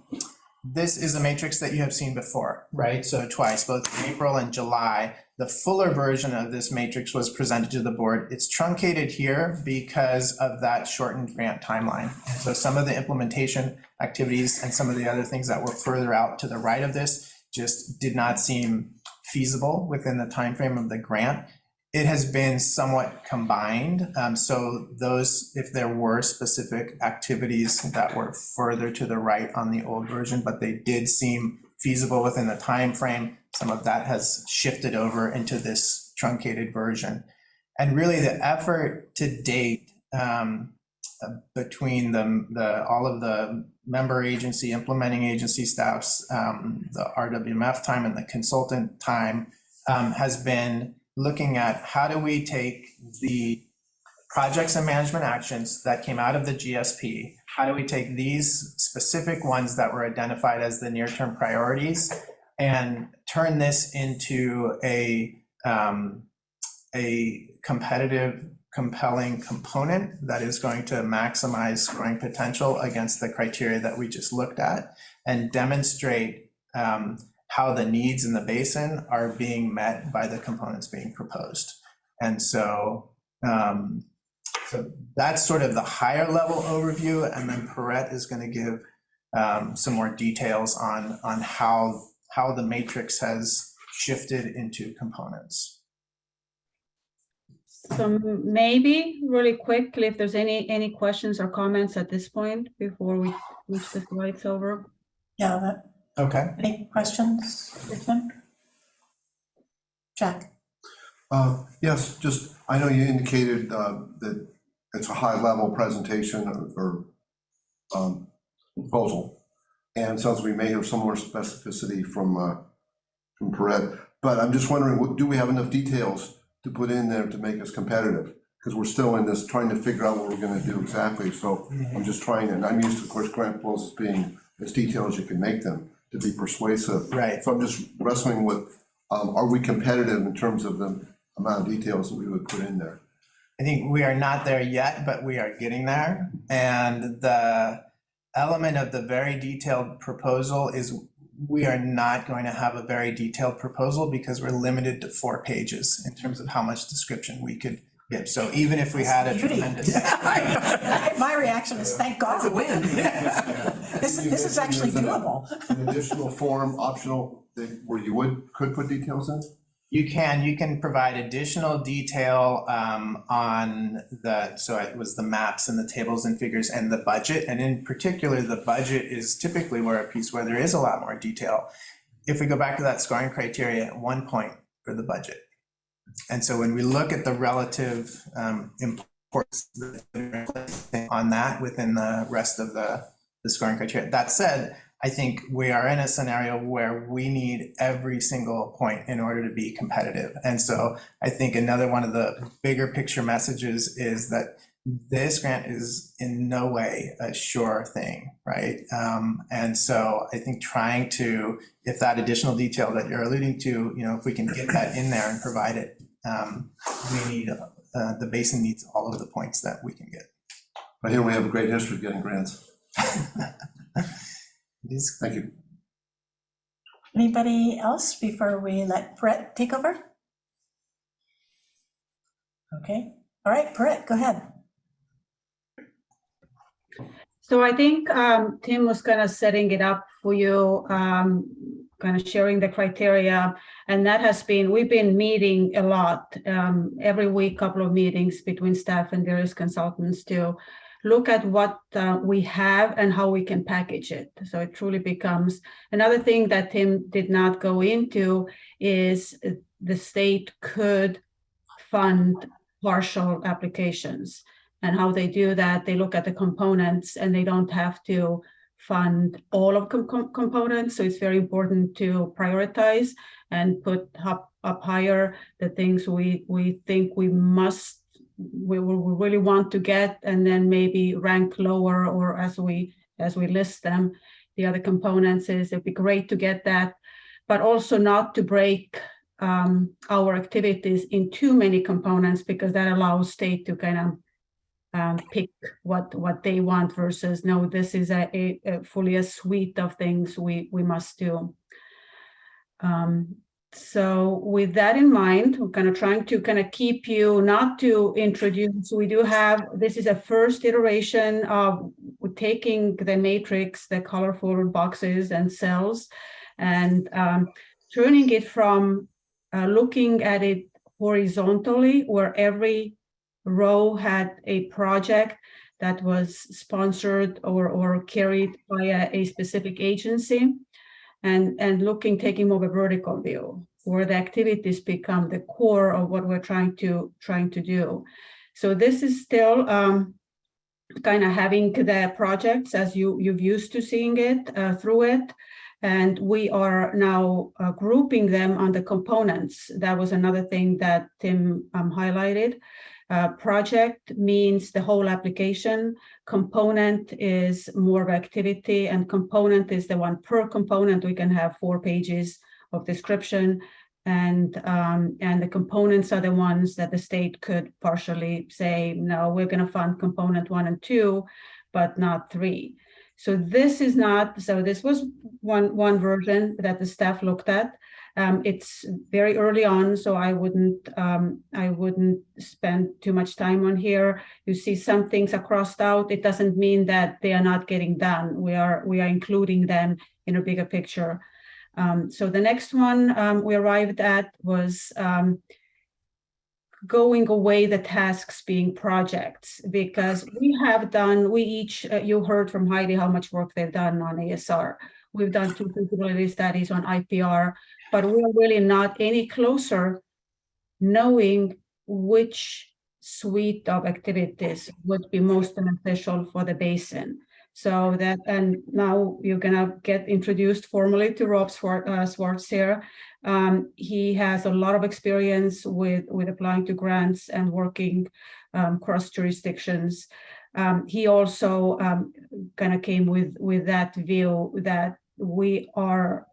[SPEAKER 1] matrix that you have seen before, right? So twice, both April and July. The fuller version of this matrix was presented to the board. It's truncated here because of that shortened grant timeline. And so some of the implementation activities and some of the other things that were further out to the right of this just did not seem feasible within the timeframe of the grant. It has been somewhat combined. So those, if there were specific activities that were further to the right on the old version, but they did seem feasible within the time frame, some of that has shifted over into this truncated version. And really the effort to date between all of the member agency, implementing agency staffs, the RWMF time and the consultant time has been looking at how do we take the projects and management actions that came out of the GSP, how do we take these specific ones that were identified as the near-term priorities and turn this into a competitive, compelling component that is going to maximize scoring potential against the criteria that we just looked at and demonstrate how the needs in the basin are being met by the components being proposed. And so, so that's sort of the higher level overview, and then Perrette is going to give some more details on how the matrix has shifted into components.
[SPEAKER 6] So maybe really quickly, if there's any questions or comments at this point before we switch the slides over.
[SPEAKER 2] Yeah,
[SPEAKER 1] Okay.
[SPEAKER 2] any questions for Tim? Jack?
[SPEAKER 7] Yes, just, I know you indicated that it's a high-level presentation or proposal. And it sounds like we may have some more specificity from Perret. But I'm just wondering, do we have enough details to put in there to make us competitive? Because we're still in this, trying to figure out what we're gonna do exactly. So I'm just trying, and I'm used to, of course, grant proposals being as detailed as you can make them to be persuasive.
[SPEAKER 1] Right.
[SPEAKER 7] So I'm just wrestling with, are we competitive in terms of the amount of details that we would put in there?
[SPEAKER 1] I think we are not there yet, but we are getting there. And the element of the very detailed proposal is we are not going to have a very detailed proposal because we're limited to 4 pages in terms of how much description we could give. So even if we had a
[SPEAKER 2] Beauty.
[SPEAKER 1] tremendous.
[SPEAKER 2] My reaction is thank God.
[SPEAKER 4] That's a win.
[SPEAKER 2] This is actually doable.
[SPEAKER 7] An additional form, optional, where you could put details in?
[SPEAKER 1] You can provide additional detail on so it was the maps and the tables and figures and the budget. And in particular, the budget is typically a piece where there is a lot more detail. If we go back to that scoring criteria, 1 point for the budget. And so when we look at the relative importance on that within the rest of the scoring criteria, that said, I think we are in a scenario where we need every single point in order to be competitive. And so I think another one of the bigger picture messages is that this grant is in no way a sure thing, right? And so I think trying to, if that additional detail that you're alluding to, if we can get that in there and provide it, we need, the basin needs all of the points that we can get.
[SPEAKER 7] I hear we have a great history of getting grants. Thank you.
[SPEAKER 2] Anybody else before we let Brett take over? Okay, all right, Brett, go ahead.
[SPEAKER 6] So I think Tim was kind of setting it up for you, kind of sharing the criteria, and that has been, we've been meeting a lot, every week, couple of meetings between staff and various consultants to look at what we have and how we can package it. So it truly becomes, another thing that Tim did not go into is the state could fund partial applications. And how they do that, they look at the components and they don't have to fund all of components. So it's very important to prioritize and put up higher the things we think we really want to get, and then maybe rank lower, or as we list them, the other components. It'd be great to get that, but also not to break our activities in too many components, because that allows state to kind of pick what they want versus no, this is a fully a suite of things we must do. So with that in mind, we're kind of trying to kind of keep you, not to introduce, we do have, this is a first iteration of taking the matrix, the colorful boxes and cells, and turning it from looking at it horizontally, where every row had a project that was sponsored or carried by a specific agency, and taking more of a vertical view, where the activities become the core of what we're trying to do. So this is still kind of having the projects as you've used to seeing it through it. And we are now grouping them on the components. That was another thing that Tim highlighted. Project means the whole application. Component is more of activity, and component is the one per component. We can have 4 pages of description, and the components are the ones that the state could partially say, no, we're going to fund component 1 and 2, but not 3. So this is not, so this was one version that the staff looked at. It's very early on, so I wouldn't spend too much time on here. You see some things are crossed out. It doesn't mean that they are not getting done. We are including them in a bigger picture. So the next one we arrived at was going away the tasks being projects, because we each, you heard from Heidi how much work they've done on ASR. We've done 2 feasibility studies on IPR, but we're really not any closer knowing which suite of activities would be most beneficial for the basin. So that, and now you're gonna get introduced formally to Rob Swartz here. He has a lot of experience with applying to grants and working cross jurisdictions. He also kind of came with that view that we are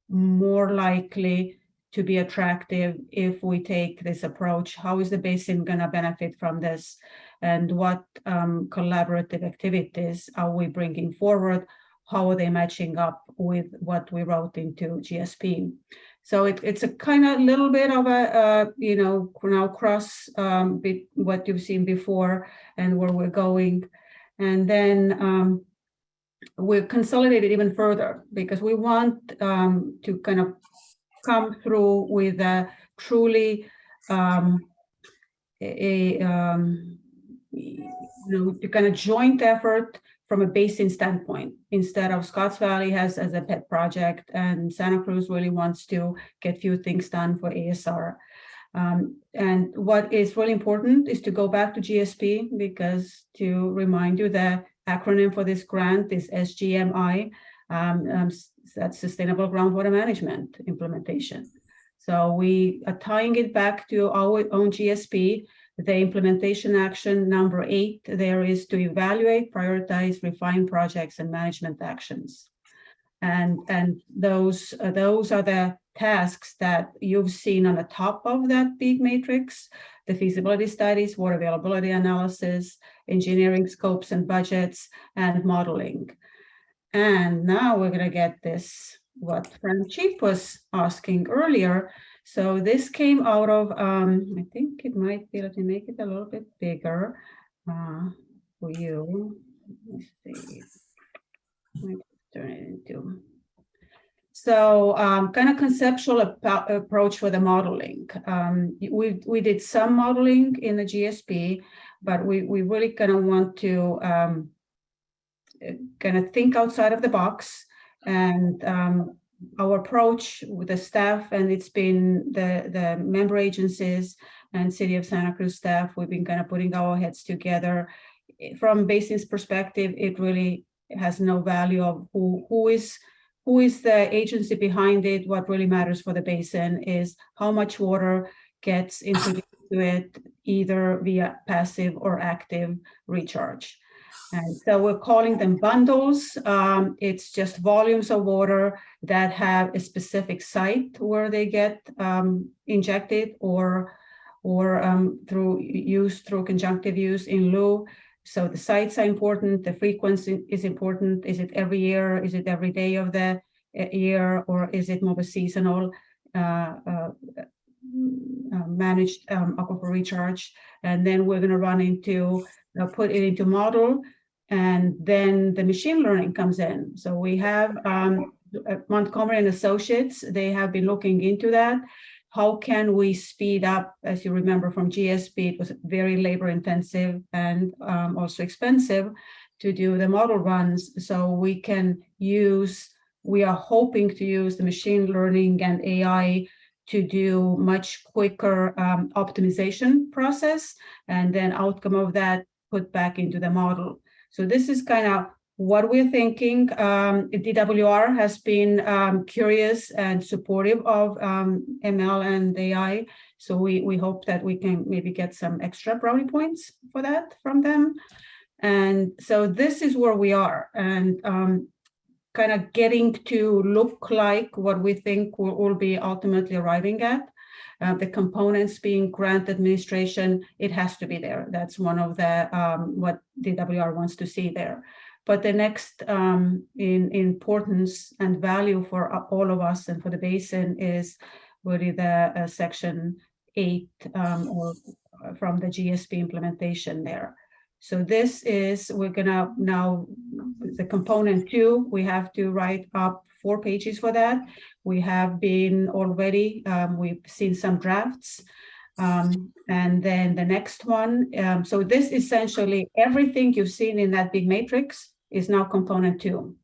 [SPEAKER 6] more likely to be attractive if we take this approach. How is the basin going to benefit from this? And what collaborative activities are we bringing forward? How are they matching up with what we wrote into GSP? So it's a kind of little bit of a, now cross what you've seen before and where we're going. And then we're consolidated even further because we want to kind of come through with a truly kind of joint effort from a basin standpoint, instead of Scotts Valley has as a pet project and Santa Cruz really wants to get few things done for ASR. And what is really important is to go back to GSP, because to remind you, the acronym for this grant is SGMI, that's Sustainable Groundwater Management Implementation. So we are tying it back to our own GSP. The implementation action number 8 there is to evaluate, prioritize, refine projects and management actions. And those are the tasks that you've seen on the top of that big matrix: the feasibility studies, water availability analysis, engineering scopes and budgets, and modeling. And now we're going to get this, what Frank Chief was asking earlier. So this came out of, I think it might be, let me make it a little bit bigger for you. Let's see. Turn it into. So kind of conceptual approach for the modeling. We did some modeling in the GSP, but we really kind of want to kind of think outside of the box. And our approach with the staff, and it's been the member agencies and City of Santa Cruz staff, we've been kind of putting our heads together. From basin's perspective, it really has no value of who is the agency behind it. What really matters for the basin is how much water gets introduced to it, either via passive or active recharge. And so we're calling them bundles. It's just volumes of water that have a specific site where they get injected or through conjunctive use in lieu. So the sites are important, the frequency is important. Is it every year? Is it every day of the year? Or is it more seasonal managed aquifer recharge? And then we're gonna run into, put it into model, and then the machine learning comes in. So we have Montgomery and Associates, they have been looking into that. How can we speed up? As you remember from GSP, it was very labor intensive and also expensive to do the model runs. So we are hoping to use the machine learning and AI to do much quicker optimization process, and then outcome of that put back into the model. So this is kind of what we're thinking. DWR has been curious and supportive of ML and AI. So we hope that we can maybe get some extra brownie points for that from them. And so this is where we are, and kind of getting to look like what we think we'll be ultimately arriving at. The components being grant administration, it has to be there. That's one of the what DWR wants to see there. But the next in importance and value for all of us and for the basin is really the section 8 or from the GSP implementation there. So this is, we're gonna now, the component 2, we have to write up 4 pages for that. We have been already, we've seen some drafts. And then the next one, so this essentially, everything you've seen in that big matrix is now component 2.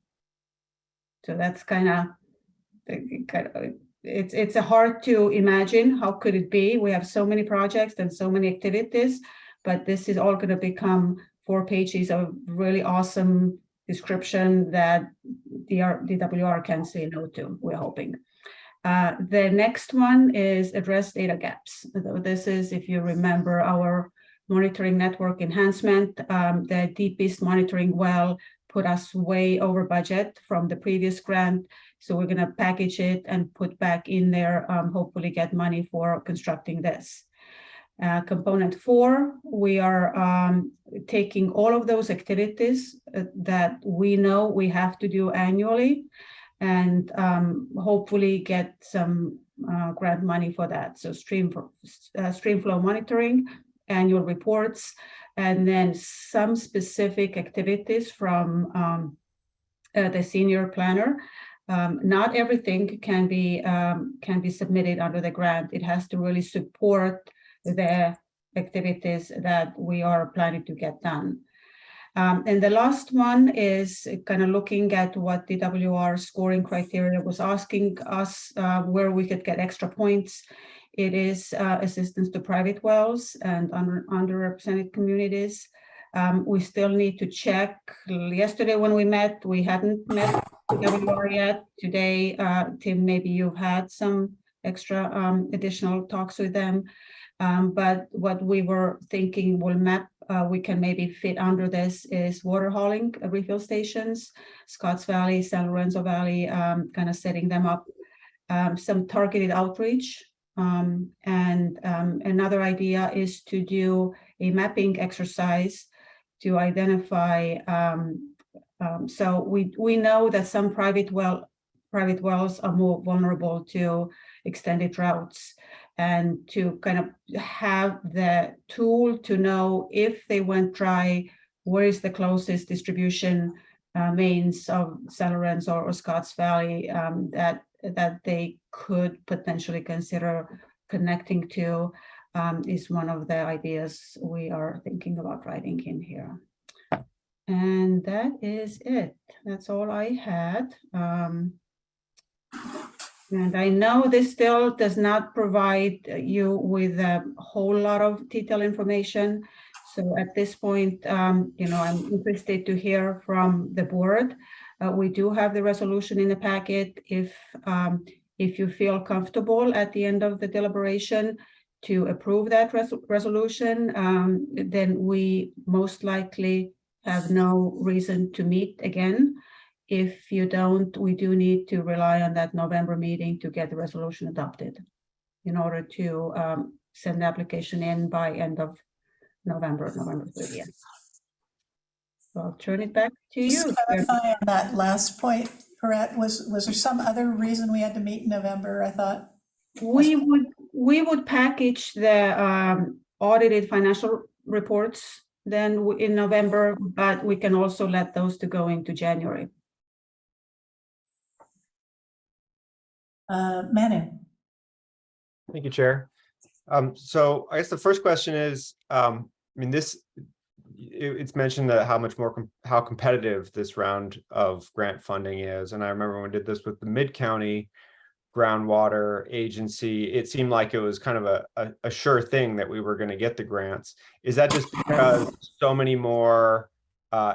[SPEAKER 6] So that's kind of, it's hard to imagine how could it be. We have so many projects and so many activities, but this is all going to become 4 pages of really awesome description that DWR can say no to, we're hoping. The next one is address data gaps. So this is, if you remember, our monitoring network enhancement. The deepest monitoring well put us way over budget from the previous grant. So we're going to package it and put back in there, hopefully get money for constructing this. Component 4, we are taking all of those activities that we know we have to do annually and hopefully get some grant money for that. So stream flow monitoring, annual reports, and then some specific activities from the senior planner. Not everything can be submitted under the grant. It has to really support the activities that we are planning to get done. And the last one is kind of looking at what the DWR scoring criteria was asking us, where we could get extra points. It is assistance to private wells and underrepresented communities. We still need to check. Yesterday when we met, we hadn't met DWR yet. Today, Tim, maybe you've had some extra additional talks with them. But what we were thinking will map, we can maybe fit under this is water hauling refill stations, Scotts Valley, San Lorenzo Valley, kind of setting them up, some targeted outreach. And another idea is to do a mapping exercise to identify, so we know that some private wells are more vulnerable to extended droughts, and to kind of have the tool to know if they went dry, where is the closest distribution mains of San Lorenzo or Scotts Valley that they could potentially consider connecting to, is one of the ideas we are thinking about writing in here. And that is it. That's all I had. And I know this still does not provide you with a whole lot of detailed information. So at this point, you know, I'm interested to hear from the board. We do have the resolution in the packet. If you feel comfortable at the end of the deliberation to approve that resolution, then we most likely have no reason to meet again. If you don't, we do need to rely on that November meeting to get the resolution adopted in order to send the application in by end of November 30th. So I'll turn it back to
[SPEAKER 2] Just
[SPEAKER 6] you.
[SPEAKER 2] clarify on that last point, Correct, was there some other reason we had to meet in November, I thought?
[SPEAKER 6] We would package the audited financial reports then in November, but we can also let those to go into January.
[SPEAKER 2] Manu.
[SPEAKER 11] Thank you, Chair. So I guess the first question is, I mean, it's mentioned that how competitive this round of grant funding is. And I remember when we did this with the Mid-County Groundwater Agency, it seemed like it was kind of a sure thing that we were going to get the grants. Is that just because so many more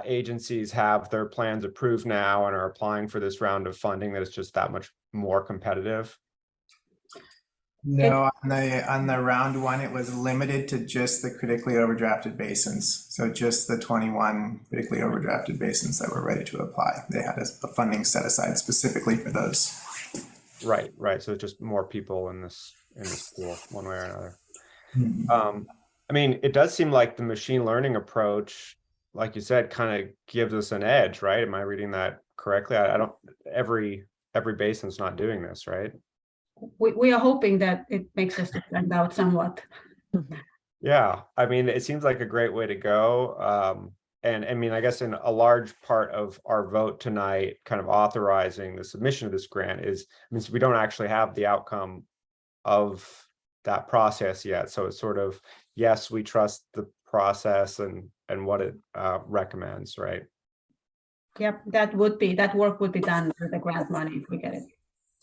[SPEAKER 11] agencies have their plans approved now and are applying for this round of funding that it's just that much more competitive?
[SPEAKER 1] No, on the round one, it was limited to just the critically overdrafted basins. So just the 21 critically overdrafted basins that were ready to apply. They had a funding set aside specifically for those.
[SPEAKER 11] Right. So just more people in this pool, one way or another. I mean, it does seem like the machine learning approach, like you said, kind of gives us an edge, right? Am I reading that correctly? I don't. Every basin's not doing this, right?
[SPEAKER 6] We are hoping that it makes us stand out somewhat.
[SPEAKER 11] Yeah, I mean, it seems like a great way to go. And I mean, I guess in a large part of our vote tonight, kind of authorizing the submission of this grant is, I mean, so we don't actually have the outcome of that process yet. So it's sort of, yes, we trust the process and what it recommends, right?
[SPEAKER 6] Yep, that work would be done with the grant money if we get it.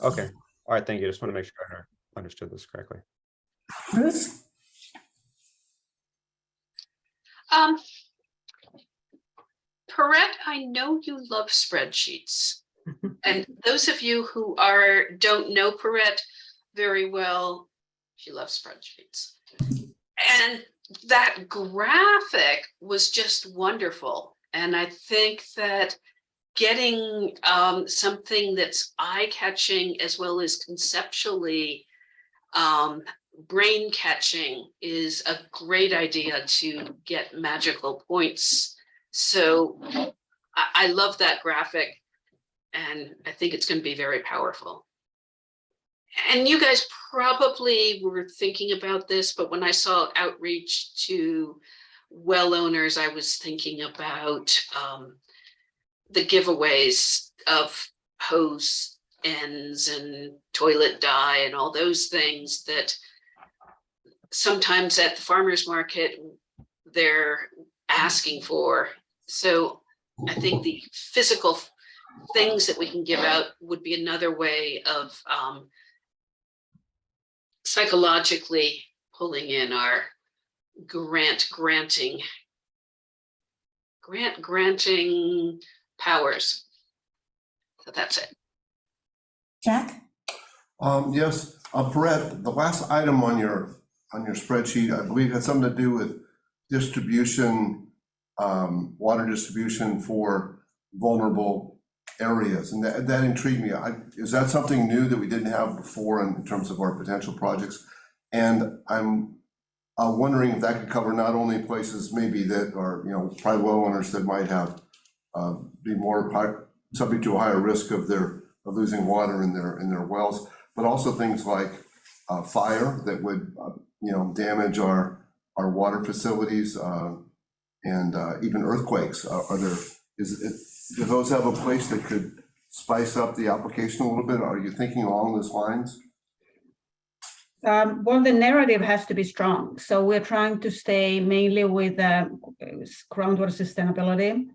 [SPEAKER 11] Okay, all right, thank you. Just want to make sure I understood this correctly.
[SPEAKER 2] Ruth?
[SPEAKER 5] Perrette, I know you love spreadsheets. And those of you who don't know Perrette very well, she loves spreadsheets. And that graphic was just wonderful. And I think that getting something that's eye-catching as well as conceptually brain-catching is a great idea to get magical points. So I love that graphic, and I think it's going to be very powerful. And you guys probably were thinking about this, but when I saw outreach to well owners, I was thinking about the giveaways of hose ends and toilet dye and all those things that sometimes at the farmer's market they're asking for. So I think the physical things that we can give out would be another way of psychologically pulling in our granting powers. So that's it.
[SPEAKER 2] Jack?
[SPEAKER 7] Yes, Brett, the last item on your spreadsheet, I believe, had something to do with distribution, water distribution for vulnerable areas, and that intrigued me. Is that something new that we didn't have before in terms of our potential projects? And I'm wondering if that could cover not only places maybe that are, private well owners that might have be more subject to a higher risk of losing water in their wells, but also things like fire that would damage our water facilities, and even earthquakes. Do those have a place that could spice up the application a little bit? Are you thinking along those lines?
[SPEAKER 6] Well, the narrative has to be strong. So we're trying to stay mainly with groundwater sustainability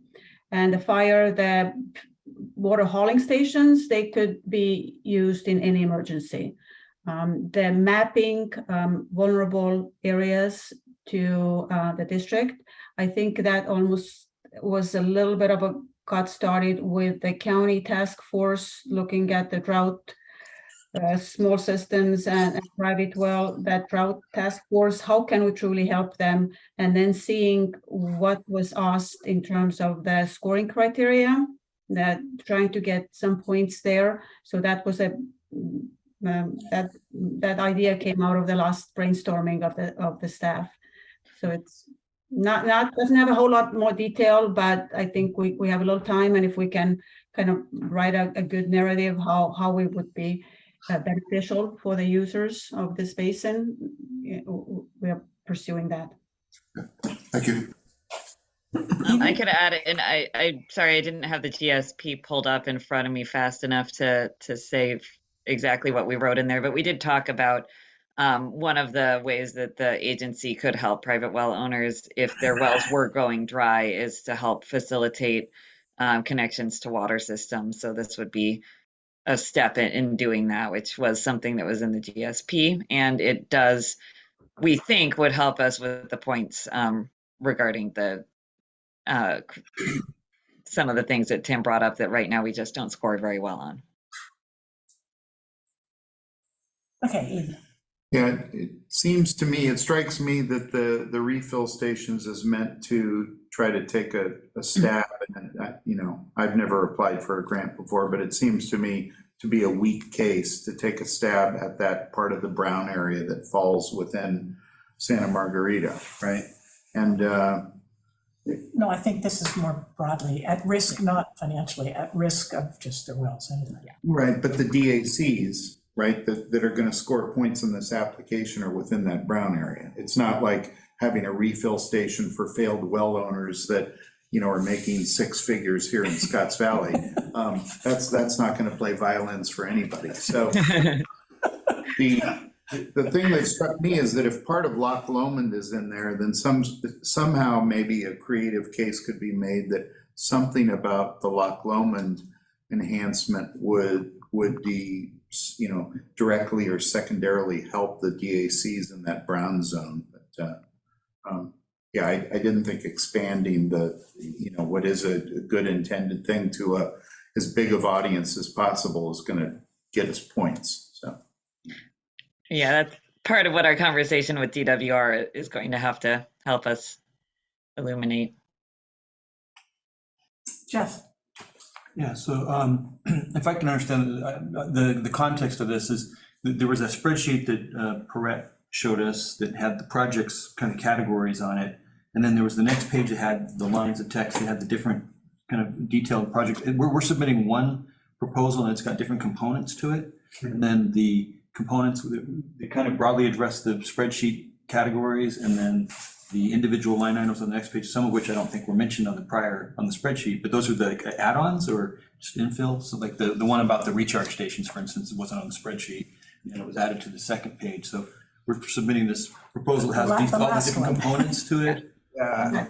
[SPEAKER 6] and the fire, the water hauling stations, they could be used in any emergency. The mapping vulnerable areas to the district, I think that almost was a little bit of a got started with the county task force looking at the drought, small systems and private well, that drought task force, how can we truly help them? And then seeing what was asked in terms of the scoring criteria, that trying to get some points there. So that was that idea came out of the last brainstorming of the staff. So it's doesn't have a whole lot more detail, but I think we have a little time, and if we can kind of write a good narrative how we would be beneficial for the users of this basin, we are pursuing that.
[SPEAKER 7] Thank you.
[SPEAKER 14] I could add it, and I sorry I didn't have the GSP pulled up in front of me fast enough to say exactly what we wrote in there, but we did talk about one of the ways that the agency could help private well owners if their wells were going dry is to help facilitate connections to water systems. So this would be a step in doing that, which was something that was in the GSP, and it does, we think, would help us with the points regarding the some of the things that Tim brought up that right now we just don't score very well on.
[SPEAKER 2] Okay, Ian.
[SPEAKER 13] Yeah, it seems to me, it strikes me that the refill stations is meant to try to take a stab, and I've never applied for a grant before, but it seems to me to be a weak case to take a stab at that part of the Brown area that falls within Santa Margarita, right? And
[SPEAKER 2] No, I think this is more broadly at risk, not financially, at risk of just their wells.
[SPEAKER 13] right, but the DACs, right, that are going to score points in this application are within that Brown area. It's not like having a refill station for failed well owners that are making six figures here in Scotts Valley. That's not going to play violins for anybody. So The thing that struck me is that if part of Loch Lomond is in there, then somehow maybe a creative case could be made that something about the Loch Lomond enhancement would be, you know, directly or secondarily help the DACs in that brown zone. But yeah, I didn't think expanding the, you know, what is a good intended thing to as big of audience as possible is going to get us points. So
[SPEAKER 14] Yeah, that's part of what our conversation with DWR is going to have to help us illuminate.
[SPEAKER 2] Jeff?
[SPEAKER 8] Yeah, so if I can understand, the context of this is that there was a spreadsheet that Perrette showed us that had the projects kind of categories on it. And then there was the next page that had the lines of text that had the different kind of detailed projects. We're submitting one proposal and it's got different components to it. And then the components, they kind of broadly address the spreadsheet categories, and then the individual line items on the next page, some of which I don't think were mentioned on the spreadsheet, but those are the add-ons or just infill. So like the one about the recharge stations, for instance, it wasn't on the spreadsheet, and it was added to the second page. So we're submitting this proposal that has all the different components to it.
[SPEAKER 1] Yeah,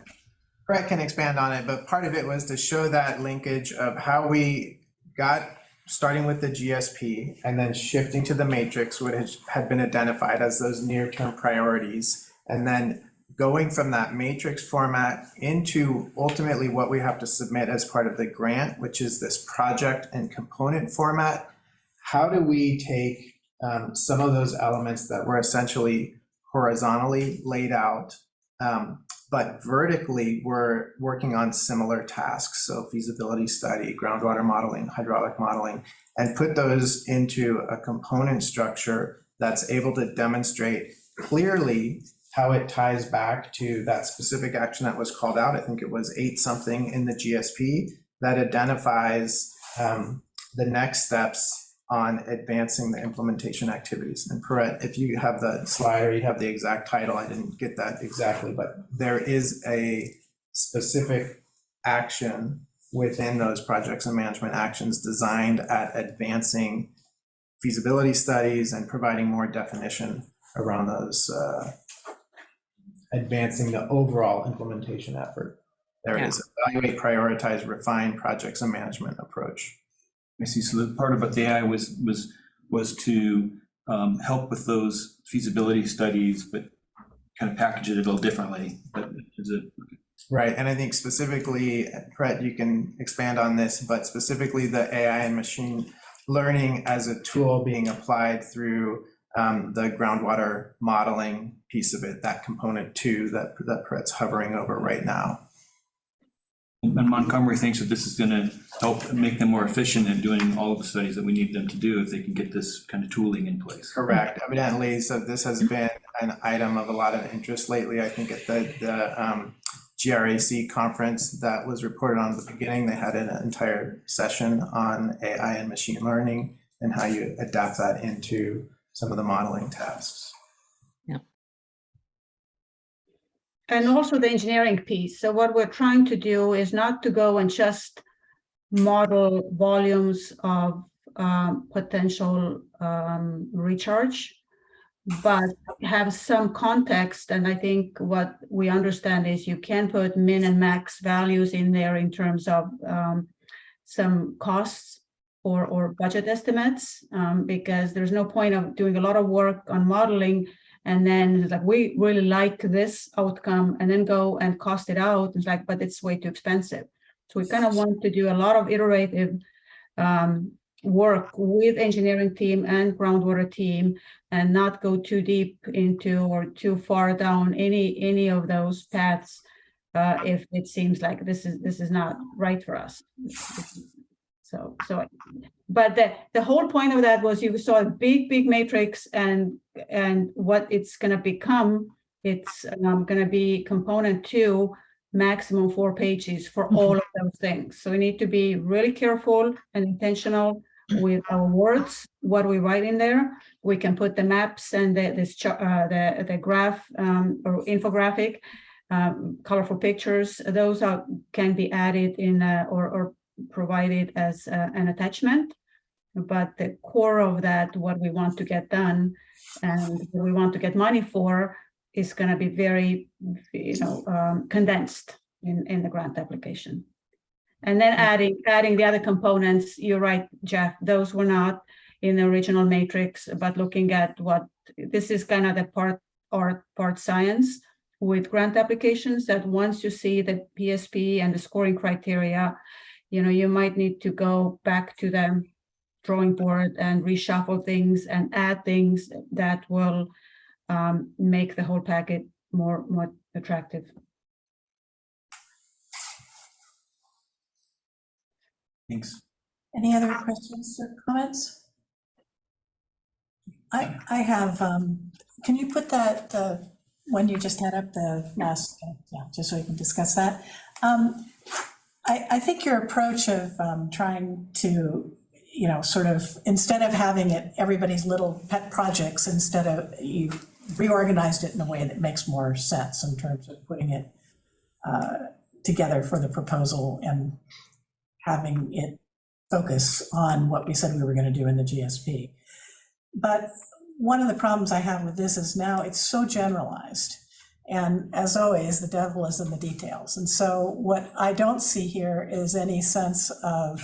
[SPEAKER 1] Brett can expand on it, but part of it was to show that linkage of how we got starting with the GSP and then shifting to the matrix, which had been identified as those near-term priorities, and then going from that matrix format into ultimately what we have to submit as part of the grant, which is this project and component format. How do we take some of those elements that were essentially horizontally laid out, but vertically we're working on similar tasks, so feasibility study, groundwater modeling, hydraulic modeling, and put those into a component structure that's able to demonstrate clearly how it ties back to that specific action that was called out. I think it was 8 something in the GSP that identifies the next steps on advancing the implementation activities. And Perrette, if you have the slide or you have the exact title, I didn't get that exactly, but there is a specific action within those projects and management actions designed at advancing feasibility studies and providing more definition around those, advancing the overall implementation effort. There it is, evaluate, prioritize, refine projects and management approach.
[SPEAKER 8] I see. So the part about the AI was to help with those feasibility studies, but kind of package it a little differently. But is it?
[SPEAKER 1] Right, and I think specifically, Brett, you can expand on this, but specifically the AI and machine learning as a tool being applied through the groundwater modeling piece of it, that component 2 that Perrette's hovering over right now.
[SPEAKER 8] And Montgomery thinks that this is going to help make them more efficient in doing all of the studies that we need them to do if they can get this kind of tooling in place.
[SPEAKER 1] Correct. Evidently, so this has been an item of a lot of interest lately. I think at the GRAC conference that was reported on at the beginning, they had an entire session on AI and machine learning and how you adapt that into some of the modeling tasks.
[SPEAKER 6] And also the engineering piece. So what we're trying to do is not to go and just model volumes of potential recharge, but have some context. And I think what we understand is you can put min and max values in there in terms of some costs or budget estimates, because there's no point of doing a lot of work on modeling and then it's like, we really like this outcome, and then go and cost it out. It's like, but it's way too expensive. So we kind of want to do a lot of iterative work with engineering team and groundwater team, and not go too deep into or too far down any of those paths if it seems like this is not right for us. So but the whole point of that was you saw a big matrix and what it's going to become. It's going to be component 2, maximum 4 pages for all of those things. So we need to be really careful and intentional with our words, what we write in there. We can put the maps and the graph or infographic, colorful pictures. Those can be added in or provided as an attachment. but the core of that, what we want to get done and what we want to get money for, is going to be very, condensed in the grant application. And then adding the other components, you're right, Jeff, those were not in the original matrix, but looking at what, this is kind of the part science with grant applications, that once you see the PSP and the scoring criteria, you might need to go back to the drawing board and reshuffle things and add things that will make the whole packet more attractive.
[SPEAKER 8] Thanks.
[SPEAKER 2] Any other questions or comments? I have, can you put that, when you just had up the last, just so we can discuss that. I think your approach of trying to, sort of, instead of having it everybody's little pet projects, instead of, you reorganized it in a way that makes more sense in terms of putting it together for the proposal and having it focus on what we said we were going to do in the GSP. But one of the problems I have with this is now it's so generalized. And as always, the devil is in the details. And so what I don't see here is any sense of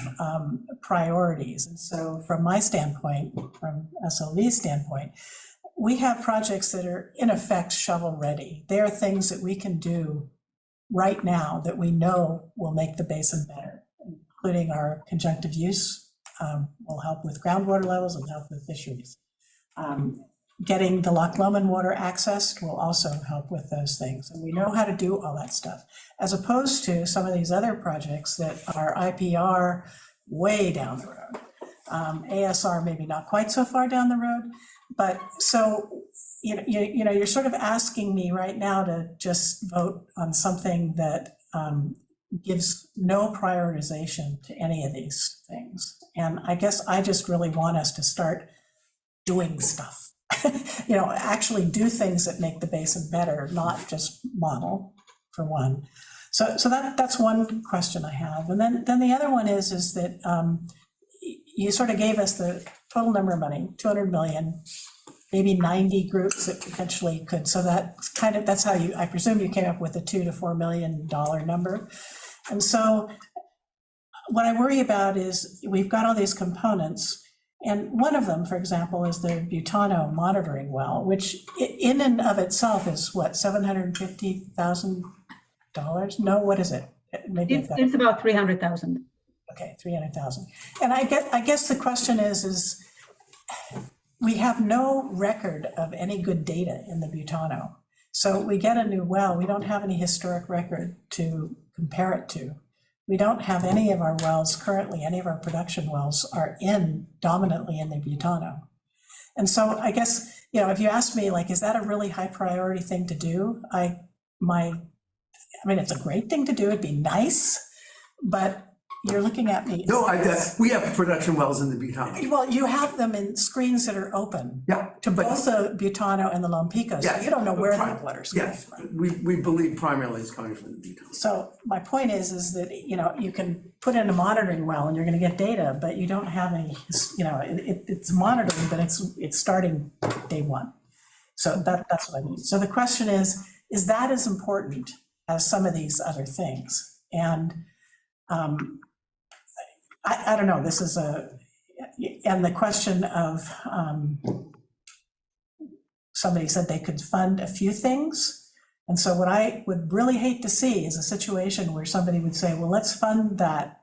[SPEAKER 2] priorities. And so from my standpoint, from SLV's standpoint, we have projects that are in effect shovel ready. They are things that we can do right now that we know will make the basin better, including our conjunctive use will help with groundwater levels and help with fisheries. Getting the Loch Lomond water accessed will also help with those things. And we know how to do all that stuff, as opposed to some of these other projects that are IPR way down the road. ASR maybe not quite so far down the road, but so, you're sort of asking me right now to just vote on something that gives no prioritization to any of these things. And I guess I just really want us to start doing stuff. Actually do things that make the basin better, not just model, for one. So that's one question I have. And then the other one is that you sort of gave us the total number of money, 200 million, maybe 90 groups that potentially could. So that's how I presume you came up with the $2 to $4 million number. And so what I worry about is we've got all these components. And one of them, for example, is the Butano monitoring well, which in and of itself is what, $750,000? No, what is it? Maybe
[SPEAKER 6] it's about 300,000.
[SPEAKER 2] Okay, 300,000. And I guess the question is we have no record of any good data in the Butano. So we get a new well, we don't have any historic record to compare it to. We don't have any of our wells currently, any of our production wells are dominantly in the Butano. And so I guess, if you ask me, like, is that a really high priority thing to do? I mean, it's a great thing to do, it'd be nice, but you're looking at me.
[SPEAKER 4] No, we have production wells in the Butano.
[SPEAKER 2] Well, you have them in screens that are open.
[SPEAKER 4] Yeah.
[SPEAKER 2] To both the Butano and the Lompico, so you don't know where that water's coming from.
[SPEAKER 4] We believe primarily it's coming from the Butano.
[SPEAKER 2] So my point is that, you can put in a monitoring well and you're gonna get data, but you don't have any, it's monitoring, but it's starting day one. So that's what I mean. So the question is that as important as some of these other things? And I don't know, this is and the question of, somebody said they could fund a few things. And so what I would really hate to see is a situation where somebody would say, well, let's fund that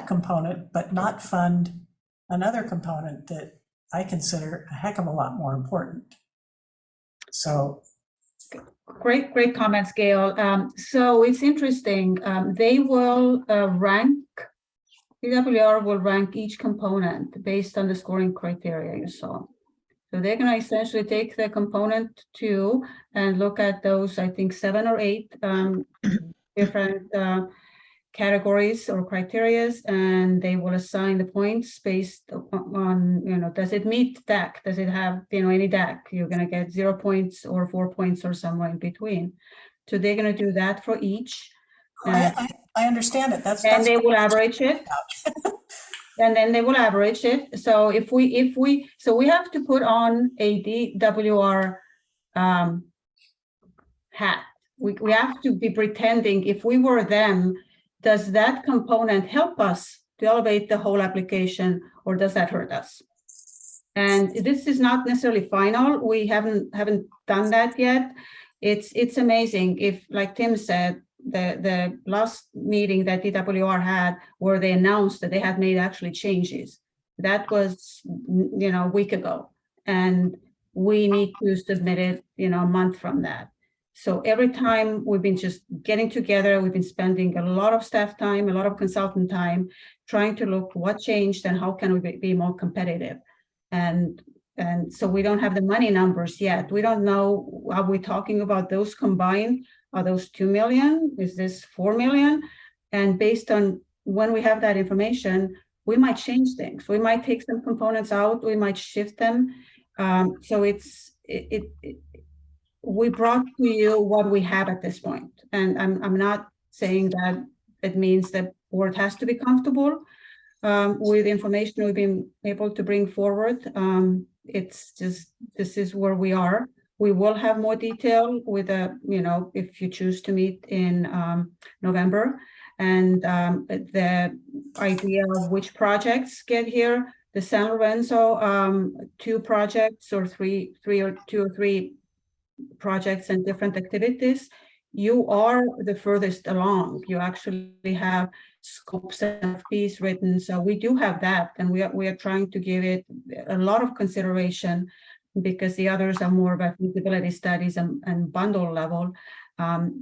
[SPEAKER 2] component, but not fund another component that I consider a heck of a lot more important. So.
[SPEAKER 6] Great comments, Gail. So it's interesting. They will rank, PWR will rank each component based on the scoring criteria you saw. So they're going to essentially take the component 2 and look at those, I think 7 or 8 different categories or criterias, and they will assign the points based on, does it meet DAC? Does it have, any DAC? You're going to get 0 points or 4 points or somewhere in between. So they're going to do that for each.
[SPEAKER 2] I understand it. That's
[SPEAKER 6] they will average it. and then they will average it. So if we we have to put on a DWR hat. We have to be pretending if we were them, does that component help us to elevate the whole application, or does that hurt us? And this is not necessarily final. We haven't done that yet. It's amazing if, like Tim said, the last meeting that DWR had where they announced that they had made actually changes. That was, a week ago, and we need to submit it, a month from that. So every time we've been just getting together, we've been spending a lot of staff time, a lot of consultant time, trying to look what changed and how can we be more competitive. And so we don't have the money numbers yet. We don't know, are we talking about those combined? Are those 2 million? Is this 4 million? And based on when we have that information, we might change things. We might take some components out, we might shift them. So we brought to you what we have at this point. And I'm not saying that it means that board has to be comfortable with the information we've been able to bring forward. It's just, this is where we are. We will have more detail with if you choose to meet in November, and the idea of which projects get here. The San Lorenzo 2 projects or two or three projects and different activities, you are the furthest along. You actually have scopes and fees written. So we do have that, and we are trying to give it a lot of consideration because the others are more about feasibility studies and bundle level.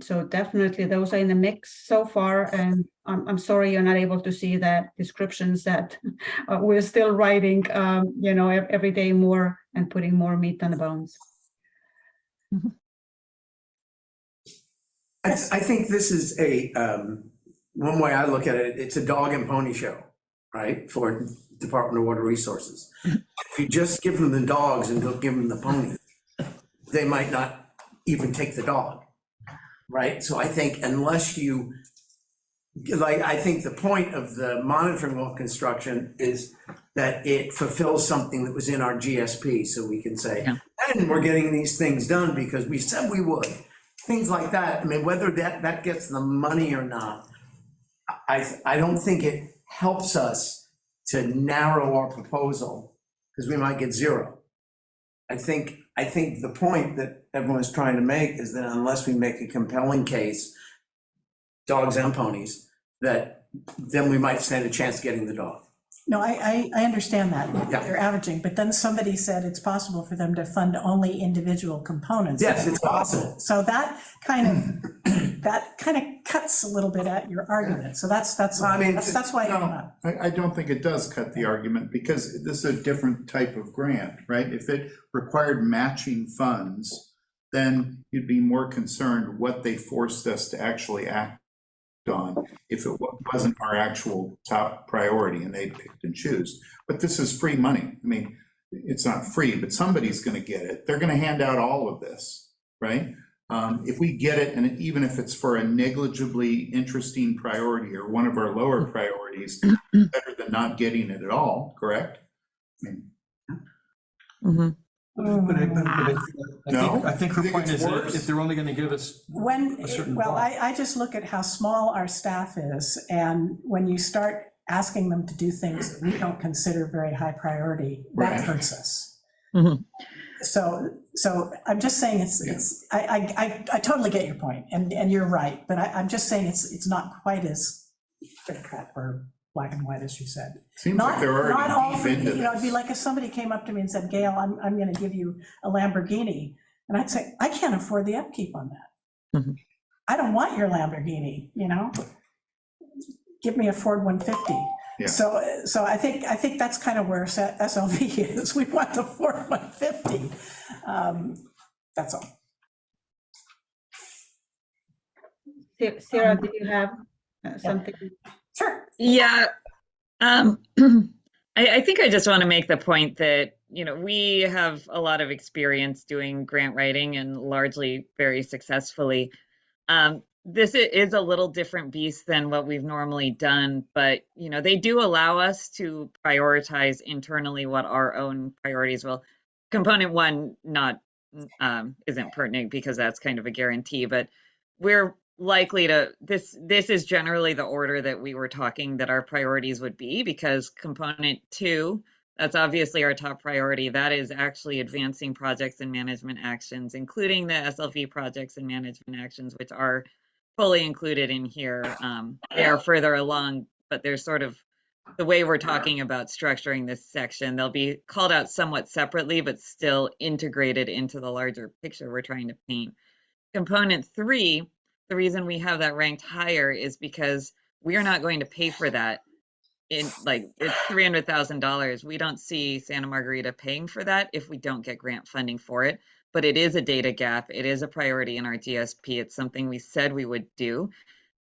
[SPEAKER 6] So definitely those are in the mix so far. And I'm sorry you're not able to see the descriptions that we're still writing, every day more and putting more meat on the bones.
[SPEAKER 4] I think this is one way I look at it, it's a dog and pony show, right, for Department of Water Resources. If you just give them the dogs and don't give them the pony, they might not even take the dog, right? So I think unless you, I think the point of the monitoring well construction is that it fulfills something that was in our GSP, so we can say, and we're getting these things done because we said we would. Things like that. I mean, whether that gets the money or not, I don't think it helps us to narrow our proposal because we might get 0. I think the point that everyone's trying to make is that unless we make a compelling case, dogs and ponies, that then we might stand a chance getting the dog.
[SPEAKER 2] No, I understand that.
[SPEAKER 4] Yeah.
[SPEAKER 2] They're averaging, but then somebody said it's possible for them to fund only individual components.
[SPEAKER 4] Yes, it's possible.
[SPEAKER 2] So that kind of cuts a little bit at your argument. So that's why I came up.
[SPEAKER 13] I don't think it does cut the argument because this is a different type of grant, right? If it required matching funds, then you'd be more concerned what they forced us to actually act on if it wasn't our actual top priority and they picked and choose. But this is free money. I mean, it's not free, but somebody's going to get it. They're going to hand out all of this, right? If we get it, and even if it's for a negligibly interesting priority or one of our lower priorities, better than not getting it at all, correct? I mean,
[SPEAKER 8] I think her point is that if they're only going to give us a certain block.
[SPEAKER 2] I just look at how small our staff is, and when you start asking them to do things that we don't consider very high priority, that hurts us. So I'm just saying I totally get your point, and you're right, but I'm just saying it's not quite as clear-cut or black and white, as you said.
[SPEAKER 13] Seems like they're already deep into this.
[SPEAKER 2] It'd be like if somebody came up to me and said, Gail, I'm going to give you a Lamborghini. And I'd say, I can't afford the upkeep on that. I don't want your Lamborghini, give me a Ford 150.
[SPEAKER 13] Yeah.
[SPEAKER 2] So I think that's kind of where SLV is. We want the Ford 150. That's all.
[SPEAKER 6] Sarah, do you have something?
[SPEAKER 2] Sure.
[SPEAKER 14] Yeah. I think I just want to make the point that, we have a lot of experience doing grant writing and largely very successfully. this is a little different beast than what we've normally done, but they do allow us to prioritize internally what our own priorities will. Component one isn't pertinent because that's kind of a guarantee, but we're likely to, this is generally the order that we were talking that our priorities would be, because component two, that's obviously our top priority. That is actually advancing projects and management actions, including the SLV projects and management actions, which are fully included in here. They are further along, but they're sort of the way we're talking about structuring this section. They'll be called out somewhat separately, but still integrated into the larger picture we're trying to paint. Component three, the reason we have that ranked higher is because we are not going to pay for that. It's $300,000. We don't see Santa Margarita paying for that if we don't get grant funding for it. But it is a data gap. It is a priority in our GSP. It's something we said we would do.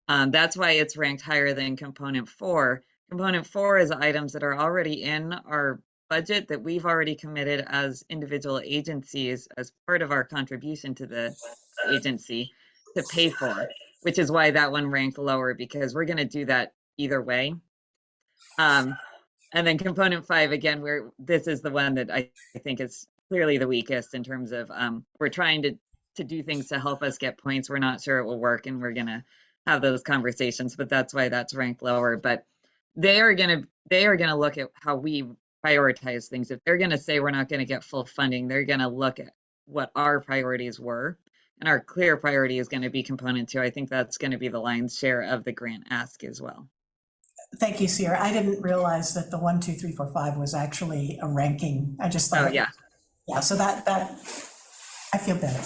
[SPEAKER 14] That's why it's ranked higher than component four. Component four is items that are already in our budget that we've already committed as individual agencies as part of our contribution to the agency to pay for, which is why that one ranked lower, because we're going to do that either way. And then component five, again, this is the one that I think is clearly the weakest in terms of we're trying to do things to help us get points. We're not sure it will work, and we're gonna have those conversations, but that's why that's ranked lower. But they are gonna look at how we prioritize things. If they're gonna say we're not gonna get full funding, they're gonna look at what our priorities were. And our clear priority is gonna be component two. I think that's gonna be the lion's share of the grant ask as well.
[SPEAKER 2] Thank you, Sierra. I didn't realize that the 1, 2, 3, 4, 5 was actually a ranking. I just thought.
[SPEAKER 14] Oh, yeah.
[SPEAKER 2] Yeah, so that I feel better.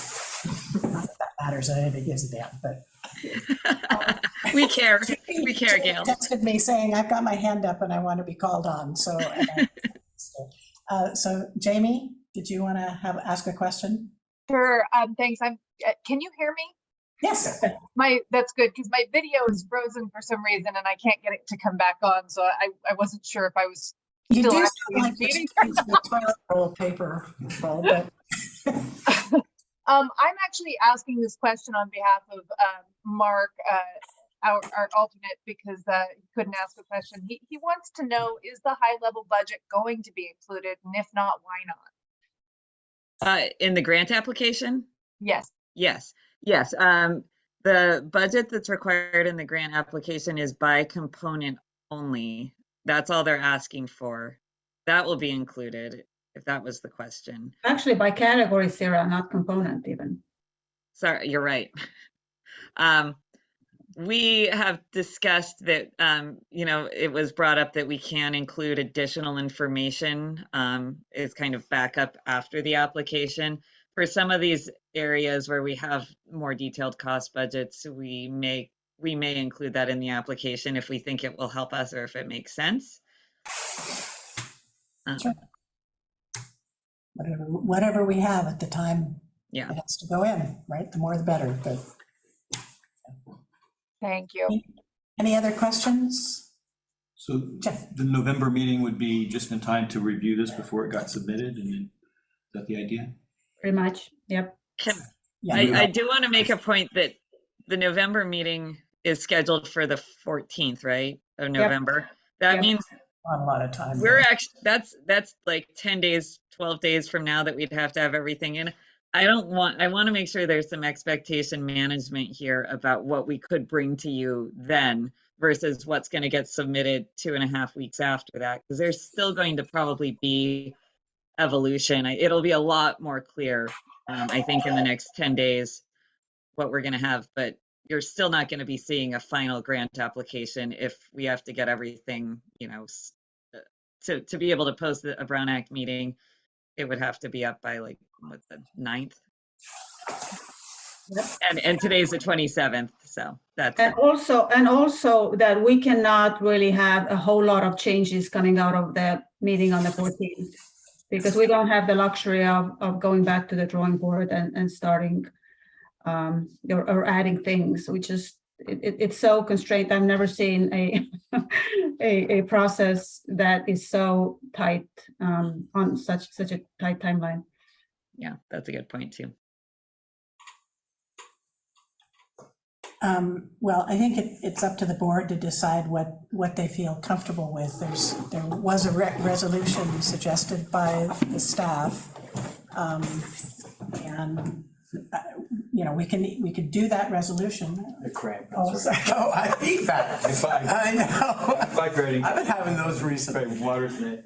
[SPEAKER 2] Not that matters, anybody gives a damn, but.
[SPEAKER 14] We care, Gail.
[SPEAKER 2] Texted me saying, I've got my hand up and I want to be called on, so. So Jamie, did you want to ask a question?
[SPEAKER 9] Sure, thanks. Can you hear me?
[SPEAKER 2] Yes.
[SPEAKER 9] That's good, because my video is frozen for some reason and I can't get it to come back on, so I wasn't sure if I was
[SPEAKER 2] You
[SPEAKER 9] still
[SPEAKER 2] do
[SPEAKER 9] actually
[SPEAKER 2] sound
[SPEAKER 9] in
[SPEAKER 2] like
[SPEAKER 9] the meeting.
[SPEAKER 2] this roll paper, but.
[SPEAKER 9] I'm actually asking this question on behalf of Mark, our alternate, because he couldn't ask a question. He wants to know, is the high level budget going to be included, and if not, why not?
[SPEAKER 14] In the grant application?
[SPEAKER 9] Yes.
[SPEAKER 14] Yes. The budget that's required in the grant application is by component only. That's all they're asking for. That will be included, if that was the question.
[SPEAKER 6] Actually, by category, Sarah, not component even.
[SPEAKER 14] Sorry, you're right. We have discussed that, it was brought up that we can include additional information as kind of backup after the application. For some of these areas where we have more detailed cost budgets, we may include that in the application if we think it will help us or if it makes sense.
[SPEAKER 2] Sure. Whatever we have at the time,
[SPEAKER 14] yeah,
[SPEAKER 2] it has to go in, right? The more the better. But
[SPEAKER 9] thank you.
[SPEAKER 2] Any other questions?
[SPEAKER 8] So the November meeting would be just in time to review this before it got submitted, and then, is that the idea?
[SPEAKER 6] Pretty much, yep.
[SPEAKER 14] I do want to make a point that the November meeting is scheduled for the 14th, right, of November. That means
[SPEAKER 2] a lot of time.
[SPEAKER 14] We're actually, that's like 10 days, 12 days from now that we'd have to have everything in. I want to make sure there's some expectation management here about what we could bring to you then versus what's going to get submitted 2.5 weeks after that, because there's still going to probably be evolution. It'll be a lot more clear, I think, in the next 10 days what we're going to have, but you're still not going to be seeing a final grant application if we have to get everything, to be able to post a Brown Act meeting. It would have to be up by like the 9th.
[SPEAKER 6] Yep.
[SPEAKER 14] And today's the 27th, so that's
[SPEAKER 6] and also that we cannot really have a whole lot of changes coming out of the meeting on the 14th, because we don't have the luxury of going back to the drawing board and starting or adding things. We just it's so constrained. I've never seen a process that is so tight on such a tight timeline.
[SPEAKER 14] Yeah, that's a good point too.
[SPEAKER 2] Well, I think it's up to the board to decide what they feel comfortable with. There was a resolution suggested by the staff. And, you know, we could do that resolution.
[SPEAKER 8] The cramp.
[SPEAKER 2] Oh, sorry.
[SPEAKER 1] Oh, I hate that. I know.
[SPEAKER 8] Bike riding.
[SPEAKER 1] I've been having those recently.
[SPEAKER 8] Water today.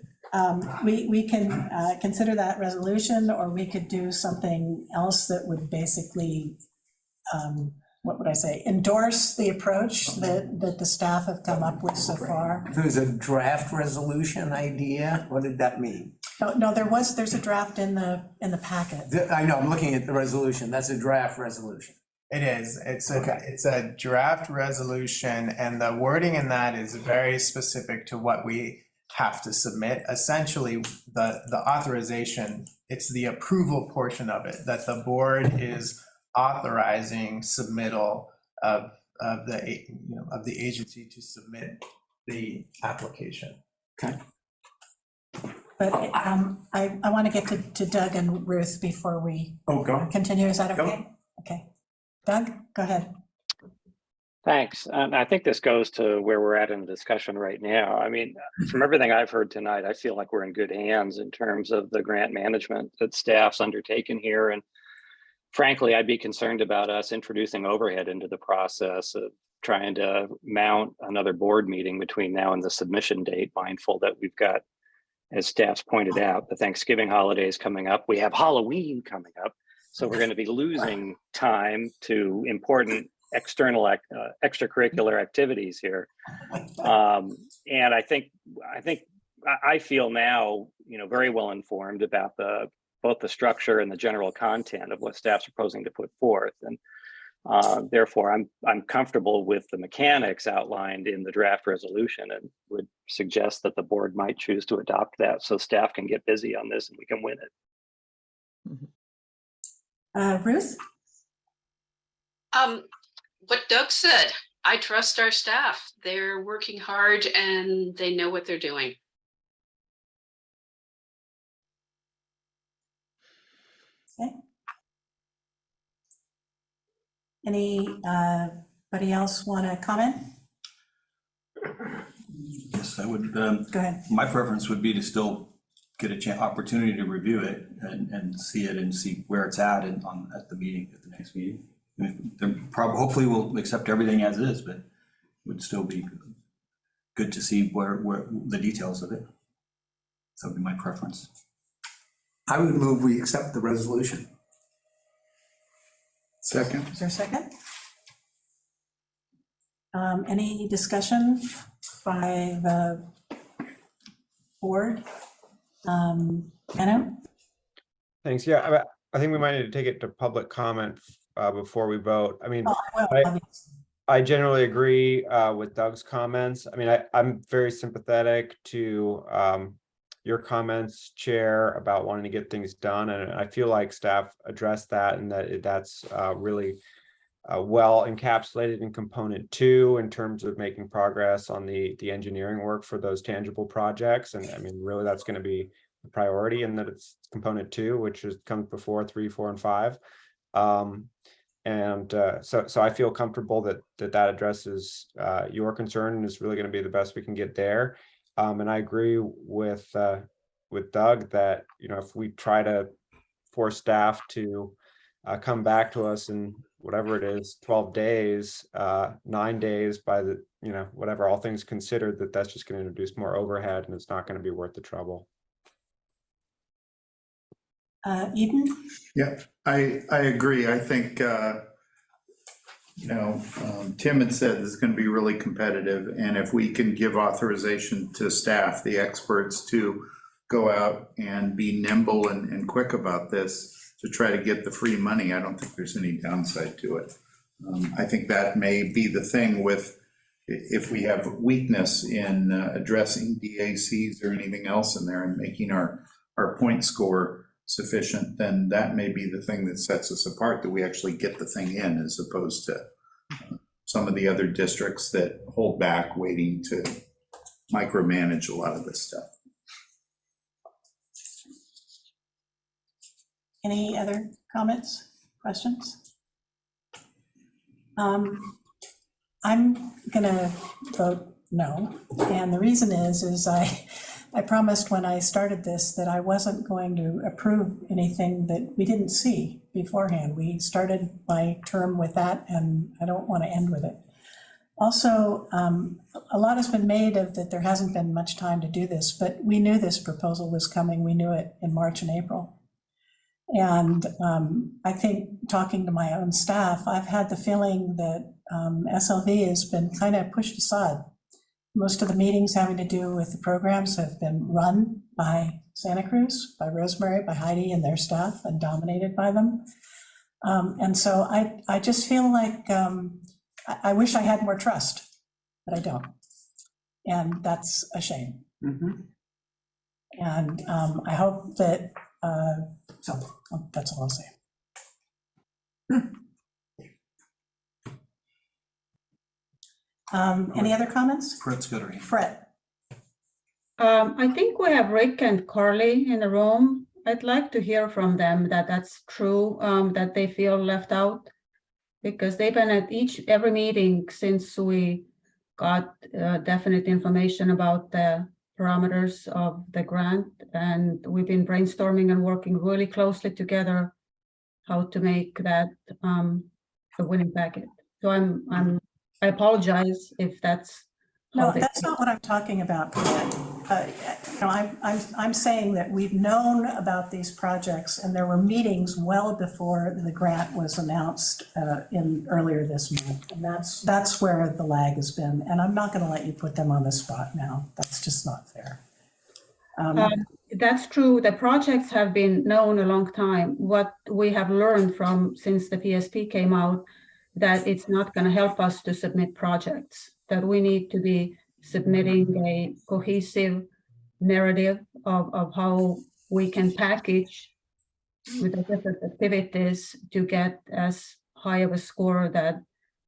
[SPEAKER 2] We can consider that resolution, or we could do something else that would basically, what would I say, endorse the approach that the staff have come up with so far.
[SPEAKER 4] There's a draft resolution idea. What did that mean?
[SPEAKER 2] No, there's a draft in the packet.
[SPEAKER 4] I know, I'm looking at the resolution. That's a draft resolution.
[SPEAKER 1] It is. It's a draft resolution, and the wording in that is very specific to what we have to submit. Essentially, the authorization, it's the approval portion of it, that the board is authorizing submittal of the agency to submit the application.
[SPEAKER 4] Okay.
[SPEAKER 2] But I want to get to Doug and Ruth before we continue. Is that okay?
[SPEAKER 4] Go.
[SPEAKER 2] Okay. Doug, go ahead.
[SPEAKER 3] Thanks. I think this goes to where we're at in the discussion right now. I mean, from everything I've heard tonight, I feel like we're in good hands in terms of the grant management that staff's undertaken here. And frankly, I'd be concerned about us introducing overhead into the process of trying to mount another board meeting between now and the submission date, mindful that we've got, as staff's pointed out, the Thanksgiving holidays coming up. We have Halloween coming up. So we're going to be losing time to important external extracurricular activities here. And I feel now, very well informed about both the structure and the general content of what staff's proposing to put forth. And therefore, I'm comfortable with the mechanics outlined in the draft resolution, and would suggest that the board might choose to adopt that so staff can get busy on this and we can win it.
[SPEAKER 2] Ruth?
[SPEAKER 5] What Doug said, I trust our staff. They're working hard and they know what they're doing.
[SPEAKER 2] Okay. Anybody else want to comment?
[SPEAKER 8] Yes, I would.
[SPEAKER 2] Go ahead.
[SPEAKER 8] My preference would be to still get a opportunity to review it and see it and see where it's at at the meeting, at the next meeting. Hopefully we'll accept everything as is, but it would still be good to see where the details of it. That would be my preference.
[SPEAKER 4] I would move we accept the resolution.
[SPEAKER 13] Second.
[SPEAKER 2] Is there a second? Any discussion by the board? Anna?
[SPEAKER 11] Thanks. Yeah, I think we might need to take it to public comment before we vote. I mean, I generally agree with Doug's comments. I mean, I'm very sympathetic to your comments, Chair, about wanting to get things done. And I feel like staff addressed that, and that's really well encapsulated in component 2 in terms of making progress on the engineering work for those tangible projects. And I mean, really, that's going to be the priority, and that it's component 2, which comes before 3, 4, and 5. So I feel comfortable that addresses your concern and is really going to be the best we can get there. And I agree with Doug that, if we try to force staff to come back to us in whatever it is, 12 days, 9 days by the, whatever, all things considered, that's just going to introduce more overhead, and it's not going to be worth the trouble.
[SPEAKER 2] Eden?
[SPEAKER 13] Yeah, I agree. I think, Tim had said this is going to be really competitive, and if we can give authorization to staff, the experts, to go out and be nimble and quick about this to try to get the free money, I don't think there's any downside to it. I think that may be the thing with, if we have weakness in addressing DACs or anything else in there and making our point score sufficient, then that may be the thing that sets us apart, that we actually get the thing in, as opposed to some of the other districts that hold back, waiting to micromanage a lot of this stuff.
[SPEAKER 2] Any other comments, questions? I'm gonna vote no, and the reason is I promised when I started this that I wasn't going to approve anything that we didn't see beforehand. We started my term with that, and I don't want to end with it. Also, a lot has been made of that there hasn't been much time to do this, but we knew this proposal was coming. We knew it in March and April. And I think talking to my own staff, I've had the feeling that SLV has been kind of pushed aside. Most of the meetings having to do with the programs have been run by Santa Cruz, by Rosemary, by Heidi and their staff, and dominated by them. And so I just feel like I wish I had more trust, but I don't. And that's a shame. And I hope that, that's all I'll say. Any other comments?
[SPEAKER 8] Fred's got her hand.
[SPEAKER 2] Fred.
[SPEAKER 6] I think we have Rick and Carly in the room. I'd like to hear from them that that's true, that they feel left out, because they've been at every meeting since we got definite information about the parameters of the grant, and we've been brainstorming and working really closely together how to make that the winning packet. So I apologize if that's
[SPEAKER 2] No, that's not what I'm talking about. I'm saying that we've known about these projects, and there were meetings well before the grant was announced earlier this month. And that's where the lag has been. And I'm not going to let you put them on the spot now. That's just not fair.
[SPEAKER 6] That's true. The projects have been known a long time. What we have learned since the PSP came out, that it's not going to help us to submit projects, that we need to be submitting a cohesive narrative of how we can package with the different activities to get as high of a score that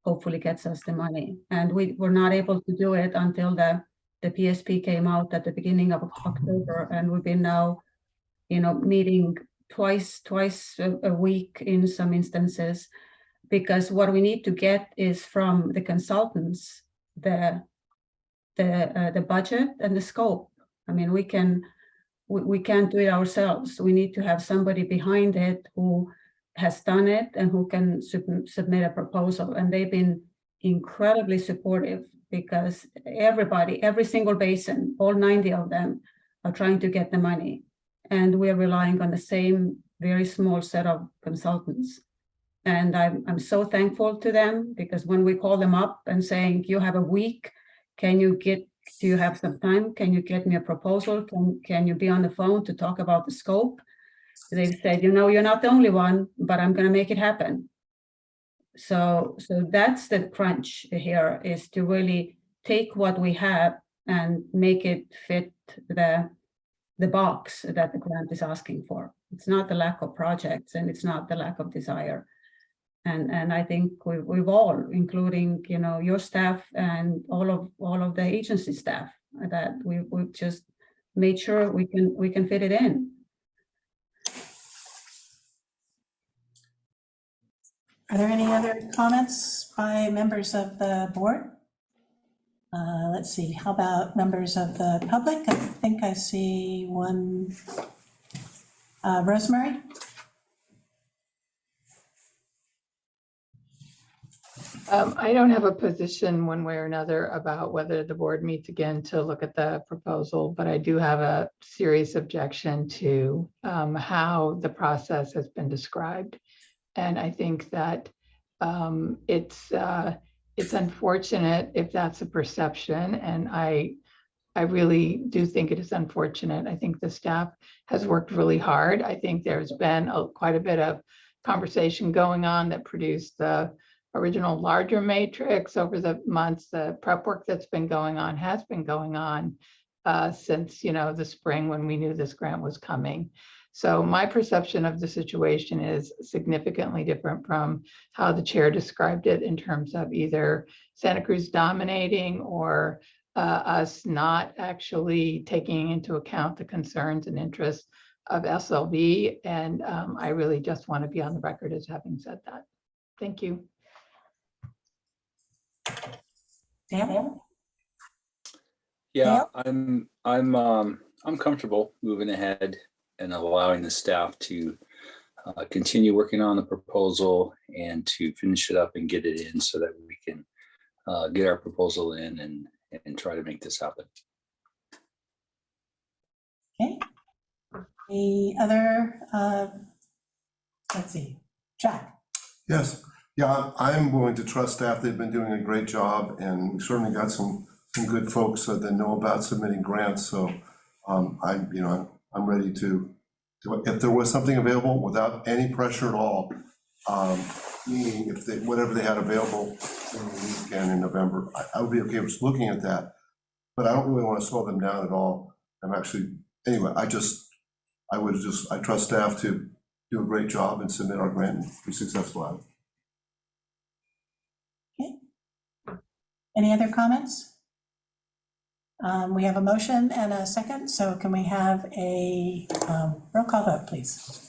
[SPEAKER 6] hopefully gets us the money. And we were not able to do it until the PSP came out at the beginning of October, and we've been now, meeting twice a week in some instances, because what we need to get is from the consultants the budget and the scope. I mean, we can't do it ourselves. We need to have somebody behind it who has done it and who can submit a proposal. And they've been incredibly supportive, because every single basin, all 90 of them, are trying to get the money. And we're relying on the same very small set of consultants. And I'm so thankful to them, because when we call them up and saying, you have a week, do you have some time? Can you get me a proposal? Can you be on the phone to talk about the scope? They've said, you're not the only one, but I'm going to make it happen. So that's the crunch here, is to really take what we have and make it fit the box that the grant is asking for. It's not the lack of projects, and it's not the lack of desire. And I think we've all, including your staff and all of the agency staff, that we've just made sure we can fit it in.
[SPEAKER 2] Are there any other comments by members of the board? Let's see, how about members of the public? I think I see one. Rosemary?
[SPEAKER 15] I don't have a position one way or another about whether the board meets again to look at the proposal, but I do have a serious objection to how the process has been described. And I think that it's unfortunate if that's a perception, and I really do think it is unfortunate. I think the staff has worked really hard. I think there's been quite a bit of conversation going on that produced the original larger matrix over the months. The prep work that's been going on has been going on since the spring, when we knew this grant was coming. So my perception of the situation is significantly different from how the chair described it, in terms of either Santa Cruz dominating or us not actually taking into account the concerns and interests of SLV. And I really just want to be on the record as having said that. Thank you.
[SPEAKER 2] Dan?
[SPEAKER 16] Yeah,
[SPEAKER 2] Dale?
[SPEAKER 16] I'm comfortable moving ahead and allowing the staff to continue working on the proposal and to finish it up and get it in so that we can get our proposal in and try to make this happen.
[SPEAKER 2] Okay. The other, let's see, Jack.
[SPEAKER 7] Yes, yeah, I'm willing to trust staff. They've been doing a great job, and we certainly got some good folks that know about submitting grants. So I'm ready to if there was something available without any pressure at all, meaning if they, whatever they had available in the weekend in November, I would be okay with looking at that. But I don't really want to slow them down at all. I'm actually, anyway, I trust staff to do a great job and submit our grant and be successful at it.
[SPEAKER 2] Okay. Any other comments? We have a motion and a second, so can we have a roll call vote, please?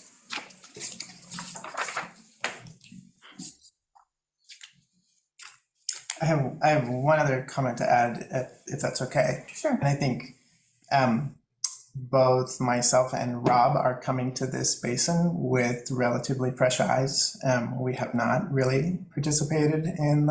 [SPEAKER 1] I have one other comment to add, if that's okay.
[SPEAKER 2] Sure.
[SPEAKER 1] And I think both myself and Rob are coming to this basin with relatively fresh eyes. We have not really participated in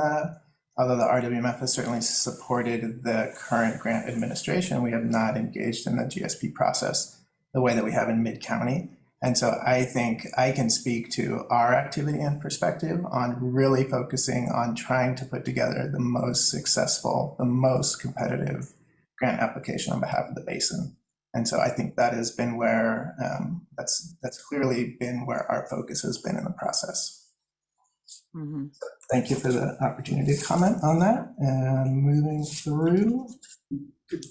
[SPEAKER 1] although the RWMF has certainly supported the current grant administration, we have not engaged in the GSP process the way that we have in Mid-County. And so I think I can speak to our activity and perspective on really focusing on trying to put together the most successful, the most competitive grant application on behalf of the basin. And so I think that has been where, that's clearly been where our focus has been in the process.
[SPEAKER 14] Mm-hmm.
[SPEAKER 1] Thank you for the opportunity to comment on that. And moving through.
[SPEAKER 8] Could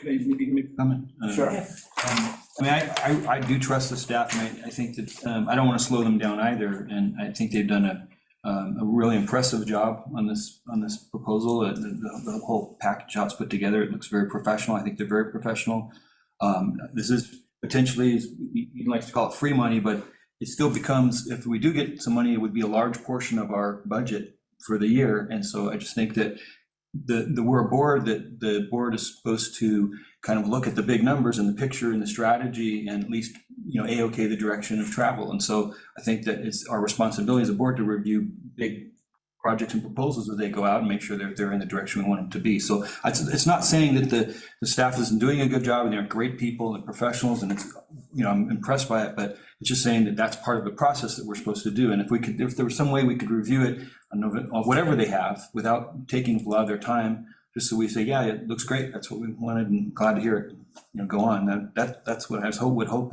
[SPEAKER 8] I maybe make a comment?
[SPEAKER 1] Sure.
[SPEAKER 8] I mean, I do trust the staff, and I think that I don't want to slow them down either. And I think they've done a really impressive job on this proposal. The whole package how it's put together, it looks very professional. I think they're very professional. This is potentially, you'd like to call it free money, but it still becomes, if we do get some money, it would be a large portion of our budget for the year. And so I just think that we're a board, that the board is supposed to kind of look at the big numbers and the picture and the strategy and at least, A-OK the direction of travel. And so I think that it's our responsibility as a board to review big projects and proposals as they go out and make sure they're in the direction we want them to be. So it's not saying that the staff isn't doing a good job and they're great people and professionals, and it's, I'm impressed by it, but it's just saying that that's part of the process that we're supposed to do. And if there was some way we could review it on whatever they have without taking a lot of their time, just so we say, yeah, it looks great, that's what we wanted, and glad to hear it, go on. That's what I would hope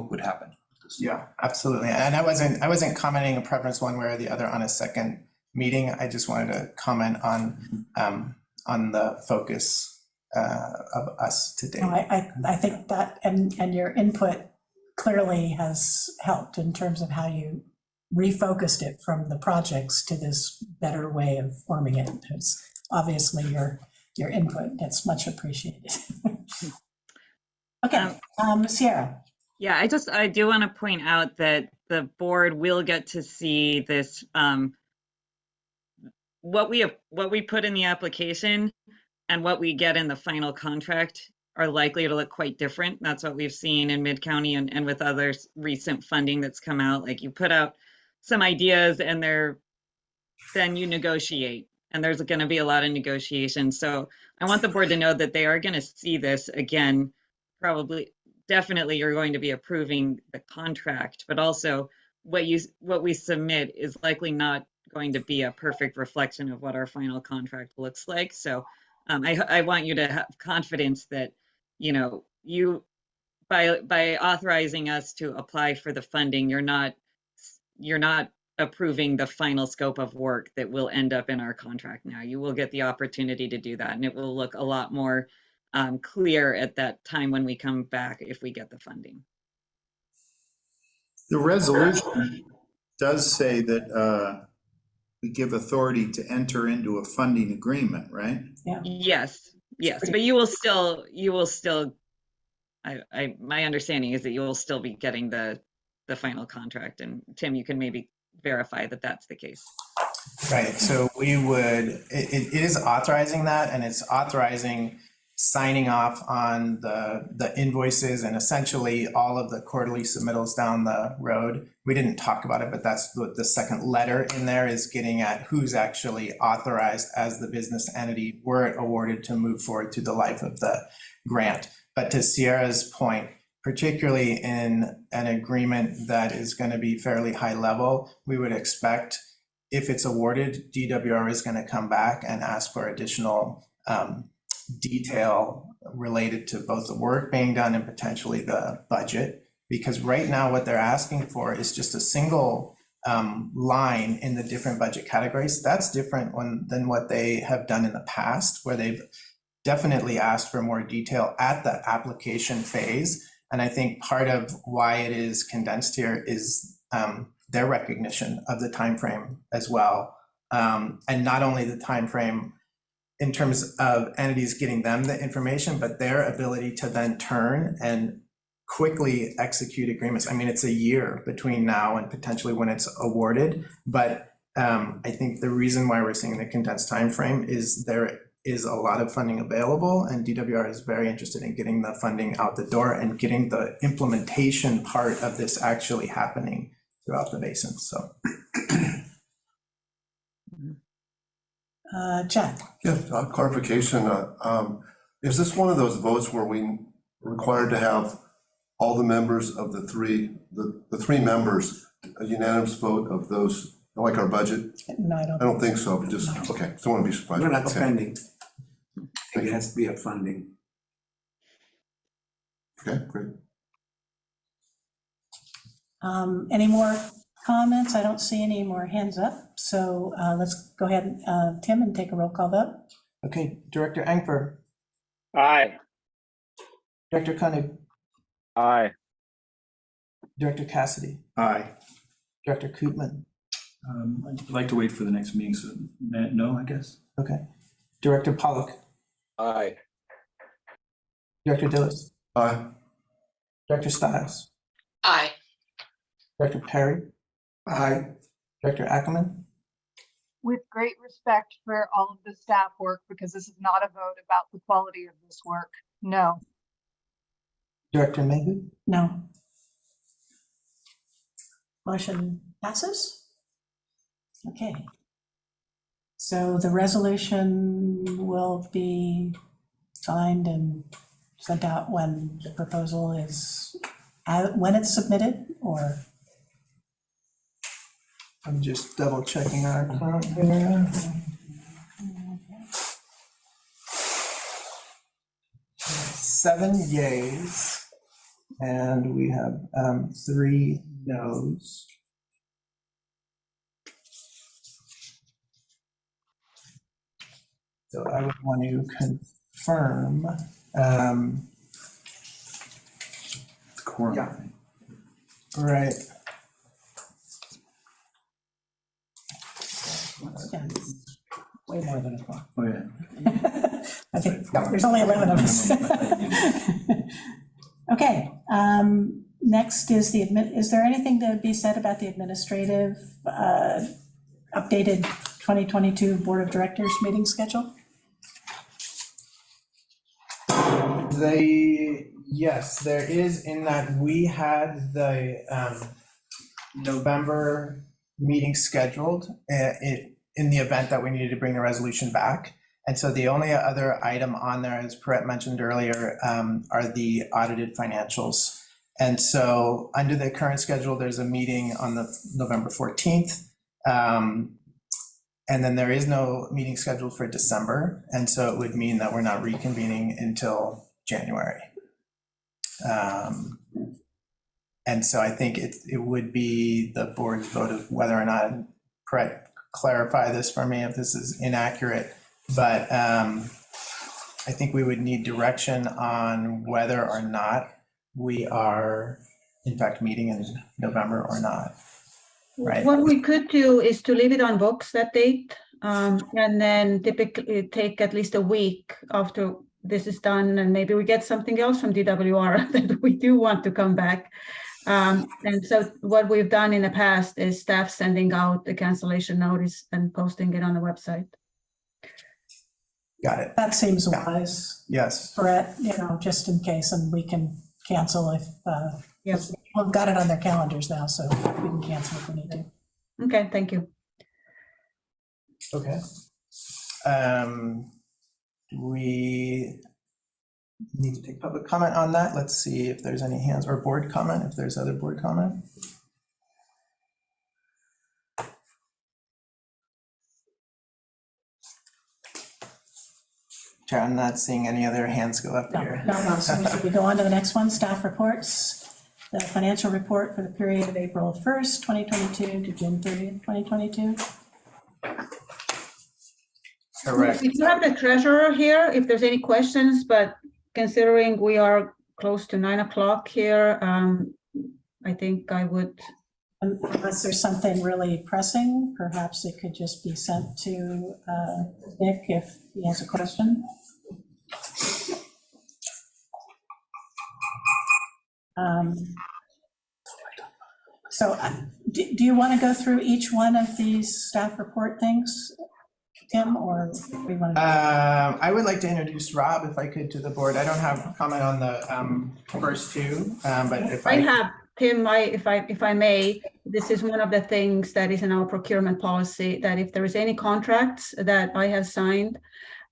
[SPEAKER 8] would happen.
[SPEAKER 1] Yeah, absolutely. And I wasn't commenting a preference one way or the other on a second meeting. I just wanted to comment on the focus of us today.
[SPEAKER 2] No, I think that, and your input clearly has helped in terms of how you refocused it from the projects to this better way of forming it. It's obviously your input. It's much appreciated. Okay, Sierra.
[SPEAKER 14] Yeah, I do want to point out that the board will get to see this, what we put in the application and what we get in the final contract are likely to look quite different. That's what we've seen in Mid-County and with other recent funding that's come out. Like, you put out some ideas and then you negotiate, and there's going to be a lot of negotiation. So I want the board to know that they are going to see this again. Definitely you're going to be approving the contract, but also what we submit is likely not going to be a perfect reflection of what our final contract looks like. So I want you to have confidence that, you by authorizing us to apply for the funding, you're not approving the final scope of work that will end up in our contract. Now you will get the opportunity to do that, and it will look a lot more clear at that time when we come back if we get the funding.
[SPEAKER 13] The resolution does say that we give authority to enter into a funding agreement, right?
[SPEAKER 2] Yeah.
[SPEAKER 14] Yes, but you will still, my understanding is that you will still be getting the final contract. And Tim, you can maybe verify that that's the case.
[SPEAKER 1] Right, so we would, it is authorizing that, and it's authorizing signing off on the invoices and essentially all of the quarterly submittals down the road. We didn't talk about it, but that's what the second letter in there is getting at, who's actually authorized as the business entity were it awarded to move forward through the life of the grant. But to Sierra's point, particularly in an agreement that is going to be fairly high level, we would expect if it's awarded, DWR is going to come back and ask for additional detail related to both the work being done and potentially the budget. Because right now what they're asking for is just a single line in the different budget categories. That's different than what they have done in the past, where they've definitely asked for more detail at the application phase. And I think part of why it is condensed here is their recognition of the time frame as well, and not only the time frame in terms of entities getting them the information, but their ability to then turn and quickly execute agreements. I mean, it's a year between now and potentially when it's awarded, but I think the reason why we're seeing the condensed time frame is there is a lot of funding available, and DWR is very interested in getting the funding out the door and getting the implementation part of this actually happening throughout the basin. So,
[SPEAKER 2] Jack.
[SPEAKER 7] Yeah, clarification. Is this one of those votes where we required to have all the members of the three members, a unanimous vote of those, like our budget?
[SPEAKER 2] No, I
[SPEAKER 7] don't think so, but just, okay, don't want to be surprised.
[SPEAKER 4] We're not
[SPEAKER 7] Okay.
[SPEAKER 4] spending. I think it has to be a funding.
[SPEAKER 7] Okay, great.
[SPEAKER 2] Any more comments? I don't see any more hands up. So let's go ahead, Tim, and take a roll call vote.
[SPEAKER 1] okay, Director Engfer,
[SPEAKER 3] Aye.
[SPEAKER 1] Director Koenig,
[SPEAKER 11] Aye.
[SPEAKER 1] Director Cassidy,
[SPEAKER 13] Aye.
[SPEAKER 1] Director Koopman,
[SPEAKER 8] I'd like to wait for the next meeting, so no, I guess.
[SPEAKER 1] okay, Director Pollock,
[SPEAKER 16] Aye.
[SPEAKER 1] Director Dillis,
[SPEAKER 7] Aye.
[SPEAKER 1] Director Stiles,
[SPEAKER 5] Aye.
[SPEAKER 1] Director Perry,
[SPEAKER 4] Aye.
[SPEAKER 1] Director Ackerman,
[SPEAKER 9] With great respect for all of the staff work, because this is not a vote about the quality of this work. No.
[SPEAKER 1] Director Mayhew,
[SPEAKER 2] No. Motion passes. Okay. So the resolution will be signed and sent out when the proposal is, when it's submitted, or?
[SPEAKER 1] I'm just double checking our count here. 7 yays, and we have 3 noes. So I would want to confirm.
[SPEAKER 8] Quorum.
[SPEAKER 1] Yeah. Right.
[SPEAKER 2] Yeah, way more than a quorum.
[SPEAKER 8] Oh, yeah.
[SPEAKER 2] I think there's only 11 of us. Okay, next is is there anything to be said about the administrative updated 2022 Board of Directors meeting schedule?
[SPEAKER 1] Yes, there is, in that we had the November meeting scheduled in the event that we needed to bring the resolution back. And so the only other item on there, as Perrette mentioned earlier, are the audited financials. And so under the current schedule, there's a meeting on the November 14th. And then there is no meeting scheduled for December. And so it would mean that we're not reconvening until January. And so I think it would be the board's vote of whether or not, Perrette, clarify this for me if this is inaccurate, but I think we would need direction on whether or not we are in fact meeting in November or not. Right.
[SPEAKER 6] What we could do is to leave it on books that date, and then typically take at least a week after this is done, and maybe we get something else from DWR that we do want to come back. And so what we've done in the past is staff sending out the cancellation notice and posting it on the website.
[SPEAKER 1] Got it.
[SPEAKER 2] That seems wise,
[SPEAKER 1] Yes.
[SPEAKER 2] Brett, just in case, and we can cancel if,
[SPEAKER 6] Yes.
[SPEAKER 2] we've got it on their calendars now, so we can cancel if we need to.
[SPEAKER 6] Okay, thank you.
[SPEAKER 1] Okay. We need to take public comment on that. Let's see if there's any hands, or board comment, if there's other board comment. Chair, I'm not seeing any other hands go up here.
[SPEAKER 2] No, so we go on to the next one, staff reports. The financial report for the period of April 1st, 2022 to June 30th, 2022.
[SPEAKER 1] Correct.
[SPEAKER 6] We do have the treasurer here if there's any questions, but considering we are close to 9 o'clock here, I think I would.
[SPEAKER 2] Unless there's something really pressing, perhaps it could just be sent to Nick if he has a question. So do you want to go through each one of these staff report things, Tim, or we want to?
[SPEAKER 1] I would like to introduce Rob, if I could, to the board. I don't have a comment on the first two, but if
[SPEAKER 6] I have, Tim, if I may, this is one of the things that is in our procurement policy, that if there is any contracts that I have signed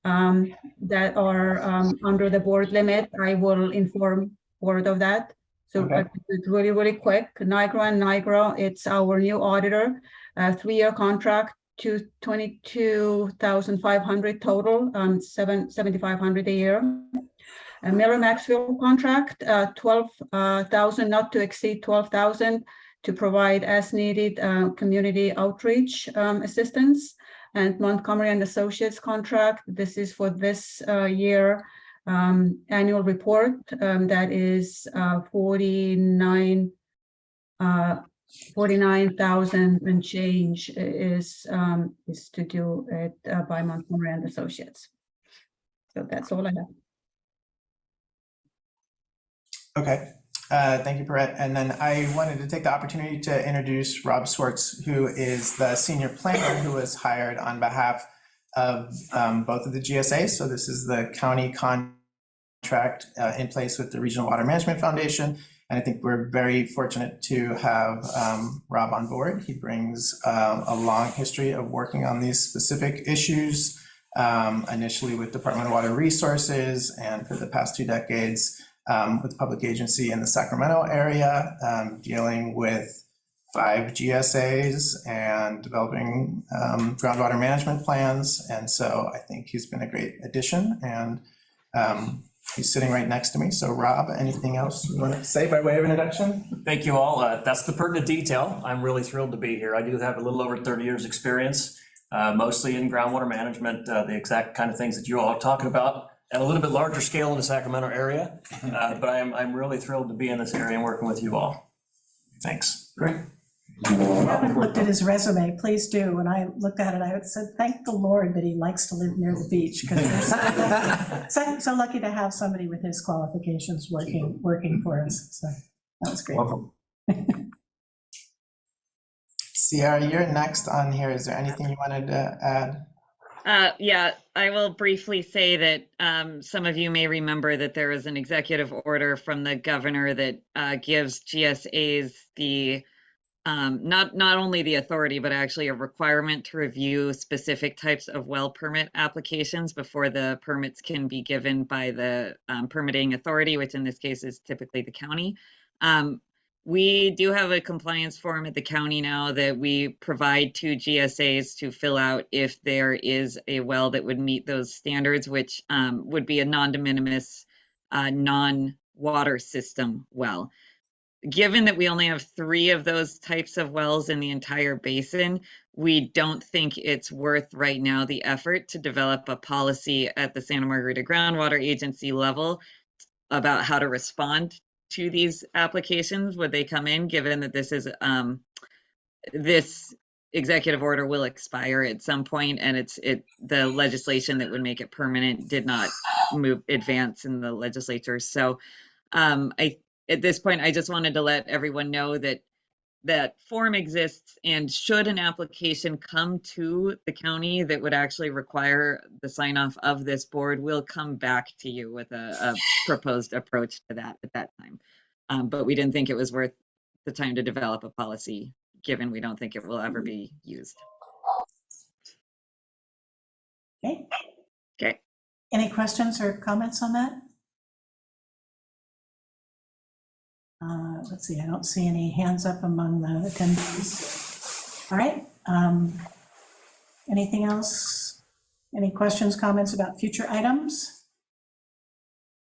[SPEAKER 6] that are under the board limit, I will inform board of that. So
[SPEAKER 1] Okay.
[SPEAKER 6] it's really, really quick. Nigro, it's our new auditor, 3-year contract, 22,500 total, 7,500 a year. A Miller Maxwell contract, 12,000, not to exceed 12,000, to provide as needed community outreach assistance. And Montgomery and Associates contract, this is for this year annual report, that is 49,000 and change is to do it by Montgomery and Associates. So that's all I have.
[SPEAKER 1] Okay, thank you, Brett. And then I wanted to take the opportunity to introduce Rob Swartz, who is the senior planner who was hired on behalf of both of the GSAs. So this is the county contract in place with the Regional Water Management Foundation. And I think we're very fortunate to have Rob on board. He brings a long history of working on these specific issues, initially with Department of Water Resources, and for the past 2 decades with the public agency in the Sacramento area, dealing with 5 GSAs and developing groundwater management plans. And so I think he's been a great addition, and he's sitting right next to me. So Rob, anything else you want to say by way of introduction?
[SPEAKER 17] Thank you all. That's the pertinent detail. I'm really thrilled to be here. I do have a little over 30 years experience, mostly in groundwater management, the exact kind of things that you all are talking about, at a little bit larger scale in the Sacramento area. But I'm really thrilled to be in this area and working with you all. Thanks.
[SPEAKER 1] Great.
[SPEAKER 2] I haven't looked at his resume, please do. When I looked at it, I said, thank the Lord that he likes to live near the beach, because we're so lucky to have somebody with his qualifications working for us. So that was great.
[SPEAKER 1] Welcome. Sierra, you're next on here. Is there anything you wanted to add?
[SPEAKER 14] Yeah, I will briefly say that some of you may remember that there was an executive order from the governor that gives GSAs the not only the authority, but actually a requirement to review specific types of well permit applications before the permits can be given by the permitting authority, which in this case is typically the county. We do have a compliance form at the county now that we provide to GSAs to fill out if there is a well that would meet those standards, which would be a non-de minimis, non-water system well. Given that we only have 3 of those types of wells in the entire basin, we don't think it's worth right now the effort to develop a policy at the Santa Margarita Groundwater Agency level about how to respond to these applications when they come in, given that this is this executive order will expire at some point, and the legislation that would make it permanent did not advance in the legislature. So I at this point, I just wanted to let everyone know that that form exists, and should an application come to the county that would actually require the sign off of this board, we'll come back to you with a proposed approach to that at that time. But we didn't think it was worth the time to develop a policy, given we don't think it will ever be used.
[SPEAKER 2] Okay,
[SPEAKER 14] Okay.
[SPEAKER 2] any questions or comments on that? Let's see, I don't see any hands up among the attendees. All right, anything else? Any questions, comments about future items?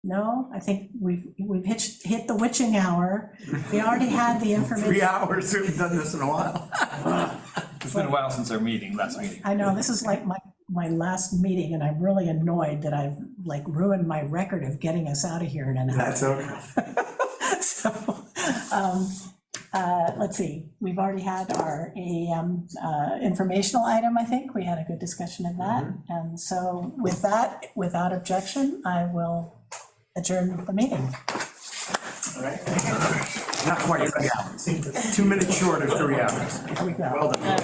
[SPEAKER 2] No, I think we've hit the witching hour. We already had the information.
[SPEAKER 4] 3 hours, we've done this in a while.
[SPEAKER 8] It's been a while since our last meeting.
[SPEAKER 2] I know, this is like my last meeting, and I'm really annoyed that I've like ruined my record of getting us out of here in an hour.
[SPEAKER 4] That's okay.
[SPEAKER 2] So, let's see, we've already had our AAM informational item, I think. We had a good discussion of that. And so with that, without objection, I will adjourn the meeting.
[SPEAKER 4] All right. Not quite 3 hours. 2 minutes short of 3 hours.
[SPEAKER 2] There we go.
[SPEAKER 4] Well done.